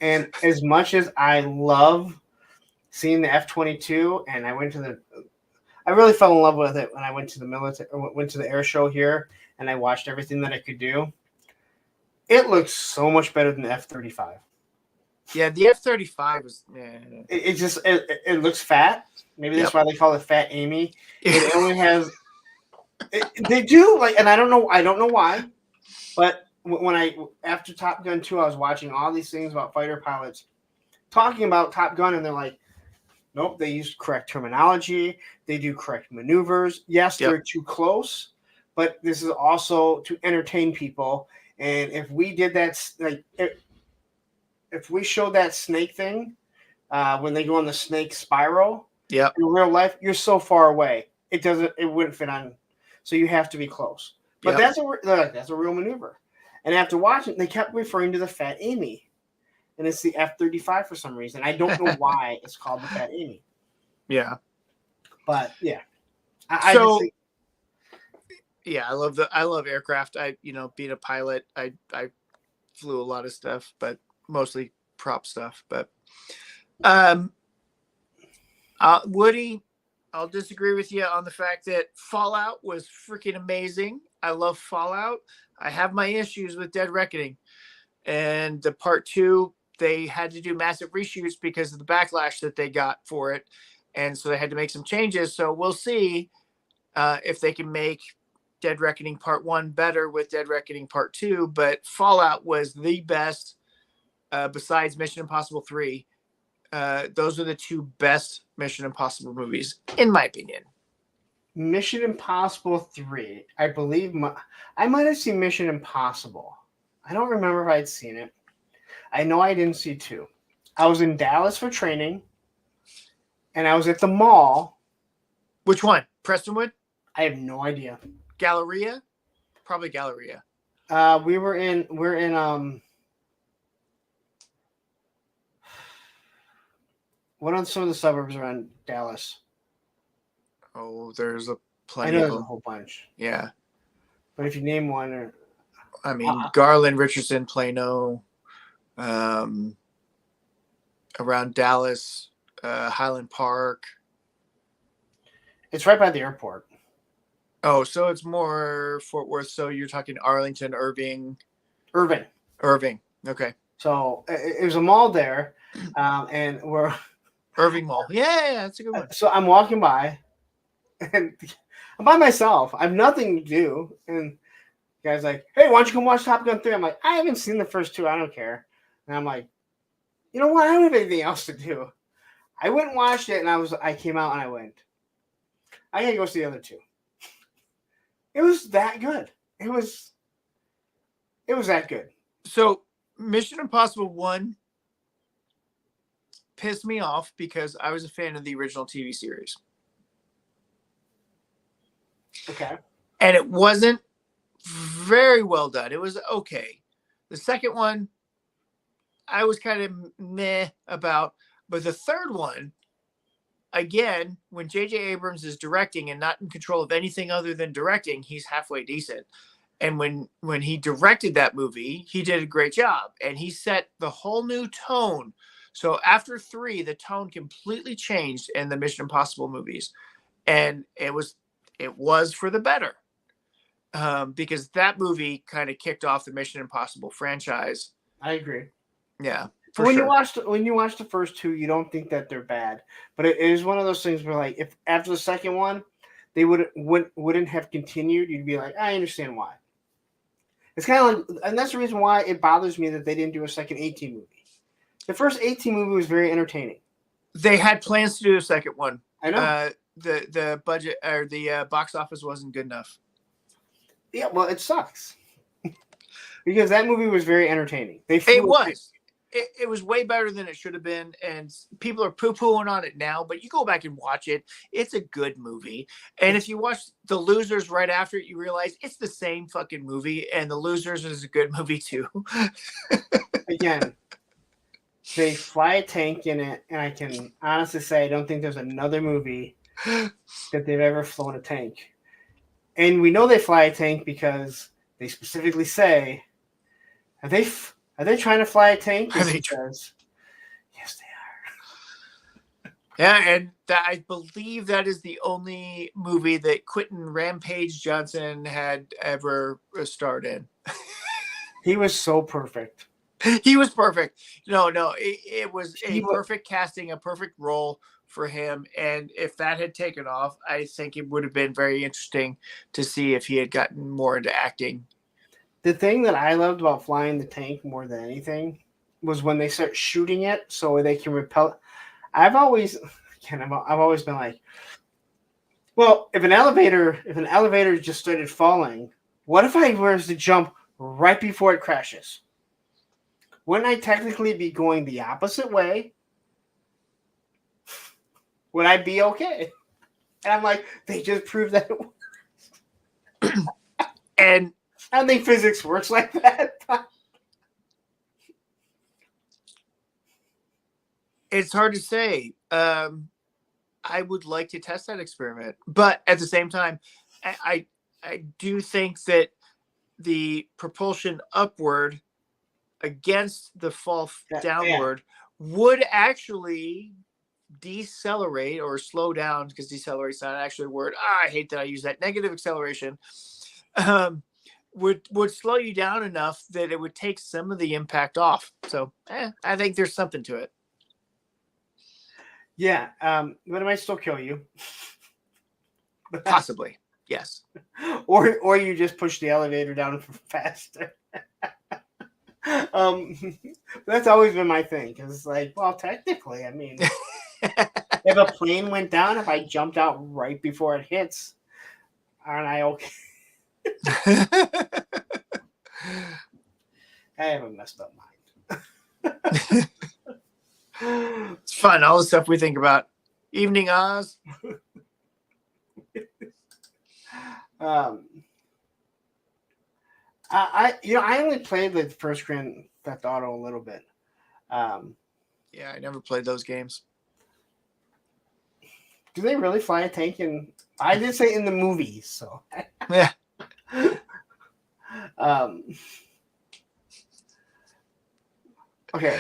And as much as I love seeing the F-22, and I really fell in love with it when I went to the air show here, and I watched everything that I could do. It looks so much better than the F-35. Yeah, the F-35 was. It looks fat. Maybe that's why they call it Fat Amy. It only has. They do and I don't know why, but after Top Gun 2, I was watching all these things about fighter pilots talking about Top Gun, and they're like, nope, they use correct terminology. They do correct maneuvers. Yes, they're too close, but this is also to entertain people. And if we did that, if we showed that snake thing when they go on the snake spiral, in real life, you're so far away. It wouldn't fit on. So you have to be close. But that's a real maneuver. And after watching, they kept referring to the Fat Amy. And it's the F-35 for some reason. I don't know why it's called the Fat Amy. Yeah. But yeah. I love aircraft. Being a pilot, I flew a lot of stuff, but mostly prop stuff. But Woody, I'll disagree with you on the fact that Fallout was freaking amazing. I love Fallout. I have my issues with Dead Reckoning. And the part two, they had to do massive reshoots because of the backlash that they got for it. And so they had to make some changes. So we'll see if they can make Dead Reckoning Part 1 better with Dead Reckoning Part 2. But Fallout was the best besides Mission Impossible 3. Those are the two best Mission Impossible movies, in my opinion. Mission Impossible 3. I believe I might have seen Mission Impossible. I don't remember if I'd seen it. I know I didn't see 2. I was in Dallas for training, and I was at the mall. Which one? Prestonwood? I have no idea. Galleria? Probably Galleria. We're in what are some of the suburbs around Dallas? Oh, there's a I plenty know of there's a them. whole bunch. Yeah. But if you name one, or I mean, Garland, Richardson, Plano, around Dallas, Highland Park. it's right by the airport. Oh, so it's more Fort Worth. So you're talking Arlington, Irving. Irving. Okay. So it was a mall there, and we're Irving Mall. Yeah, that's a good one. so I'm walking by, and I'm by myself. I have nothing to do, and the guy's like, "Hey, why don't you come watch Top Gun 3?" I'm like, "I haven't seen the first 2. I don't care." And I'm like, "You know what? I don't have anything else to do." I went and watched it, and I came out and I went, "I gotta go see the other 2." It was that good. It was that good. So Mission Impossible 1 pissed me off because I was a fan of the original TV series. Okay. And it wasn't very well done. It was okay. The second one, I was kind of meh about. But the third one, again, when J.J. Abrams is directing and not in control of anything other than directing, he's halfway decent. And when he directed that movie, he did a great job. And he set the whole new tone. So after 3, the tone completely changed in the Mission Impossible movies. And it was for the better. Because that movie kind of kicked off the Mission Impossible franchise. I agree. Yeah. When you watch the first 2, you don't think that they're bad, but it is one of those things where, like, if after the second one they wouldn't have continued, you'd be like, I understand why. It's kind of like, and that's the reason why it bothers me that they didn't do a second 18 movie. The first 18 movie was very entertaining. They had plans to do a second one. I know. The budget or the box office wasn't good enough. Yeah, well, it sucks because that movie was very entertaining. It was way better than it should have been, and people are poo-pooing on it now, but you go back and watch it. It's a good movie. And if you watch The Losers right after it, you realize it's the same fucking movie, and The Losers is a good movie too. Again, they fly a tank in it, and I can honestly say I don't think there's another movie that they've ever flown a tank. And we know they fly a tank because they specifically say, are they trying to fly a tank? Yes, they are. Yeah, and I believe that is the only movie that Quentin Rampage Johnson had ever starred in. He was so perfect. He was perfect. No, it was a perfect casting, a perfect role for him. And if that had taken off, I think it would have been very interesting to see if he had gotten more into acting. The thing that I loved about flying the tank more than anything was when they start shooting it so they can repel. I've always been like, well, if an elevator just started falling, what if I was to jump right before it crashes? Wouldn't I technically be going the opposite way? Would I be okay? And I'm like, they just proved that it works. And I don't think physics works like that. It's hard to say. I would like to test that experiment, but at the same time, I do think that the propulsion upward against the fall downward would actually decelerate or slow down, because decelerate is not actually a word. I hate that I use that. Negative acceleration would slow you down enough that it would take some of the impact off. So I think there's something to it. Yeah, but it might still kill you. Possibly, yes. Or you just push the elevator down faster. That's always been my thing, because it's like, well, technically, I mean, if a plane went down, if I jumped out right before it hits, aren't I okay? I have a messed up mind. It's fun, all the stuff we think about. Evening Oz. I only played the first Grand Theft Auto a little bit. Yeah, I never played those games. Do they really fly a tank in? I did say in the movies, so Yeah. Okay.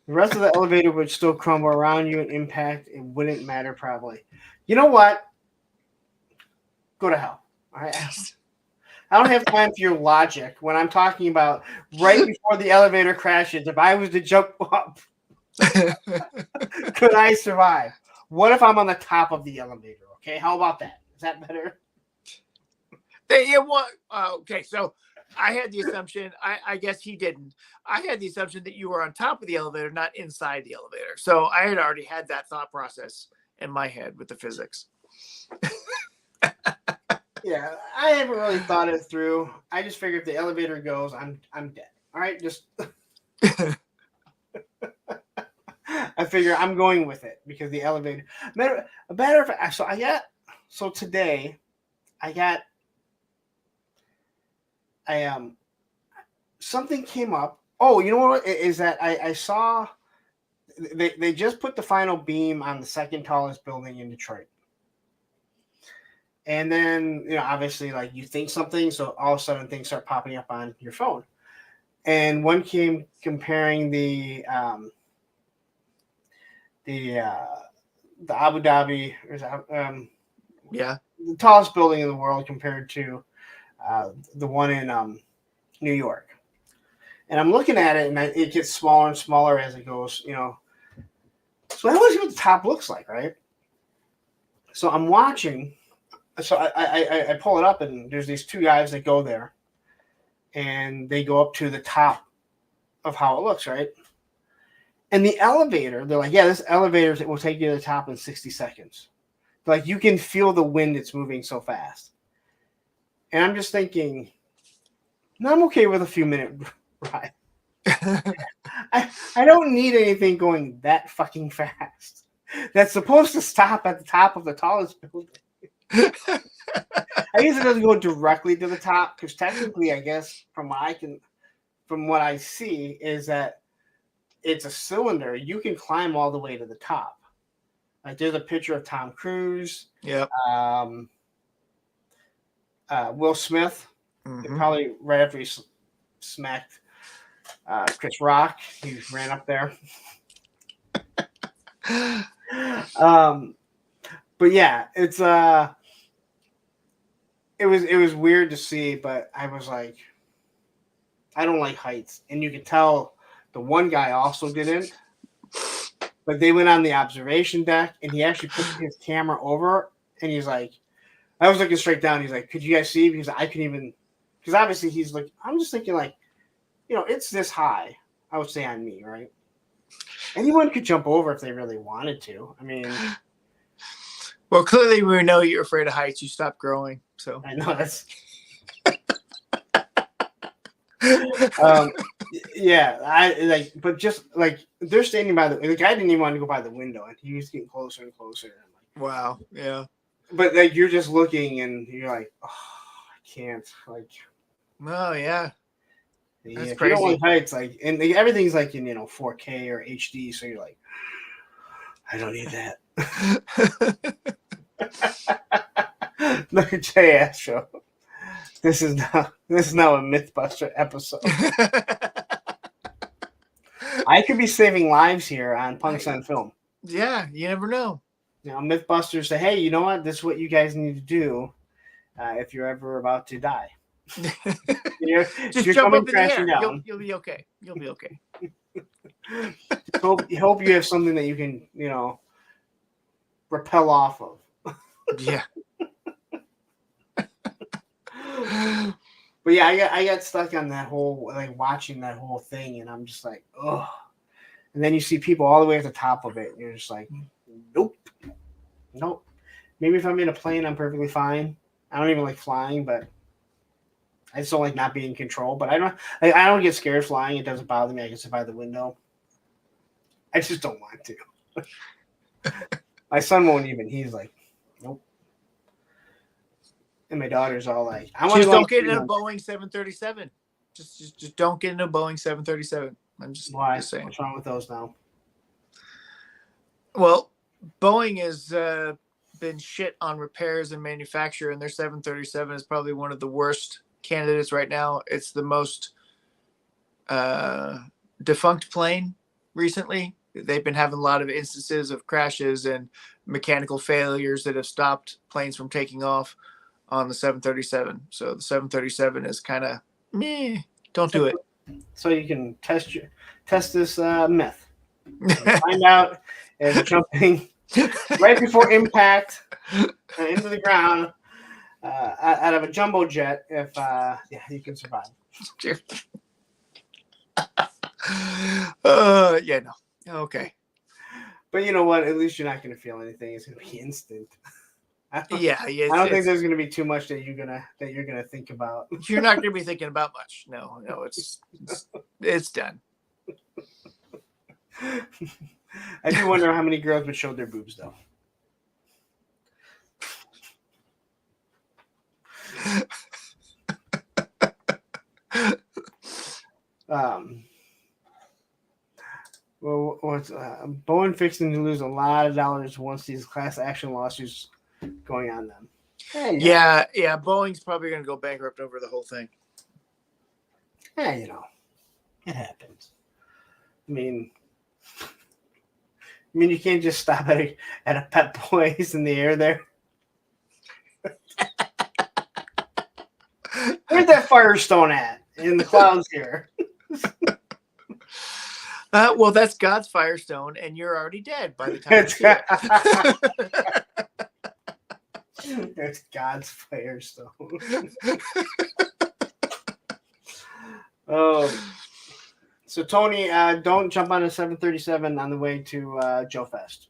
The rest of the elevator would still crumble around you and impact. It wouldn't matter, probably. You know what? Go to hell. All right. I don't have time for your logic when I'm talking about right before the elevator crashes. If I was to jump up, could I survive? What if I'm on the top of the elevator? Okay, how about that? Is that better? Yeah, well, okay, so I had the assumption, I guess he didn't. I had the assumption that you were on top of the elevator, not inside the elevator. So I had already had that thought process in my head with the physics. Yeah, I haven't really thought it through. I just figure if the elevator goes, I'm dead. All right, just I figure I'm going with it because the elevator. Matter of fact, so today I something came up. Oh, you know what is that? I saw they just put the final beam on the second tallest building in Detroit. And then, obviously, like, you think something, so all of a sudden things start popping up on your phone. And one came comparing the Abu Dhabi, Yeah, the tallest building in the world compared to the one in New York. And I'm looking at it, and it gets smaller and smaller as it goes, So I want to see what the top looks like, right? So I'm watching. So I pull it up, and there's these two guys that go there, and they go up to the top of how it looks, right? And the elevator, they're like, yeah, this elevator will take you to the top in 60 seconds. Like, you can feel the wind, it's moving so fast. And I'm just thinking, no, I'm okay with a few minute ride. I don't need anything going that fucking fast. That's supposed to stop at the top of the tallest building. I guess it doesn't go directly to the top, because technically, I guess from what I see is that it's a cylinder. You can climb all the way to the top. Like, there's a picture of Tom Cruise. Yep. Will Smith, probably right after he smacked Chris Rock, he ran up there. But yeah, it was weird to see, but I was like, I don't like heights. And you could tell the one guy also didn't. But they went on the observation deck, and he actually put his camera over, and he's like, I was looking straight down. He's like, could you guys see? Because I couldn't even, because obviously he's like, I'm just thinking like, it's this high, I would say, on me, right? Anyone could jump over if they really wanted to. I mean, well, clearly we know you're afraid of heights. You stopped growing, so I know that's. Yeah, I like, but just like they're standing by the guy didn't even want to go by the window, and he was getting closer and closer. And I'm like, wow, yeah. But like, you're just looking, and you're like, oh, I can't. Like, oh yeah, that's crazy. You don't like heights, like, and everything's like in 4K or HD, so you're like, I don't need that. Look at Jay Astro. This is now a MythBuster episode. I could be saving lives here on Punks on Film. Yeah, you never know. Mythbusters say, hey, you know what? This is what you guys need to do if you're ever about to die. Just you're jump coming up in the air. crashing down. You'll be okay. You'll be okay. hope you have something that you can, rappel off of. Yeah. But yeah, I got stuck on that whole, like, watching that whole thing, and I'm just like, oh. And then you see people all the way at the top of it, and you're just like, nope. Maybe if I'm in a plane, I'm perfectly fine. I don't even like flying, but I just don't like not being in control. But I don't get scared flying. It doesn't bother me. I can sit by the window. I just don't want to. My son won't even. He's like, nope. And my daughter's all like, I want to don't get in a Boeing 737. Just don't get in a Boeing 737. I'm just saying. What's wrong with those now? Well, Boeing has been shit on repairs and manufacture, and their 737 is probably one of the worst candidates right now. It's the most defunct plane recently. They've been having a lot of instances of crashes and mechanical failures that have stopped planes from taking off on the 737. So the 737 is kind of meh. Don't do it. So you can test this myth. Find out if jumping right before impact into the ground out of a jumbo jet, if you can survive. Yeah, no. Okay. But you know what? At least you're not going to feel anything. It's going to be instant. I don't think there's going to be too much that you're gonna think about. You're not going to be thinking about much. No, it's done. I do wonder how many girls would show their boobs though. Well, what's Boeing fixing to lose a lot of dollars once these class action lawsuits going on them? Hey, yeah. Boeing's probably going to go bankrupt over the whole thing. Yeah, it happens. I mean, you can't just stop at a Pep Boys in the air there. Where's that Firestone at? In the clouds here. Well, that's God's Firestone, and you're already dead by the time you see it. That's God's Firestone. Oh. So, Tony, don't jump on a 737 on the way to Joe Fest.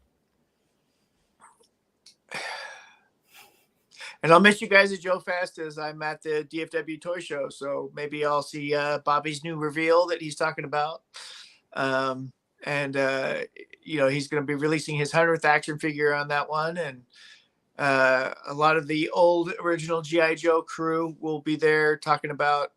And I'll miss you guys at Joe Fest as I'm at the DFW Toy Show. So maybe I'll see Bobby's new reveal that he's talking about. He's going to be releasing his 100th action figure on that one. And a lot of the old original G.I. Joe crew will be there talking about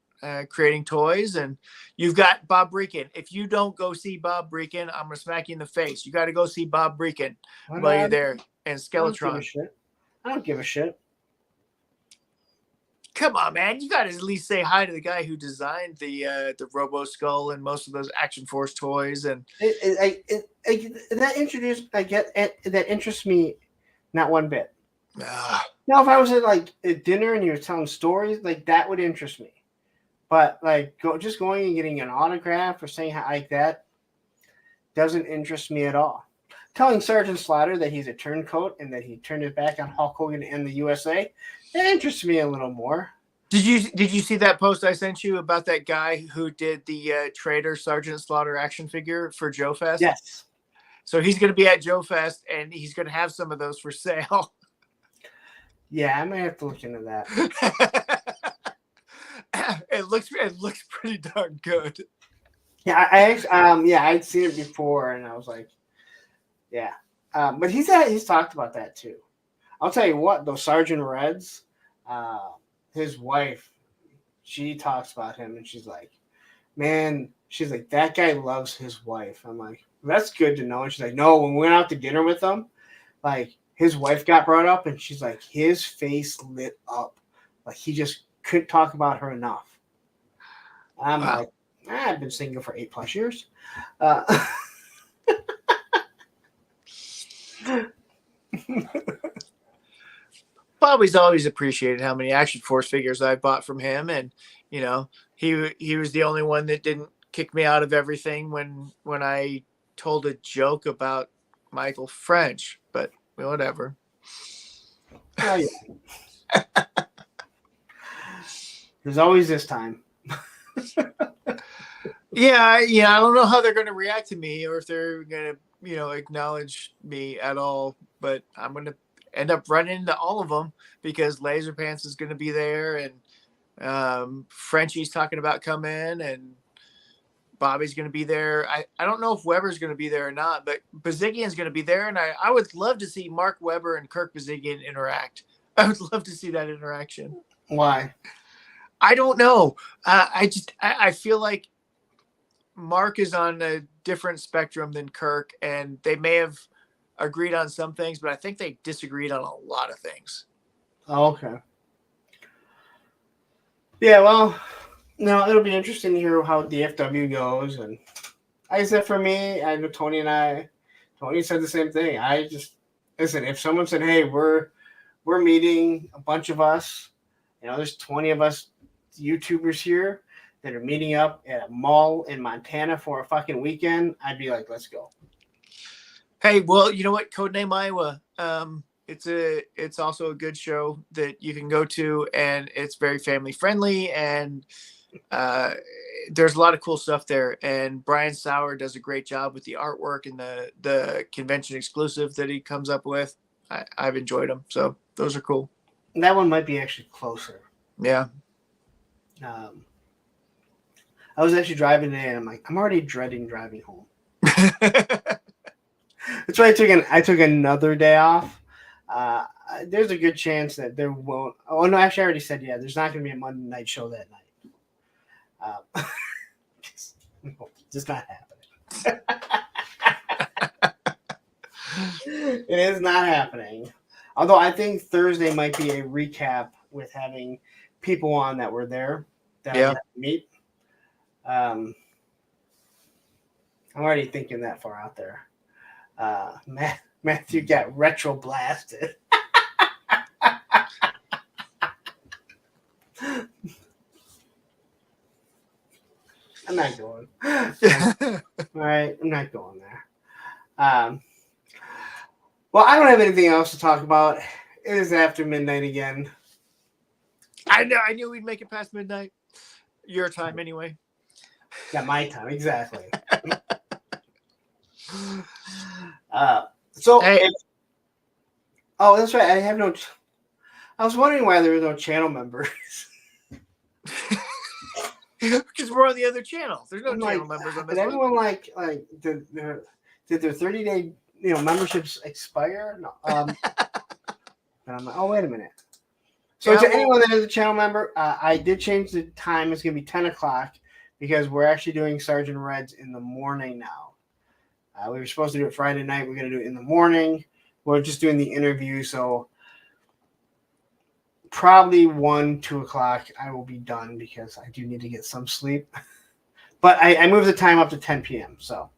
creating toys. And you've got Bob Breakin. If you don't go see Bob Breakin, I'm going to smack you in the face. You got to go see Bob Breakin while you're there. And Skeletron. I don't give a shit. Come on, man. You got to at least say hi to the guy who designed the Robo Skull and most of those Action Force toys. And that interests me not one bit. Now, if I was at dinner and you were telling stories, like that would interest me. But just going and getting an autograph or saying like that doesn't interest me at all. Telling Sergeant Slaughter that he's a turncoat and that he turned his back on Hulk Hogan and the USA, that interests me a little more. Did you see that post I sent you about that guy who did the Trader Sergeant Slaughter action figure for Joe Fest? Yes. So he's going to be at Joe Fest and he's going to have some of those for sale. Yeah, I might have to look into that. It looks pretty darn good. Yeah, I'd seen it before and I was like, yeah. But he's talked about that too. I'll tell you what, those Sergeant Reds, his wife, she talks about him and she's like, man, that guy loves his wife. I'm like, that's good to know. And she's like, no, when we went out to dinner with him, his wife got brought up and she's like, his face lit up. Like he just couldn't talk about her enough. I'm like, I've been single for 8+ years. Uh, Bobby's always appreciated how many Action Force figures I bought from him, and you know, he was the only one that didn't kick me out of everything when I told a joke about Michael French, but whatever. oh, yeah. There's always this time. Yeah, I don't know how they're going to react to me or if they're going to, acknowledge me at all, but I'm going to end up running into all of them because Laser Pants is going to be there, and Frenchie's talking about coming, and Bobby's going to be there. I don't know if Weber's going to be there or not, but Bazigian's going to be there, and I would love to see Mark Weber and Kirk Bazigian interact. I would love to see that interaction. Why? I don't know. I feel like Mark is on a different spectrum than Kirk, and they may have agreed on some things, but I think they disagreed on a lot of things. Oh, okay. Yeah, well, no, it'll be interesting to hear how DFW goes. And like I said, for me, I know Tony said the same thing. I just listen. If someone said, "Hey, we're meeting a bunch of us," there's 20 of us YouTubers here that are meeting up at a mall in Montana for a fucking weekend, I'd be like, let's go. Hey, well, you know what? Codename Iowa. It's also a good show that you can go to, and it's very family friendly, and there's a lot of cool stuff there. And Brian Sauer does a great job with the artwork and the convention exclusive that he comes up with. I've enjoyed them, so those are cool. That one might be actually closer. Yeah. I was actually driving today, and I'm like, I'm already dreading driving home. That's why I took another day off. There's a good chance that there won't. Oh no, actually, I already said there's not going to be a Monday night show that night. Just not happening. It is not happening. Although I think Thursday might be a recap with having people on that were there that I have to meet. I'm already thinking that far out there. Matthew got retro blasted. I'm not going. All right, I'm not going there. Well, I don't have anything else to talk about. It is after midnight again. I knew we'd make it past midnight. Your time, anyway. Yeah, my time, exactly. Hey. Oh, that's right. I was wondering why there were no channel members. Because we're on the other channel. There's no channel members on this one. Did everyone did their 30-day memberships expire? No. And I'm like, oh, wait a minute. So to anyone that is a channel member, I did change the time. It's going to be 10 o'clock because we're actually doing Sergeant Reds in the morning now. We were supposed to do it Friday night. We're going to do it in the morning. We're just doing the interview. So probably 1, 2 o'clock, I will be done because I do need to get some sleep. But I moved the time up to 10 p.m. So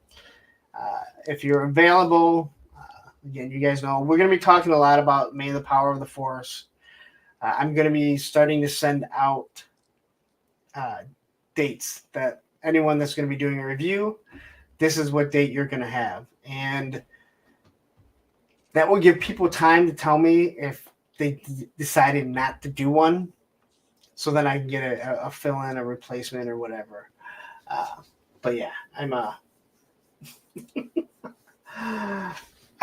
if you're available, again, you guys know, we're going to be talking a lot about May the Power of the Force. I'm going to be starting to send out dates that anyone that's going to be doing a review, this is what date you're going to have. And that will give people time to tell me if they decided not to do one. So then I can get a fill-in, a replacement, or whatever. But yeah, I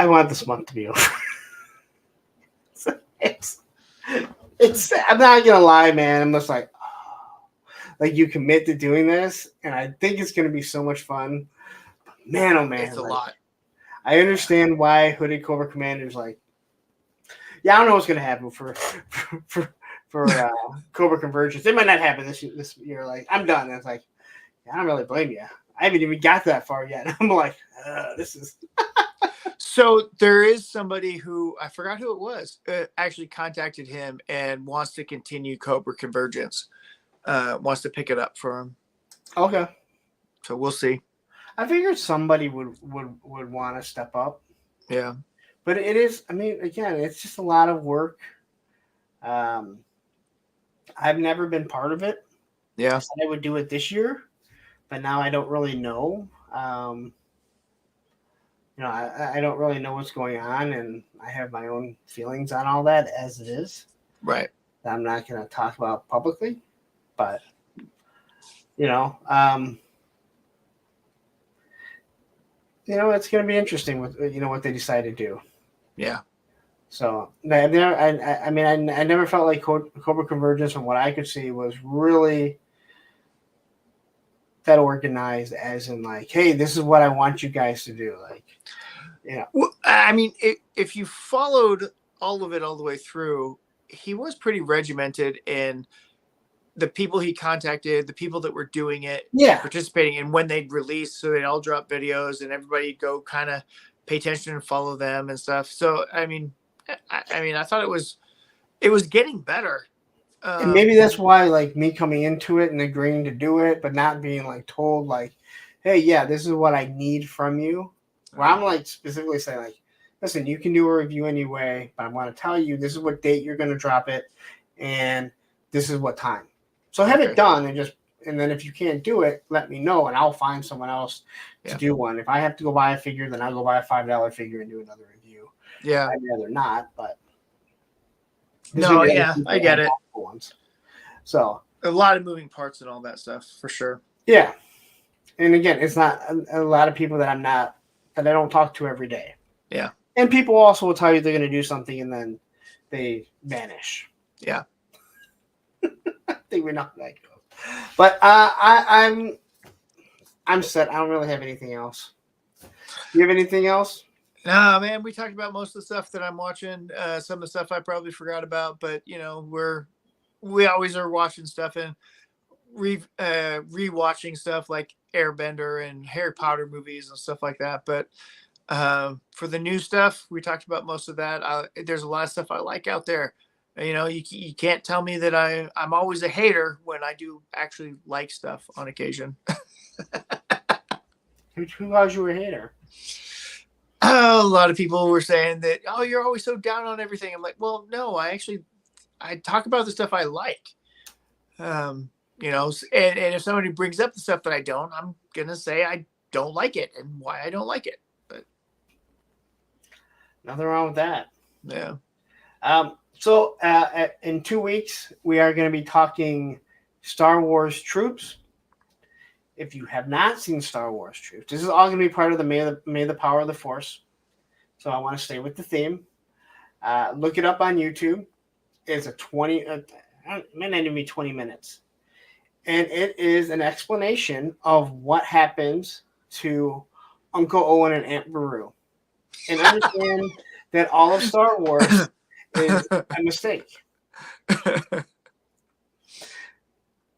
want this month to be over. I'm not gonna lie, man. I'm just like you commit to doing this, and I think it's gonna be so much fun. But man, oh man, it's a lot. I understand why Hooded Cobra Commander's like, yeah, I don't know what's gonna happen for Cobra Convergence. It might not happen this year. Like, I'm done. And it's like, I don't really blame you. I haven't even got that far yet. I'm like, this is. So there is somebody who, I forgot who it was, actually contacted him and wants to continue Cobra Convergence. Wants to pick it up for him. Okay. So we'll see. I figured somebody would want to step up. Yeah. But it is, I mean, again, it's just a lot of work. I've never been part of it. Yeah. I said I would do it this year, but now I don't really know. I don't really know what's going on, and I have my own feelings on all that as it is. Right. That I'm not going to talk about publicly, but it's going to be interesting with what they decide to do. Yeah. So I never felt like Cobra Convergence, from what I could see, was really that organized, as in like, hey, this is what I want you guys to do. Like, Well, I mean, if you followed all of it all the way through, he was pretty regimented in the people he contacted, the people that were doing it, participating, and when they'd release, so they'd all drop videos, and everybody'd go kind of pay attention and follow them and stuff. So I thought it was getting better. And maybe that's why, like, me coming into it and agreeing to do it, but not being like told like, hey, yeah, this is what I need from you. Where I'm like specifically saying like, listen, you can do a review anyway, but I'm going to tell you this is what date you're going to drop it, and this is what time. So have it done, and then if you can't do it, let me know, and I'll find someone else to do one. If I have to go buy a figure, then I'll go buy a $5 figure and do another review. Yeah, I'd rather not, but no, yeah, I get it. Ones. So a lot of moving parts and all that stuff for sure. Yeah, and again, it's not a lot of people that I don't talk to every day. Yeah, and people also will tell you they're going to do something and then they vanish. Yeah, I think we know how that goes. But I'm set. I don't really have anything else. You have anything else? No, man. We talked about most of the stuff that I'm watching. Some of the stuff I probably forgot about, but we always are watching stuff and rewatching stuff like Airbender and Harry Potter movies and stuff like that. But for the new stuff, we talked about most of that. There's a lot of stuff I like out there. You can't tell me that I'm always a hater when I do actually like stuff on occasion. Who calls you a hater? A lot of people were saying that, oh, you're always so down on everything. I'm like, well, no, I talk about the stuff I like. And if somebody brings up the stuff that I don't, I'm going to say I don't like it and why I don't like it. But nothing wrong with that. Yeah. So in 2 weeks, we are going to be talking Star Wars Troops. If you have not seen Star Wars Troops, this is all going to be part of the May the Power of the Force. So I want to stay with the theme. Look it up on YouTube. It's it may not even be 20 minutes. And it is an explanation of what happens to Uncle Owen and Aunt Beru. And understand that all of Star Wars is a mistake.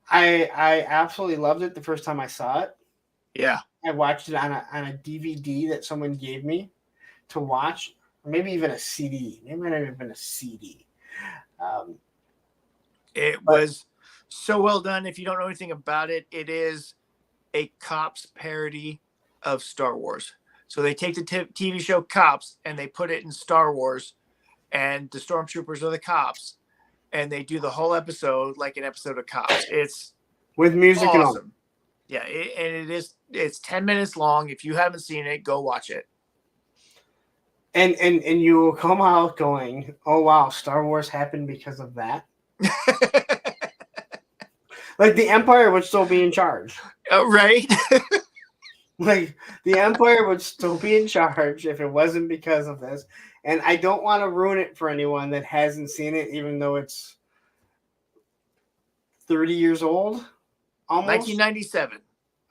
I absolutely loved it the first time I saw it. Yeah. I watched it on a DVD that someone gave me to watch, or maybe even a CD. Maybe it might have even been a CD. It was so well done. If you don't know anything about it, it is a Cops parody of Star Wars. So they take the TV show Cops and they put it in Star Wars, and the stormtroopers are the cops, and they do the whole episode like an episode of Cops. It's with music awesome. And all. Yeah, it's 10 minutes long. If you haven't seen it, go watch it. And you will come out going, oh wow, Star Wars happened because of that. Like the Empire would still be in charge. Right? Like the Empire would still be in charge if it wasn't because of this. And I don't want to ruin it for anyone that hasn't seen it, even though it's 30 years old. Almost 1997.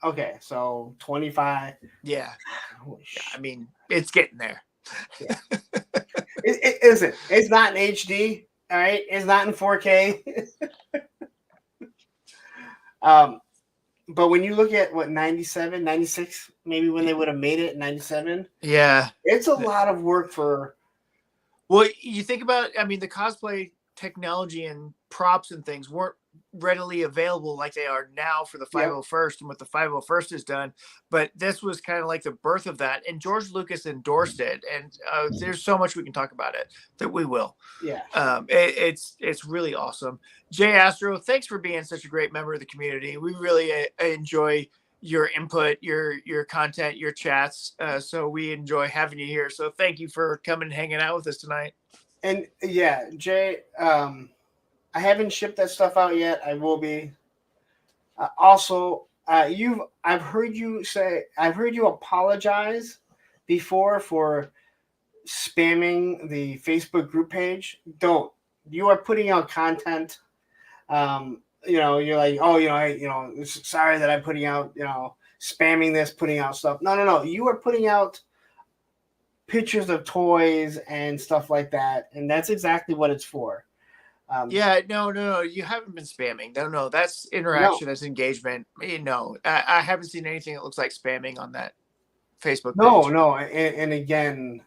Okay, so 25. Yeah. I mean, it's getting there. Yeah. It isn't. It's not in HD. All right. It's not in 4K. But when you look at what 97, 96, maybe when they would have made it in 97. Yeah. It's a lot of work for. Well, you think about, I mean, the cosplay technology and props and things weren't readily available like they are now for the Yep. 501st and what the 501st has done. But this was kind of like the birth of that. And George Lucas endorsed it. And there's so much we can talk about it that we will. Yeah. It's really awesome. Jay Astro, thanks for being such a great member of the community. We really enjoy your input, your content, your chats. So we enjoy having you here. So thank you for coming and hanging out with us tonight. And yeah, Jay, I haven't shipped that stuff out yet. I will be. Also, I've heard you apologize before for spamming the Facebook group page. Don't. You are putting out content. You're like, oh, sorry that I'm putting out, spamming this, putting out stuff. No. You are putting out pictures of toys and stuff like that, and that's exactly what it's for. No. You haven't been spamming. No. That's interaction. That's engagement. No, I haven't seen anything that looks like spamming on that Facebook page. No. And again,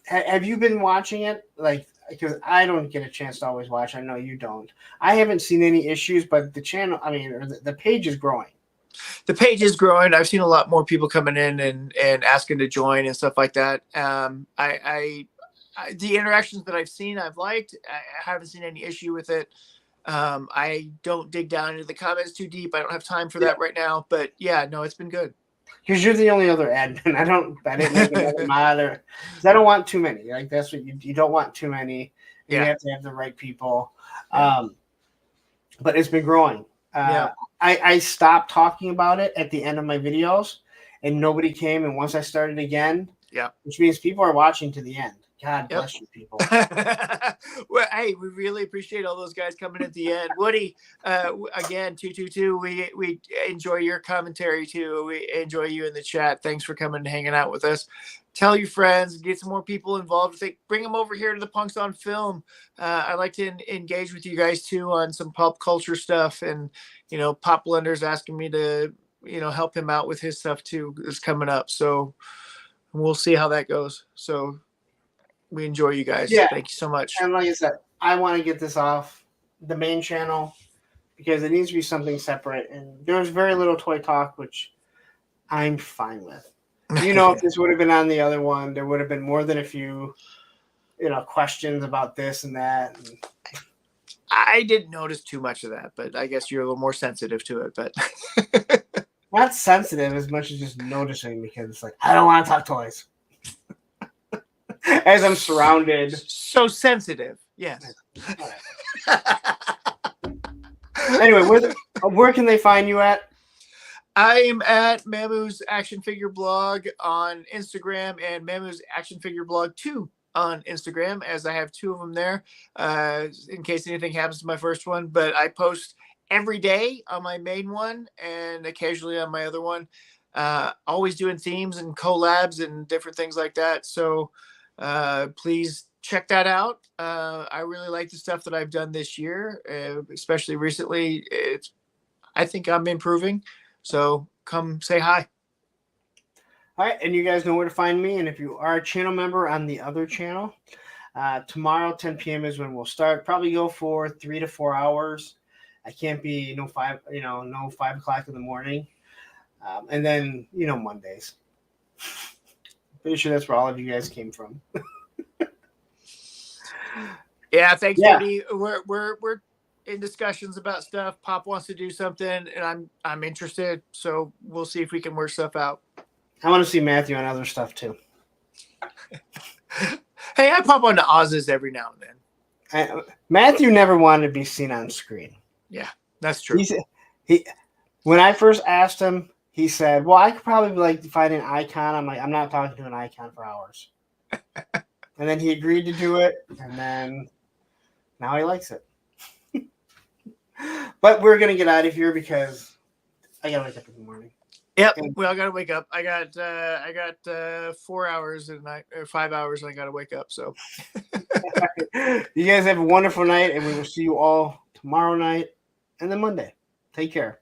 have you been watching it? Like, because I don't get a chance to always watch. I know you don't. I haven't seen any issues, but the channel, the page is growing. The page is growing. I've seen a lot more people coming in and asking to join and stuff like that. The interactions that I've seen, I've liked. I haven't seen any issue with it. I don't dig down into the comments too deep. I don't have time for that right now. But yeah, no, it's been good. Because you're the only other admin. I didn't make another mod, because I don't want too many. Like, that's what you don't want too many. You have to have the right people. But it's been growing. I stopped talking about it at the end of my videos, and nobody came. And once I started again, which means people are watching to the end. God bless you, people. Well, hey, we really appreciate all those guys coming at the end. Woody, again, 222, we enjoy your commentary too. We enjoy you in the chat. Thanks for coming and hanging out with us. Tell your friends, get some more people involved. Bring them over here to the Punks on Film. I like to engage with you guys too on some pop culture stuff. And, Pop Blunder's asking me to, help him out with his stuff too. Is coming up. So we'll see how that goes. So we enjoy you guys. Yeah. Thank you so much. And like I said, I want to get this off the main channel because it needs to be something separate. And there's very little toy talk, which I'm fine with. If this would have been on the other one, there would have been more than a few, questions about this and that. I didn't notice too much of that, but I guess you're a little more sensitive to it. But not sensitive as much as just noticing, because it's like, I don't want to talk toys. As I'm surrounded. So sensitive. Yes. Anyway, where can they find you at? I am at Mamu's Action Figure Blog on Instagram and Mamu's Action Figure Blog 2 on Instagram, as I have two of them there, in case anything happens to my first one. But I post every day on my main one and occasionally on my other one. Always doing themes and collabs and different things like that. So please check that out. I really like the stuff that I've done this year, especially recently. I think I'm improving. So come say hi. All right. And you guys know where to find me. And if you are a channel member on the other channel, tomorrow, 10 p.m. is when we'll start. Probably go for 3 to 4 hours. I can't be no 5 o'clock in the morning. And then, Mondays. Pretty sure that's where all of you guys came from. Yeah, thanks, Woody. We're in discussions about stuff. Pop wants to do something, and I'm interested. So we'll see if we can work stuff out. I want to see Matthew on other stuff too. Hey, I pop on to Oz's every now and then. Matthew never wanted to be seen on screen. Yeah, that's true. When I first asked him, he said, "Well, I could probably find an icon." I'm like, "I'm not talking to an icon for hours." And then he agreed to do it, and then now he likes it. But we're gonna get out of here because I gotta wake up in the morning. Yep, we all gotta wake up. I got 4 hours and 5 hours, and I gotta wake up. So you guys have a wonderful night, and we will see you all tomorrow night and then Monday. Take care.